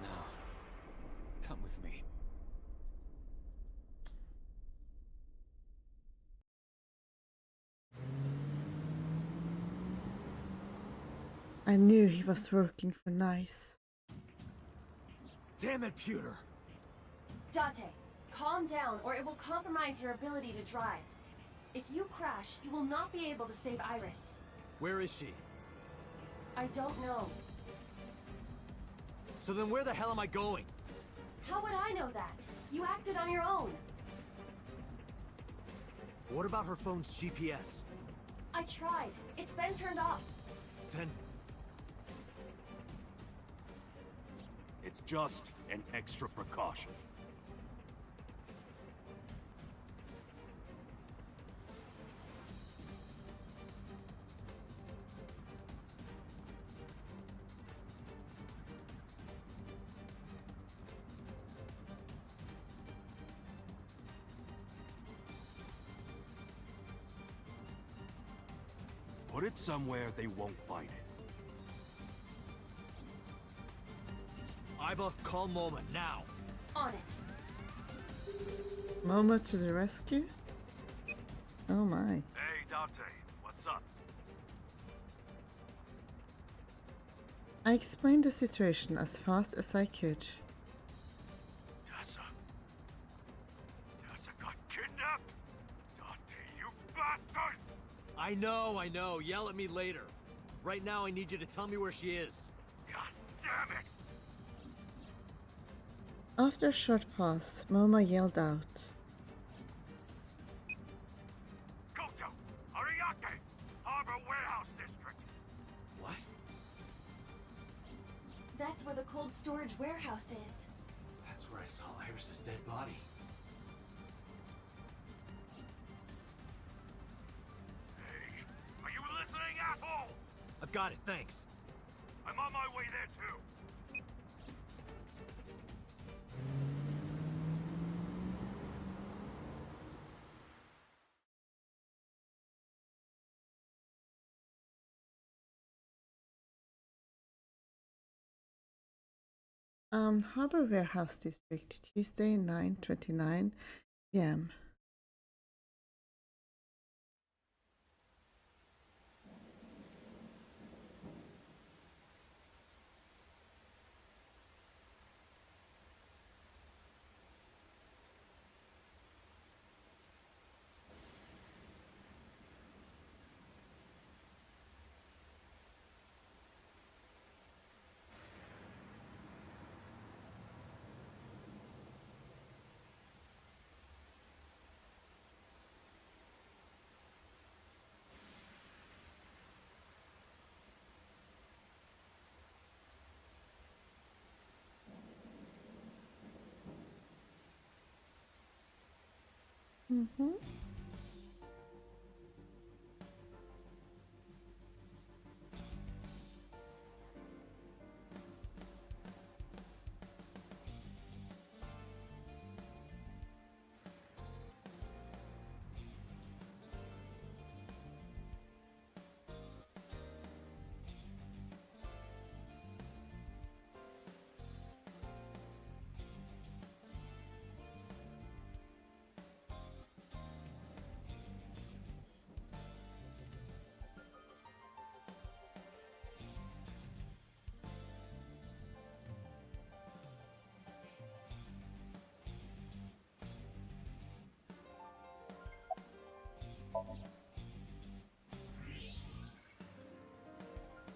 Now, come with me. I knew he was working for Nice. Damn it, Pewter! Date, calm down or it will compromise your ability to drive. If you crash, you will not be able to save Iris. Where is she? I don't know. So then where the hell am I going? How would I know that? You acted on your own. What about her phone's GPS? I tried. It's been turned off. Then... It's just an extra precaution. Put it somewhere they won't find it. Aiba, call Moma, now! On it. Momo to the rescue? Oh my. Hey, Dante, what's up? I explained the situation as fast as I could. Tessa got kidnapped? Dante, you bastard! I know. Yell at me later. Right now, I need you to tell me where she is. God damn it! After a short pause, Momo yelled out. Koto! Ariake! Harbor Warehouse District! What? That's where the cold storage warehouse is. That's where I saw Iris's dead body. Hey, are you listening, asshole? I've got it, thanks. I'm on my way there too. Harbor Warehouse District, Tuesday, 9:29 p.m. Mm-hmm.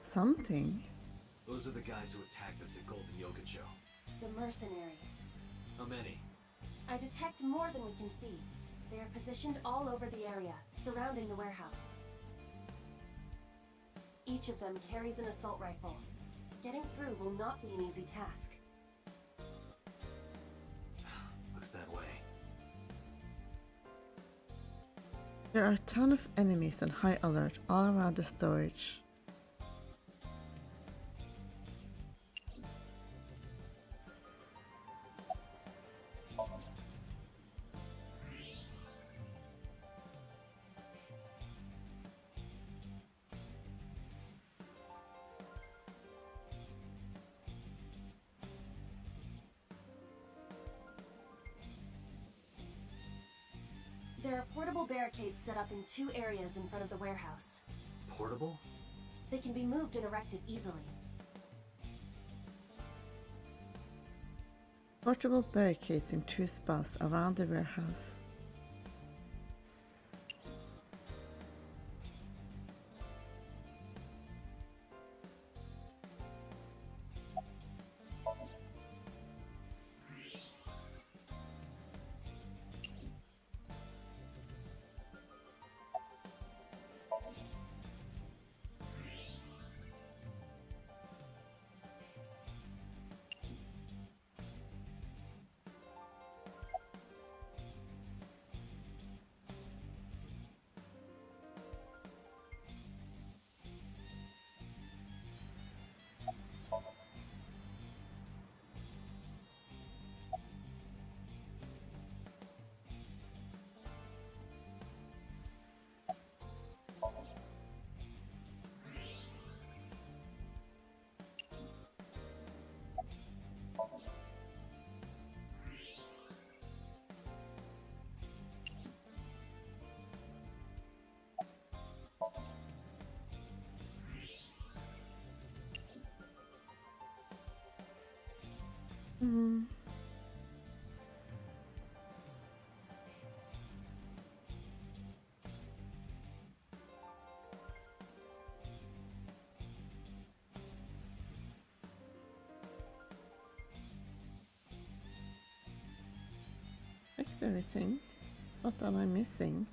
Something. Those are the guys who attacked us at Golden Yokocho. The mercenaries. How many? I detect more than we can see. They are positioned all over the area, surrounding the warehouse. Each of them carries an assault rifle. Getting through will not be an easy task. Looks that way. There are a ton of enemies on high alert all around the storage. There are portable barricades set up in 2 areas in front of the warehouse. Portable? They can be moved and erected easily. Portable barricades in 2 spots around the warehouse. used everything. What am I missing?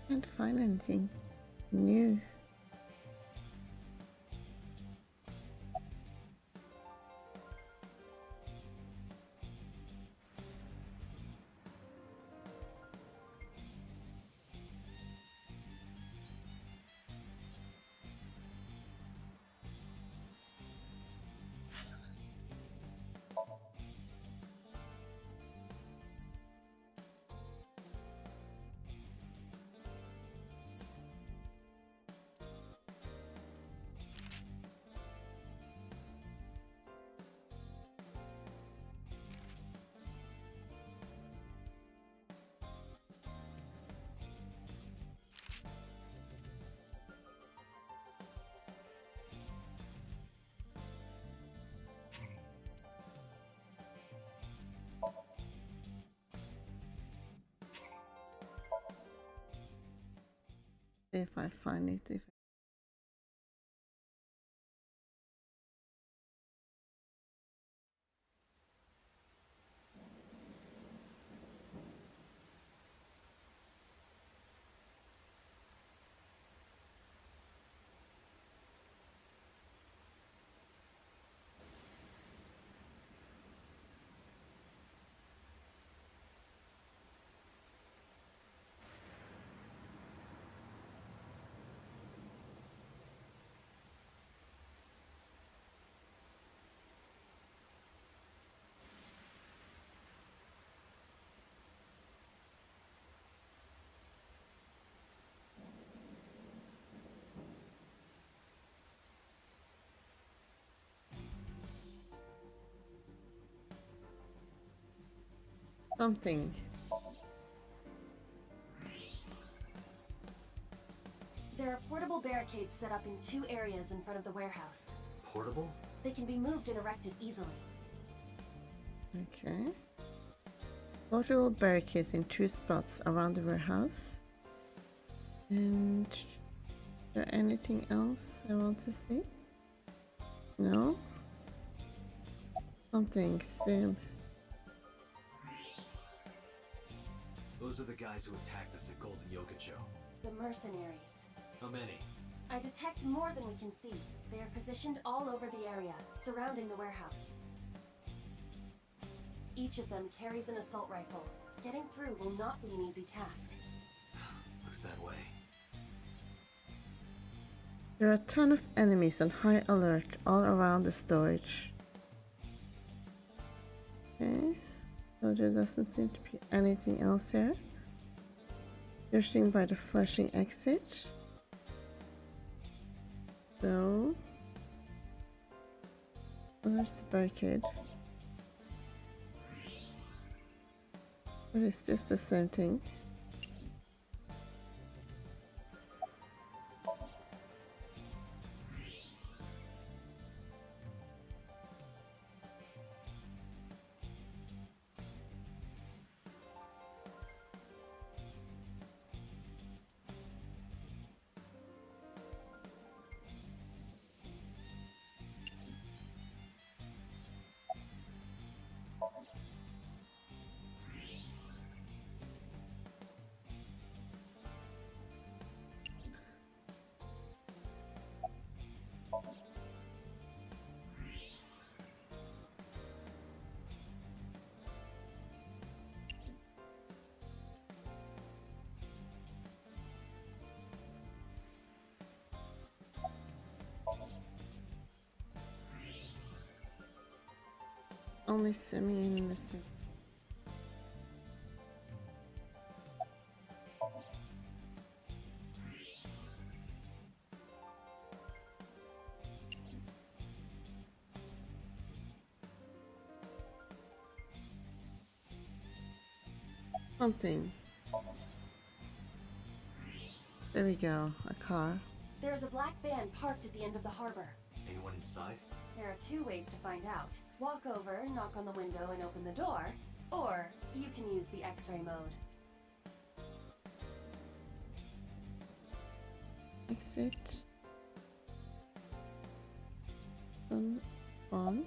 Can't find anything new. If I find it, if Something. There are portable barricades set up in 2 areas in front of the warehouse. Portable? They can be moved and erected easily. Okay. Portable barricades in 2 spots around the warehouse. And is there anything else I want to see? No? Something sim. Those are the guys who attacked us at Golden Yokocho. The mercenaries. How many? I detect more than we can see. They are positioned all over the area, surrounding the warehouse. Each of them carries an assault rifle. Getting through will not be an easy task. Looks that way. There are a ton of enemies on high alert all around the storage. Okay, so there doesn't seem to be anything else here. Judging by the flashing exit. So, there's the barricade. But it's just the same thing. Only Simeon in the same. Something. There we go, a car. There is a black van parked at the end of the harbor. Anyone inside? There are 2 ways to find out. Walk over, knock on the window, and open the door. Or you can use the X-ray mode. Exit. On.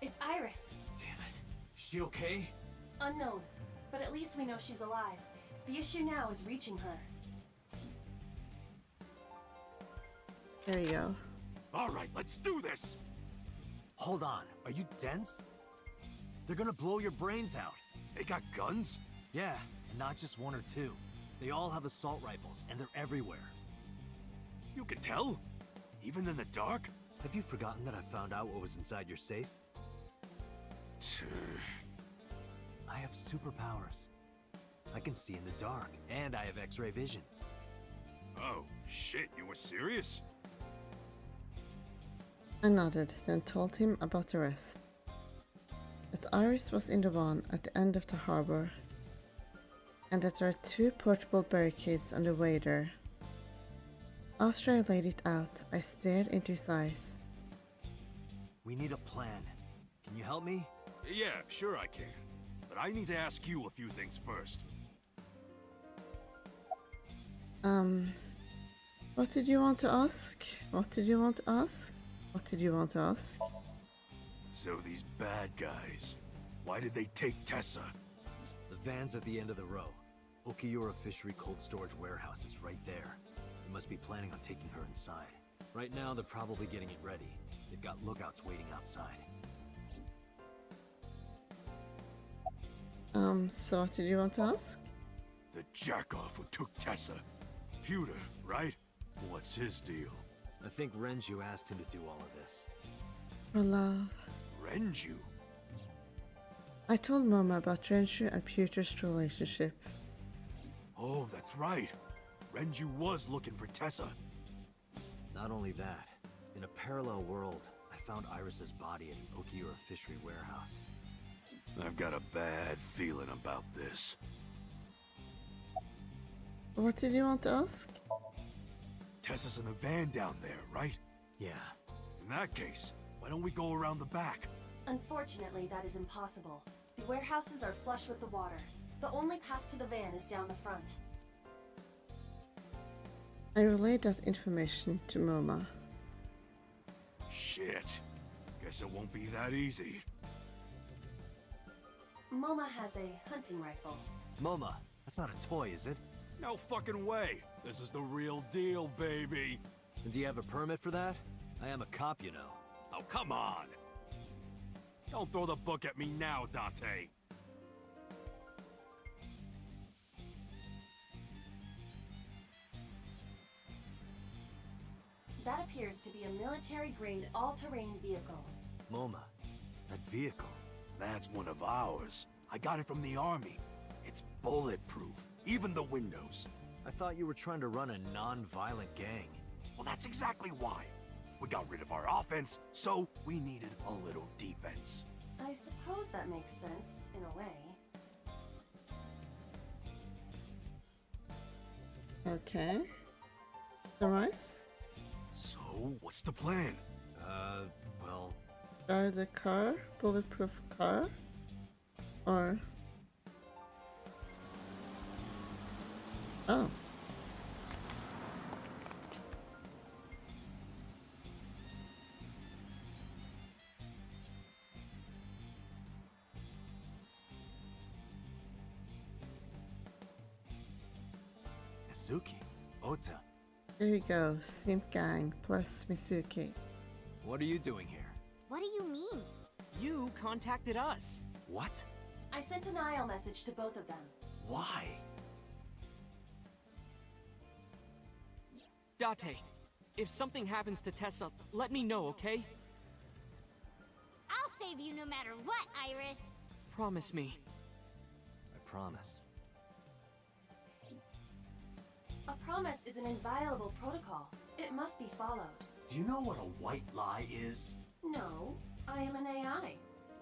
It's Iris. Damn it. Is she okay? Unknown, but at least we know she's alive. The issue now is reaching her. There you go. All right, let's do this. Hold on. Are you dense? They're gonna blow your brains out. They got guns? Yeah, and not just 1 or 2. They all have assault rifles, and they're everywhere. You can tell? Even in the dark? Have you forgotten that I found out what was inside your safe? I have superpowers. I can see in the dark, and I have X-ray vision. Oh, shit, you were serious? I nodded, then told him about the rest. That Iris was in the one at the end of the harbor, and that there are 2 portable barricades on the way there. After I laid it out, I stared into his eyes. We need a plan. Can you help me? Yeah, sure I can. But I need to ask you a few things first. What did you want to ask? What did you want to ask? What did you want to ask? So these bad guys, why did they take Tessa? The van's at the end of the row. Okiura Fishery Cold Storage Warehouse is right there. They must be planning on taking her inside. Right now, they're probably getting it ready. They've got lookouts waiting outside. So what did you want to ask? The jackoff who took Tessa. Pewter, right? What's his deal? I think Renju asked him to do all of this. For love. Renju? I told Mama about Renju and Pewter's relationship. Oh, that's right. Renju was looking for Tessa. Not only that, In a parallel world, I found Iris's body at an Okiura fishery warehouse. I've got a bad feeling about this. What did you want to ask? Tessa's in a van down there, right? Yeah. In that case, why don't we go around the back? Unfortunately, that is impossible. The warehouses are flush with the water. The only path to the van is down the front. I relayed that information to Moma. Shit. Guess it won't be that easy. Moma has a hunting rifle. Moma, that's not a toy, is it? No fucking way. This is the real deal, baby. And do you have a permit for that? I am a cop, you know. Oh, come on. Don't throw the book at me now, Dante. That appears to be a military-grade all-terrain vehicle. Moma, that vehicle. That's one of ours. I got it from the army. It's bulletproof, even the windows. I thought you were trying to run a non-violent gang. Well, that's exactly why. We got rid of our offense, so we needed a little defense. I suppose that makes sense, in a way. Okay. Summarize. So, what's the plan? Well... Drive the car, bulletproof car, or... Oh. Mizuki, Ota. There you go, Simp Gang plus Mizuki. What are you doing here? What do you mean? You contacted us. What? I sent an IL message to both of them. Why? Date, if something happens to Tessa, let me know, okay? I'll save you no matter what, Iris. Promise me. I promise. A promise is an inviolable protocol. It must be followed. Do you know what a white lie is? No, I am an AI.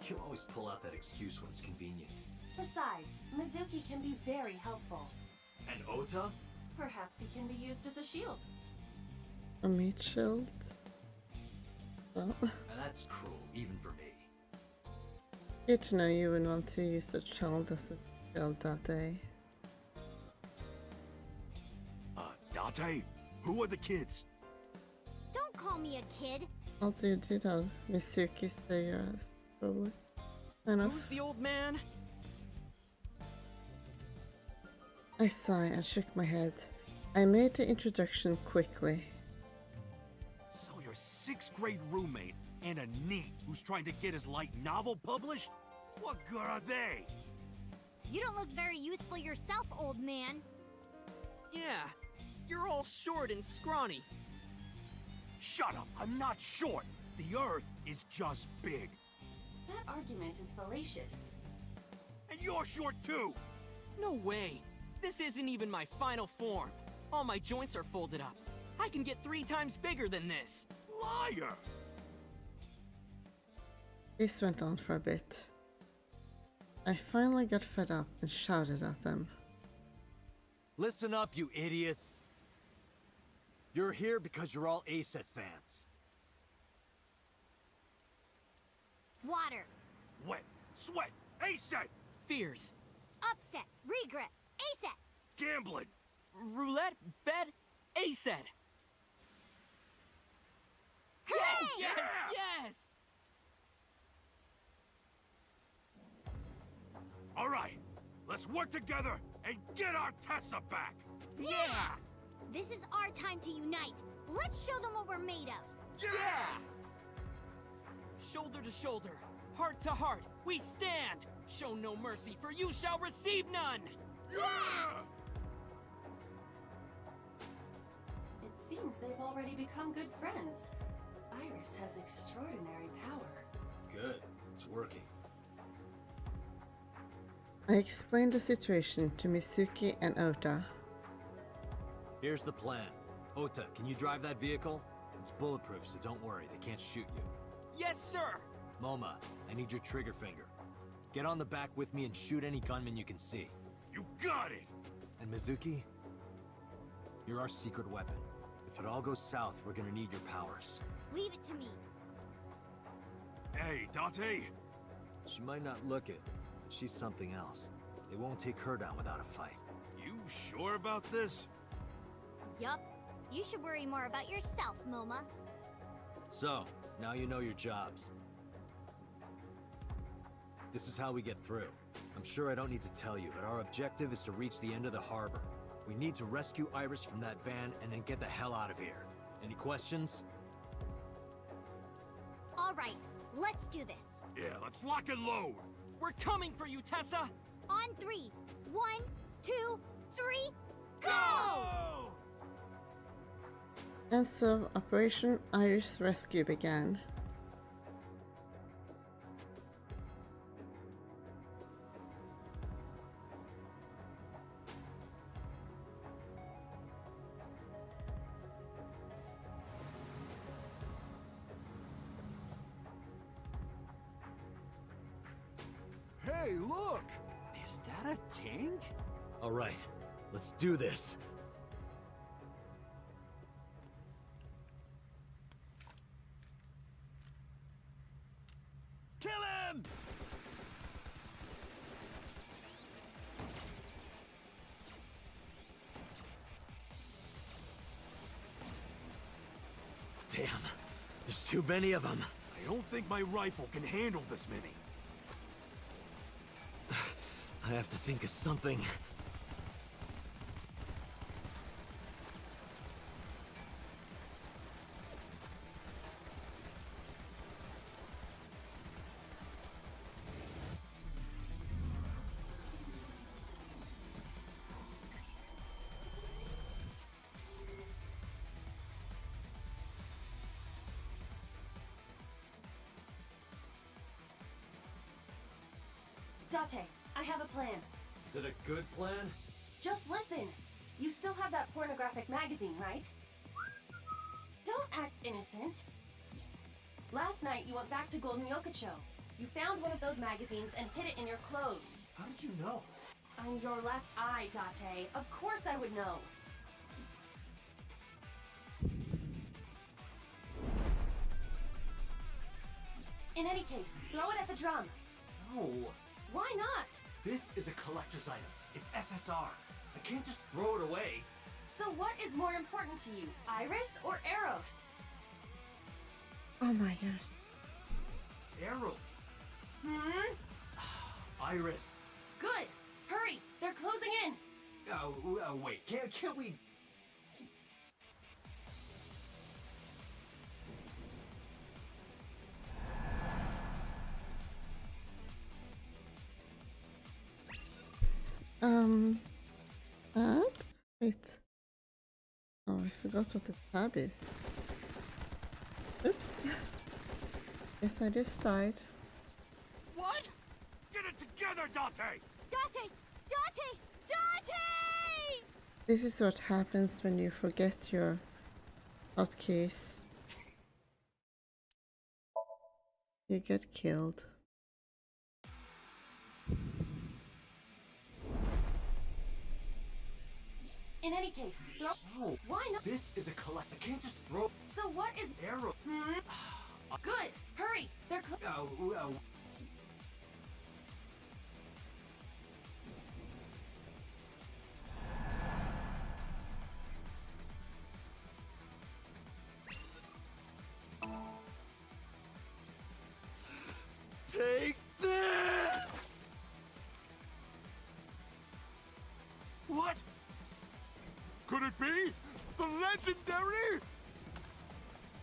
You always pull out that excuse when it's convenient. Besides, Mizuki can be very helpful. And Ota? Perhaps he can be used as a shield. A meat shield? Well, And that's cruel, even for me. good to know you would want to use a child as a shield that day. Date? Who are the kids? Don't call me a kid. Also, you did have Mizuki stay your ass, probably. Enough. Who's the old man? I sighed and shook my head. I made the introduction quickly. So your 6th grade roommate and a NEET who's trying to get his light novel published? What good are they? You don't look very useful yourself, old man. Yeah, you're all short and scrawny. Shut up, I'm not short. The Earth is just big. That argument is fallacious. And you're short too! No way. This isn't even my final form. All my joints are folded up. I can get 3 times bigger than this. Liar! This went on for a bit. I finally got fed up and shouted at them. Listen up, you idiots! You're here because you're all ASET fans. Water. Wet, sweat, ASET! Fears. Upset. Regret. ASAP. Gambling! Roulette, bed, ASET. Yes, Hey! yes, yes! All right, let's work together and get our Tessa back! Yeah! This is our time to unite. Let's show them what we're made of. Yeah! Shoulder to shoulder, heart to heart, we stand! Show no mercy, for you shall receive none! Yeah! It seems they've already become good friends. Iris has extraordinary power. Good, it's working. I explained the situation to Mizuki and Ota. Here's the plan. Ota, can you drive that vehicle? It's bulletproof, so don't worry, they can't shoot you. Yes, sir! Moma, I need your trigger finger. Get on the back with me and shoot any gunman you can see. You got it! And Mizuki, you're our secret weapon. If it all goes south, we're gonna need your powers. Leave it to me. Hey, Date! She might not look it, but she's something else. They won't take her down without a fight. You sure about this? Yup. You should worry more about yourself, Moma. So, now you know your jobs. This is how we get through. I'm sure I don't need to tell you, but our objective is to reach the end of the harbor. We need to rescue Iris from that van and then get the hell out of here. Any questions? All right, let's do this. Yeah, let's lock and load! We're coming for you, Tessa! On 3. 1, 2, 3, go! And so Operation Iris Rescue began. Hey, look! Is that a tank? All right, let's do this. Kill him! Damn, there's too many of them. I don't think my rifle can handle this many. I have to think of something. Date, I have a plan. Is it a good plan? Just listen. You still have that pornographic magazine, right? Don't act innocent. Last night, you went back to Golden Yokocho. You found one of those magazines and hid it in your clothes. How did you know? On your left eye, Date. Of course I would know. In any case, throw it at the drum. No. Why not? This is a collector's item. It's SSR. I can't just throw it away. So what is more important to you, Iris or Eros? Oh my gosh. Arrow. Iris. Good. Hurry. They're closing in. Oh, wait. Can't we... Tab? Wait. Oh, I forgot what the tab is. Oops. Guess I just died. What? Get it together, Date! Date! Date! Date! This is what happens when you forget your hotkeys. You get killed. In any case, throw... No. Why not? This is a collect. I can't just throw... So what is... Arrow. Good. Hurry. They're Take this! What? Could it be? The legendary?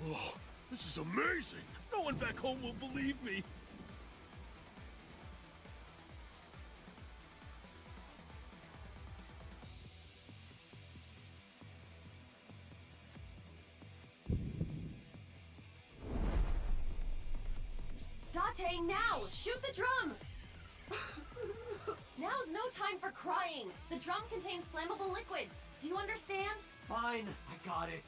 Oh, this is amazing! No one back home will believe me! Date, now! Shoot the drum! Now's no time for crying. The drum contains flammable liquids. Do you understand? Fine, I got it.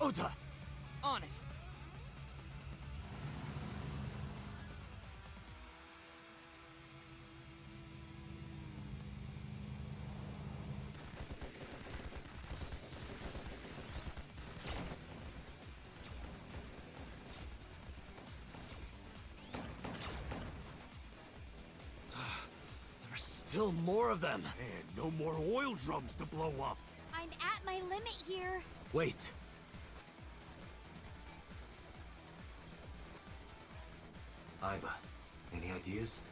Ota! On it. There's still more of them. And no more oil drums to blow up. I'm at my limit here. Wait. Iba, any ideas?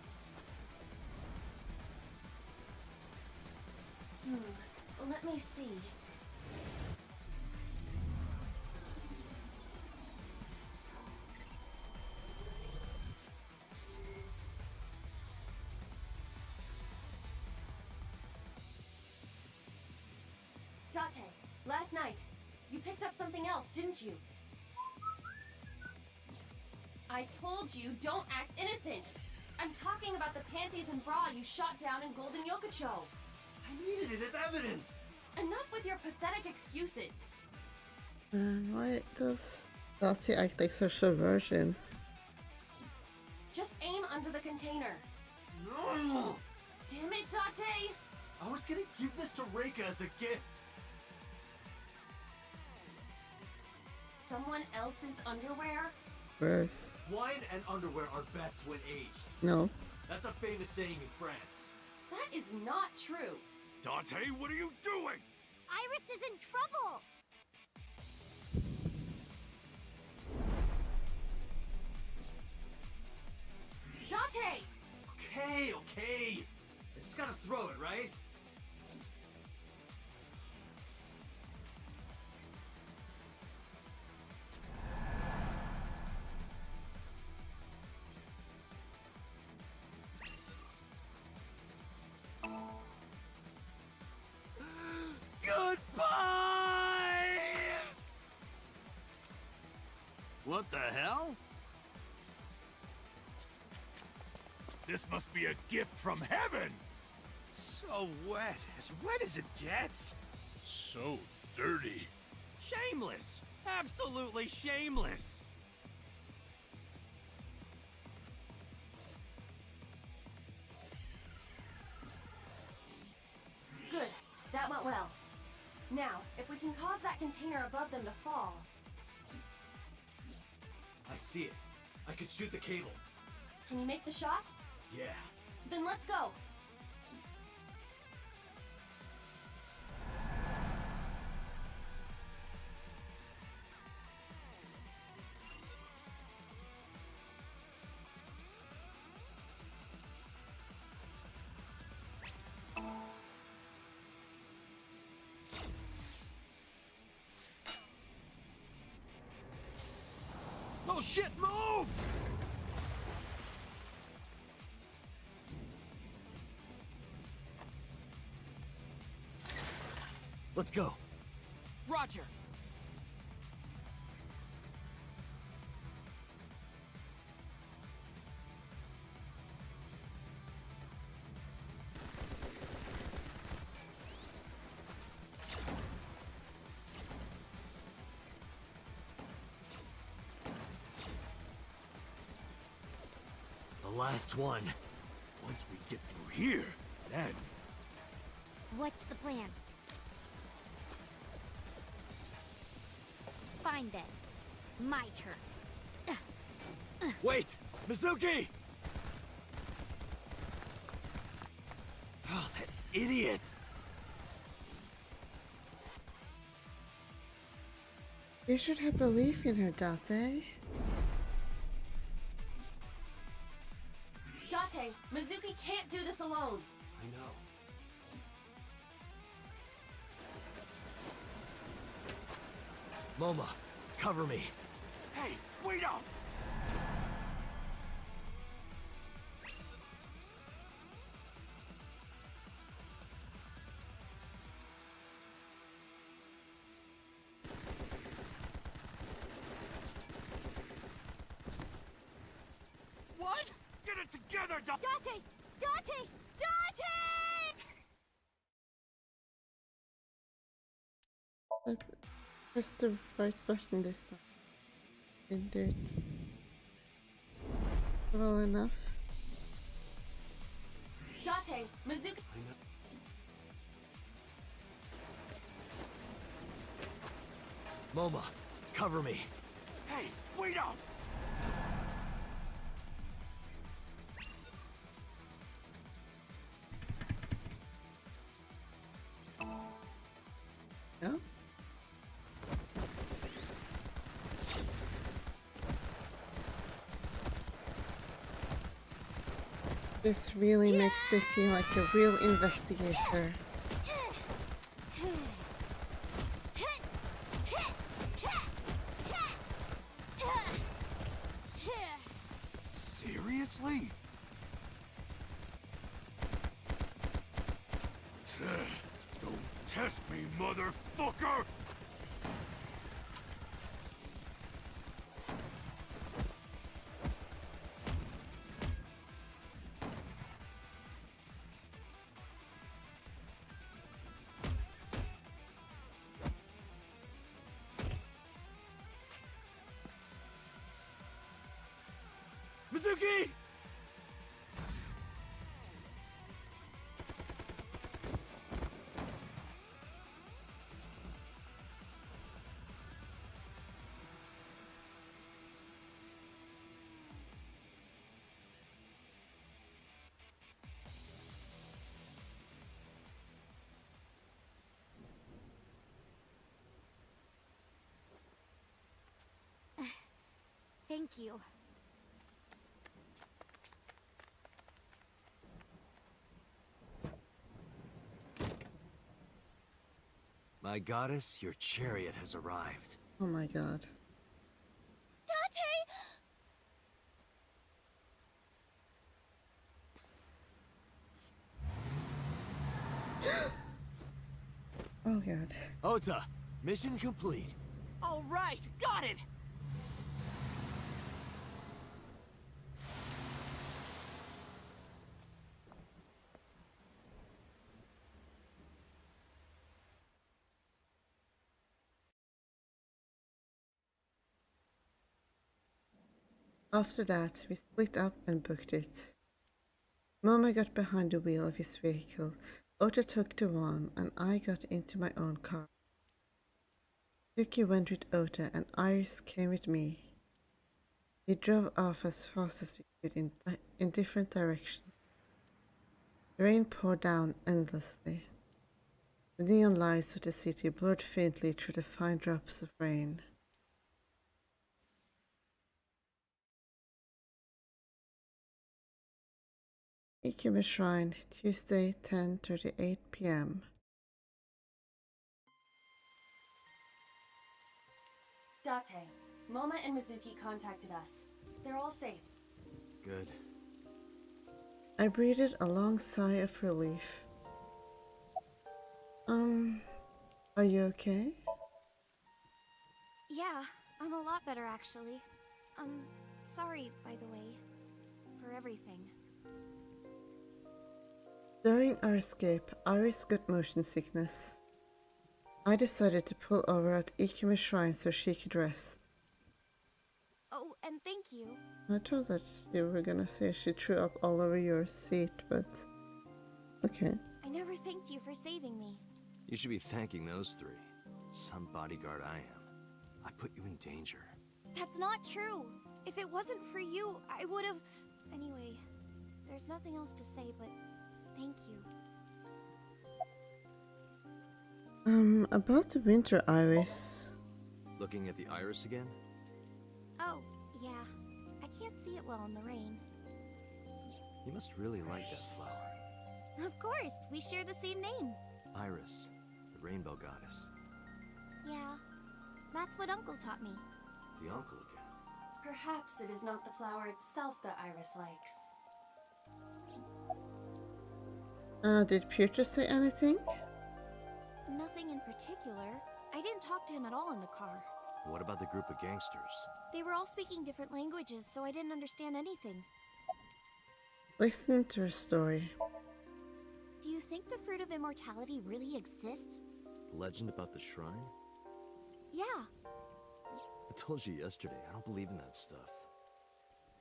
Let me see. Date, last night, you picked up something else, didn't you? I told you, don't act innocent! I'm talking about the panties and bra you shot down in Golden Yokocho! I needed it as evidence! Enough with your pathetic excuses! Why does Dati act like such a virgin? Just aim under the container. No! Damn it, Date! I was gonna give this to Reika as a gift. Someone else's underwear? Gross. Wine and underwear are best when aged. No. That's a famous saying in France. That is not true. Dante, what are you doing? Iris is in trouble. Date! Okay, okay. I just gotta throw it, right? Goodbye! What the hell? This must be a gift from heaven! So wet as it gets. So dirty. Shameless! Absolutely shameless! Good. That went well. Now, if we can cause that container above them to fall... I see it. I could shoot the cable. Can you make the shot? Yeah. Then let's go! Oh shit, move! Let's go. Roger. The last one. Once we get through here, then... What's the plan? Fine then. My turn. Wait! Mizuki! Oh, that idiot! You should have belief in her, Date. Date, Mizuki can't do this alone! I know. Moma, cover me. Hey, wait up! What? Get it together, Date! Date! Date! Press the right button this time. Didn't do it well enough. Date, Mizuki. Moma, cover me. Hey, wait up! No? This really makes me feel like a real investigator. Seriously? Don't test me, motherfucker! Mizuki! Thank you. My goddess, your chariot has arrived. Oh my god. Date! Oh god. Ota, mission complete. All right, got it. After that, we split up and booked it. Mama got behind the wheel of his vehicle, Ota took the one, and I got into my own car. Yuki went with Ota, and Iris came with me. We drove off as fast as we could in different directions. The rain poured down endlessly. The neon lights of the city blurred faintly through the fine drops of rain. Ikeme Shrine, Tuesday, 10:38 p.m. Date, Moma and Mizuki contacted us. They're all safe. Good. I breathed a long sigh of relief. Are you okay? Yeah, I'm a lot better actually. Sorry, by the way, for everything. During our escape, Iris got motion sickness. I decided to pull over at Ikeme Shrine so she could rest. Oh, and thank you. I thought that you were gonna say she threw up all over your seat, but okay. I never thanked you for saving me. You should be thanking those three. Some bodyguard I am. I put you in danger. That's not true. If it wasn't for you, I would have... Anyway, there's nothing else to say, but thank you. About the winter, Iris. Looking at the iris again? Oh, yeah. I can't see it well in the rain. You must really like that flower. Of course, we share the same name. Iris, the rainbow goddess. Yeah, that's what Uncle taught me. The uncle again. Perhaps it is not the flower itself that Iris likes. Did Peter say anything? Nothing in particular. I didn't talk to him at all in the car. What about the group of gangsters? They were all speaking different languages, so I didn't understand anything. Listen to her story. Do you think the Fruit of Immortality really exists? The legend about the shrine? Yeah, I told you yesterday, I don't believe in that stuff.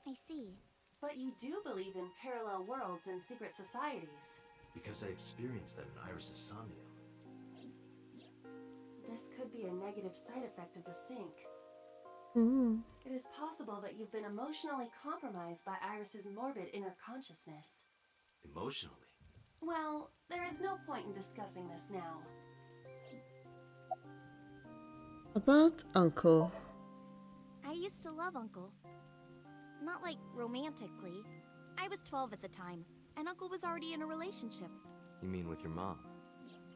I see. But you do believe in parallel worlds and secret societies. Because I experienced that in Iris's Somnium. This could be a negative side effect of the sync. It is possible that you've been emotionally compromised by Iris's morbid inner consciousness. Emotionally? Well, there is no point in discussing this now. About Uncle. I used to love Uncle. Not like romantically. I was 12 at the time, and Uncle was already in a relationship. You mean with your mom?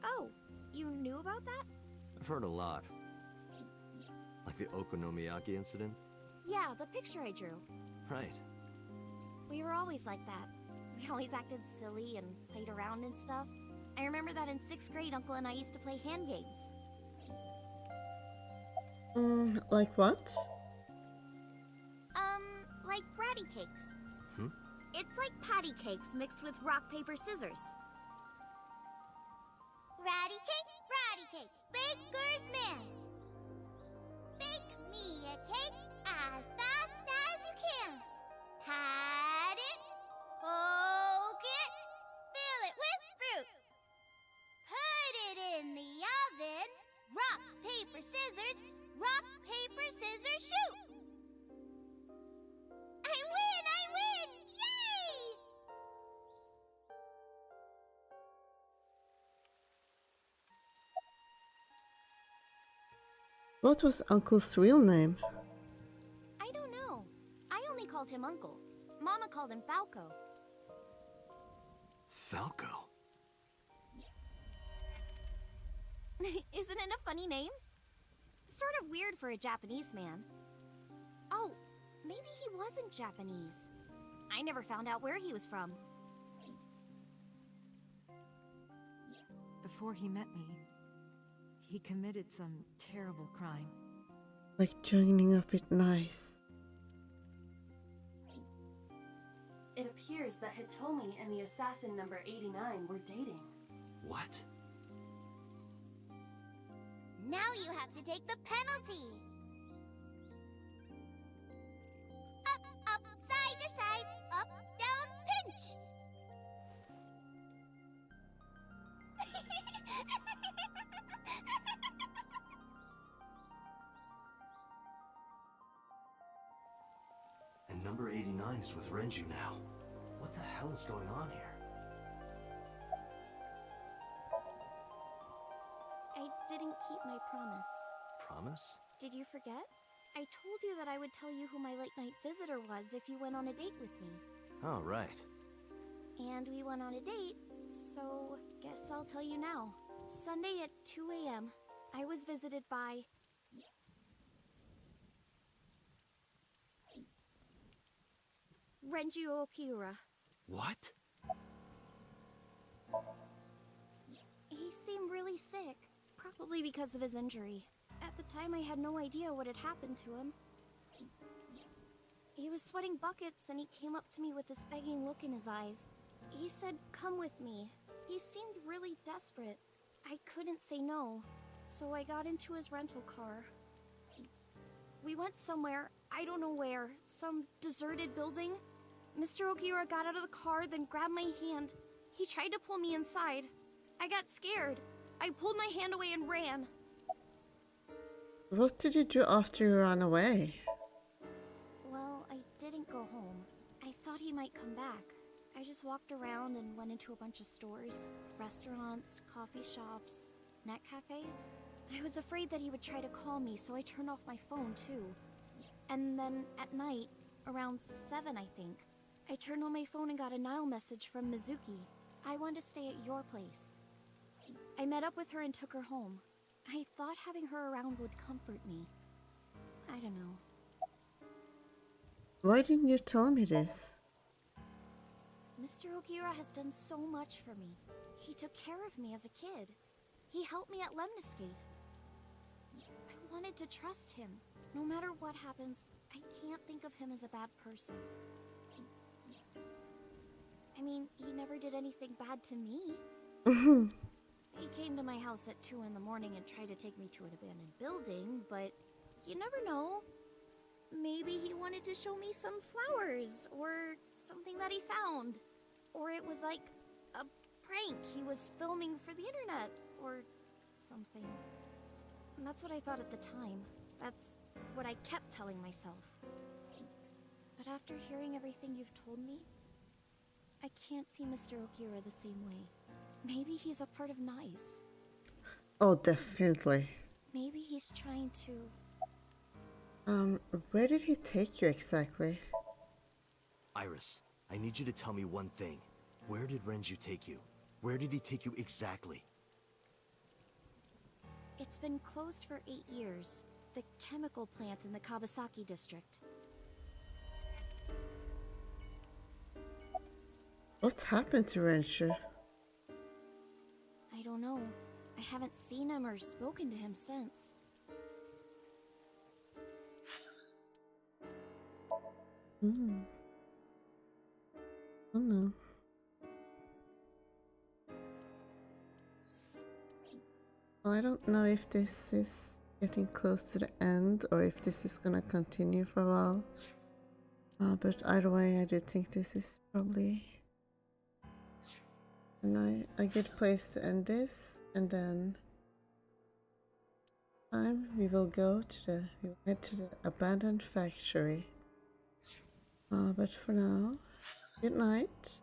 Oh, you knew about that? I've heard a lot. Like the Okonomiyaki incident? Yeah, the picture I drew. Right. We were always like that. We always acted silly and played around and stuff. I remember that in 6th grade, Uncle and I used to play hand games. Like what? Like bratty cakes. Hmm? It's like patty cakes mixed with rock, paper, scissors. Ratty cake, baker's man. Bake me a cake as fast as you can. Pat it, poke it, fill it with fruit. Put it in the oven. Rock, paper, scissors, shoot. I win! Yay! What was Uncle's real name? I don't know. I only called him Uncle. Mama called him Falco. Falco? Isn't it a funny name? Sort of weird for a Japanese man. Oh, maybe he wasn't Japanese. I never found out where he was from. Before he met me, he committed some terrible crime. Like joining up with Nice. It appears that Hitomi and the assassin number 89 were dating. What? Now you have to take the penalty. Up, side to side, up, down, pinch. And number 89 is with Renju now. What the hell is going on here? I didn't keep my promise. Promise? Did you forget? I told you that I would tell you who my late-night visitor was if you went on a date with me. Oh, right. And we went on a date, so guess I'll tell you now. Sunday at 2 a.m., I was visited by... Renju Okiura. What? He seemed really sick, probably because of his injury. At the time, I had no idea what had happened to him. He was sweating buckets, and he came up to me with this begging look in his eyes. He said, "Come with me." He seemed really desperate. I couldn't say no, so I got into his rental car. We went somewhere, I don't know where, some deserted building. Mr. Okiura got out of the car, then grabbed my hand. He tried to pull me inside. I got scared. I pulled my hand away and ran. What did you do after you ran away? Well, I didn't go home. I thought he might come back. I just walked around and went into a bunch of stores, restaurants, coffee shops, net cafes. I was afraid that he would try to call me, so I turned off my phone too. And then at night, around 7 I think, I turned on my phone and got a Nile message from Mizuki. I want to stay at your place. I met up with her and took her home. I thought having her around would comfort me. I don't know. Why didn't you tell me this? Mr. Okiura has done so much for me. He took care of me as a kid. He helped me at Lemniscate. I wanted to trust him. No matter what happens, I can't think of him as a bad person. I mean, he never did anything bad to me. He came to my house at 2 in the morning and tried to take me to an abandoned building, but you never know. Maybe he wanted to show me some flowers, or something that he found. Or it was like a prank he was filming for the internet, or something. And that's what I thought at the time. That's what I kept telling myself. But after hearing everything you've told me, I can't see Mr. Okira the same way. Maybe he's a part of Nice. Oh, definitely. Maybe he's trying to... Where did he take you exactly? Iris, I need you to tell me one thing. Where did Renju take you? Where did he take you exactly? It's been closed for 8 years. The chemical plant in the Kawasaki district. What happened to Renshu? I don't know. I haven't seen him or spoken to him since. Oh no. Well, I don't know if this is getting close to the end or if this is gonna continue for a while. But either way, I do think this is probably a good place to end this, and then we will head to the abandoned factory. But for now, good night.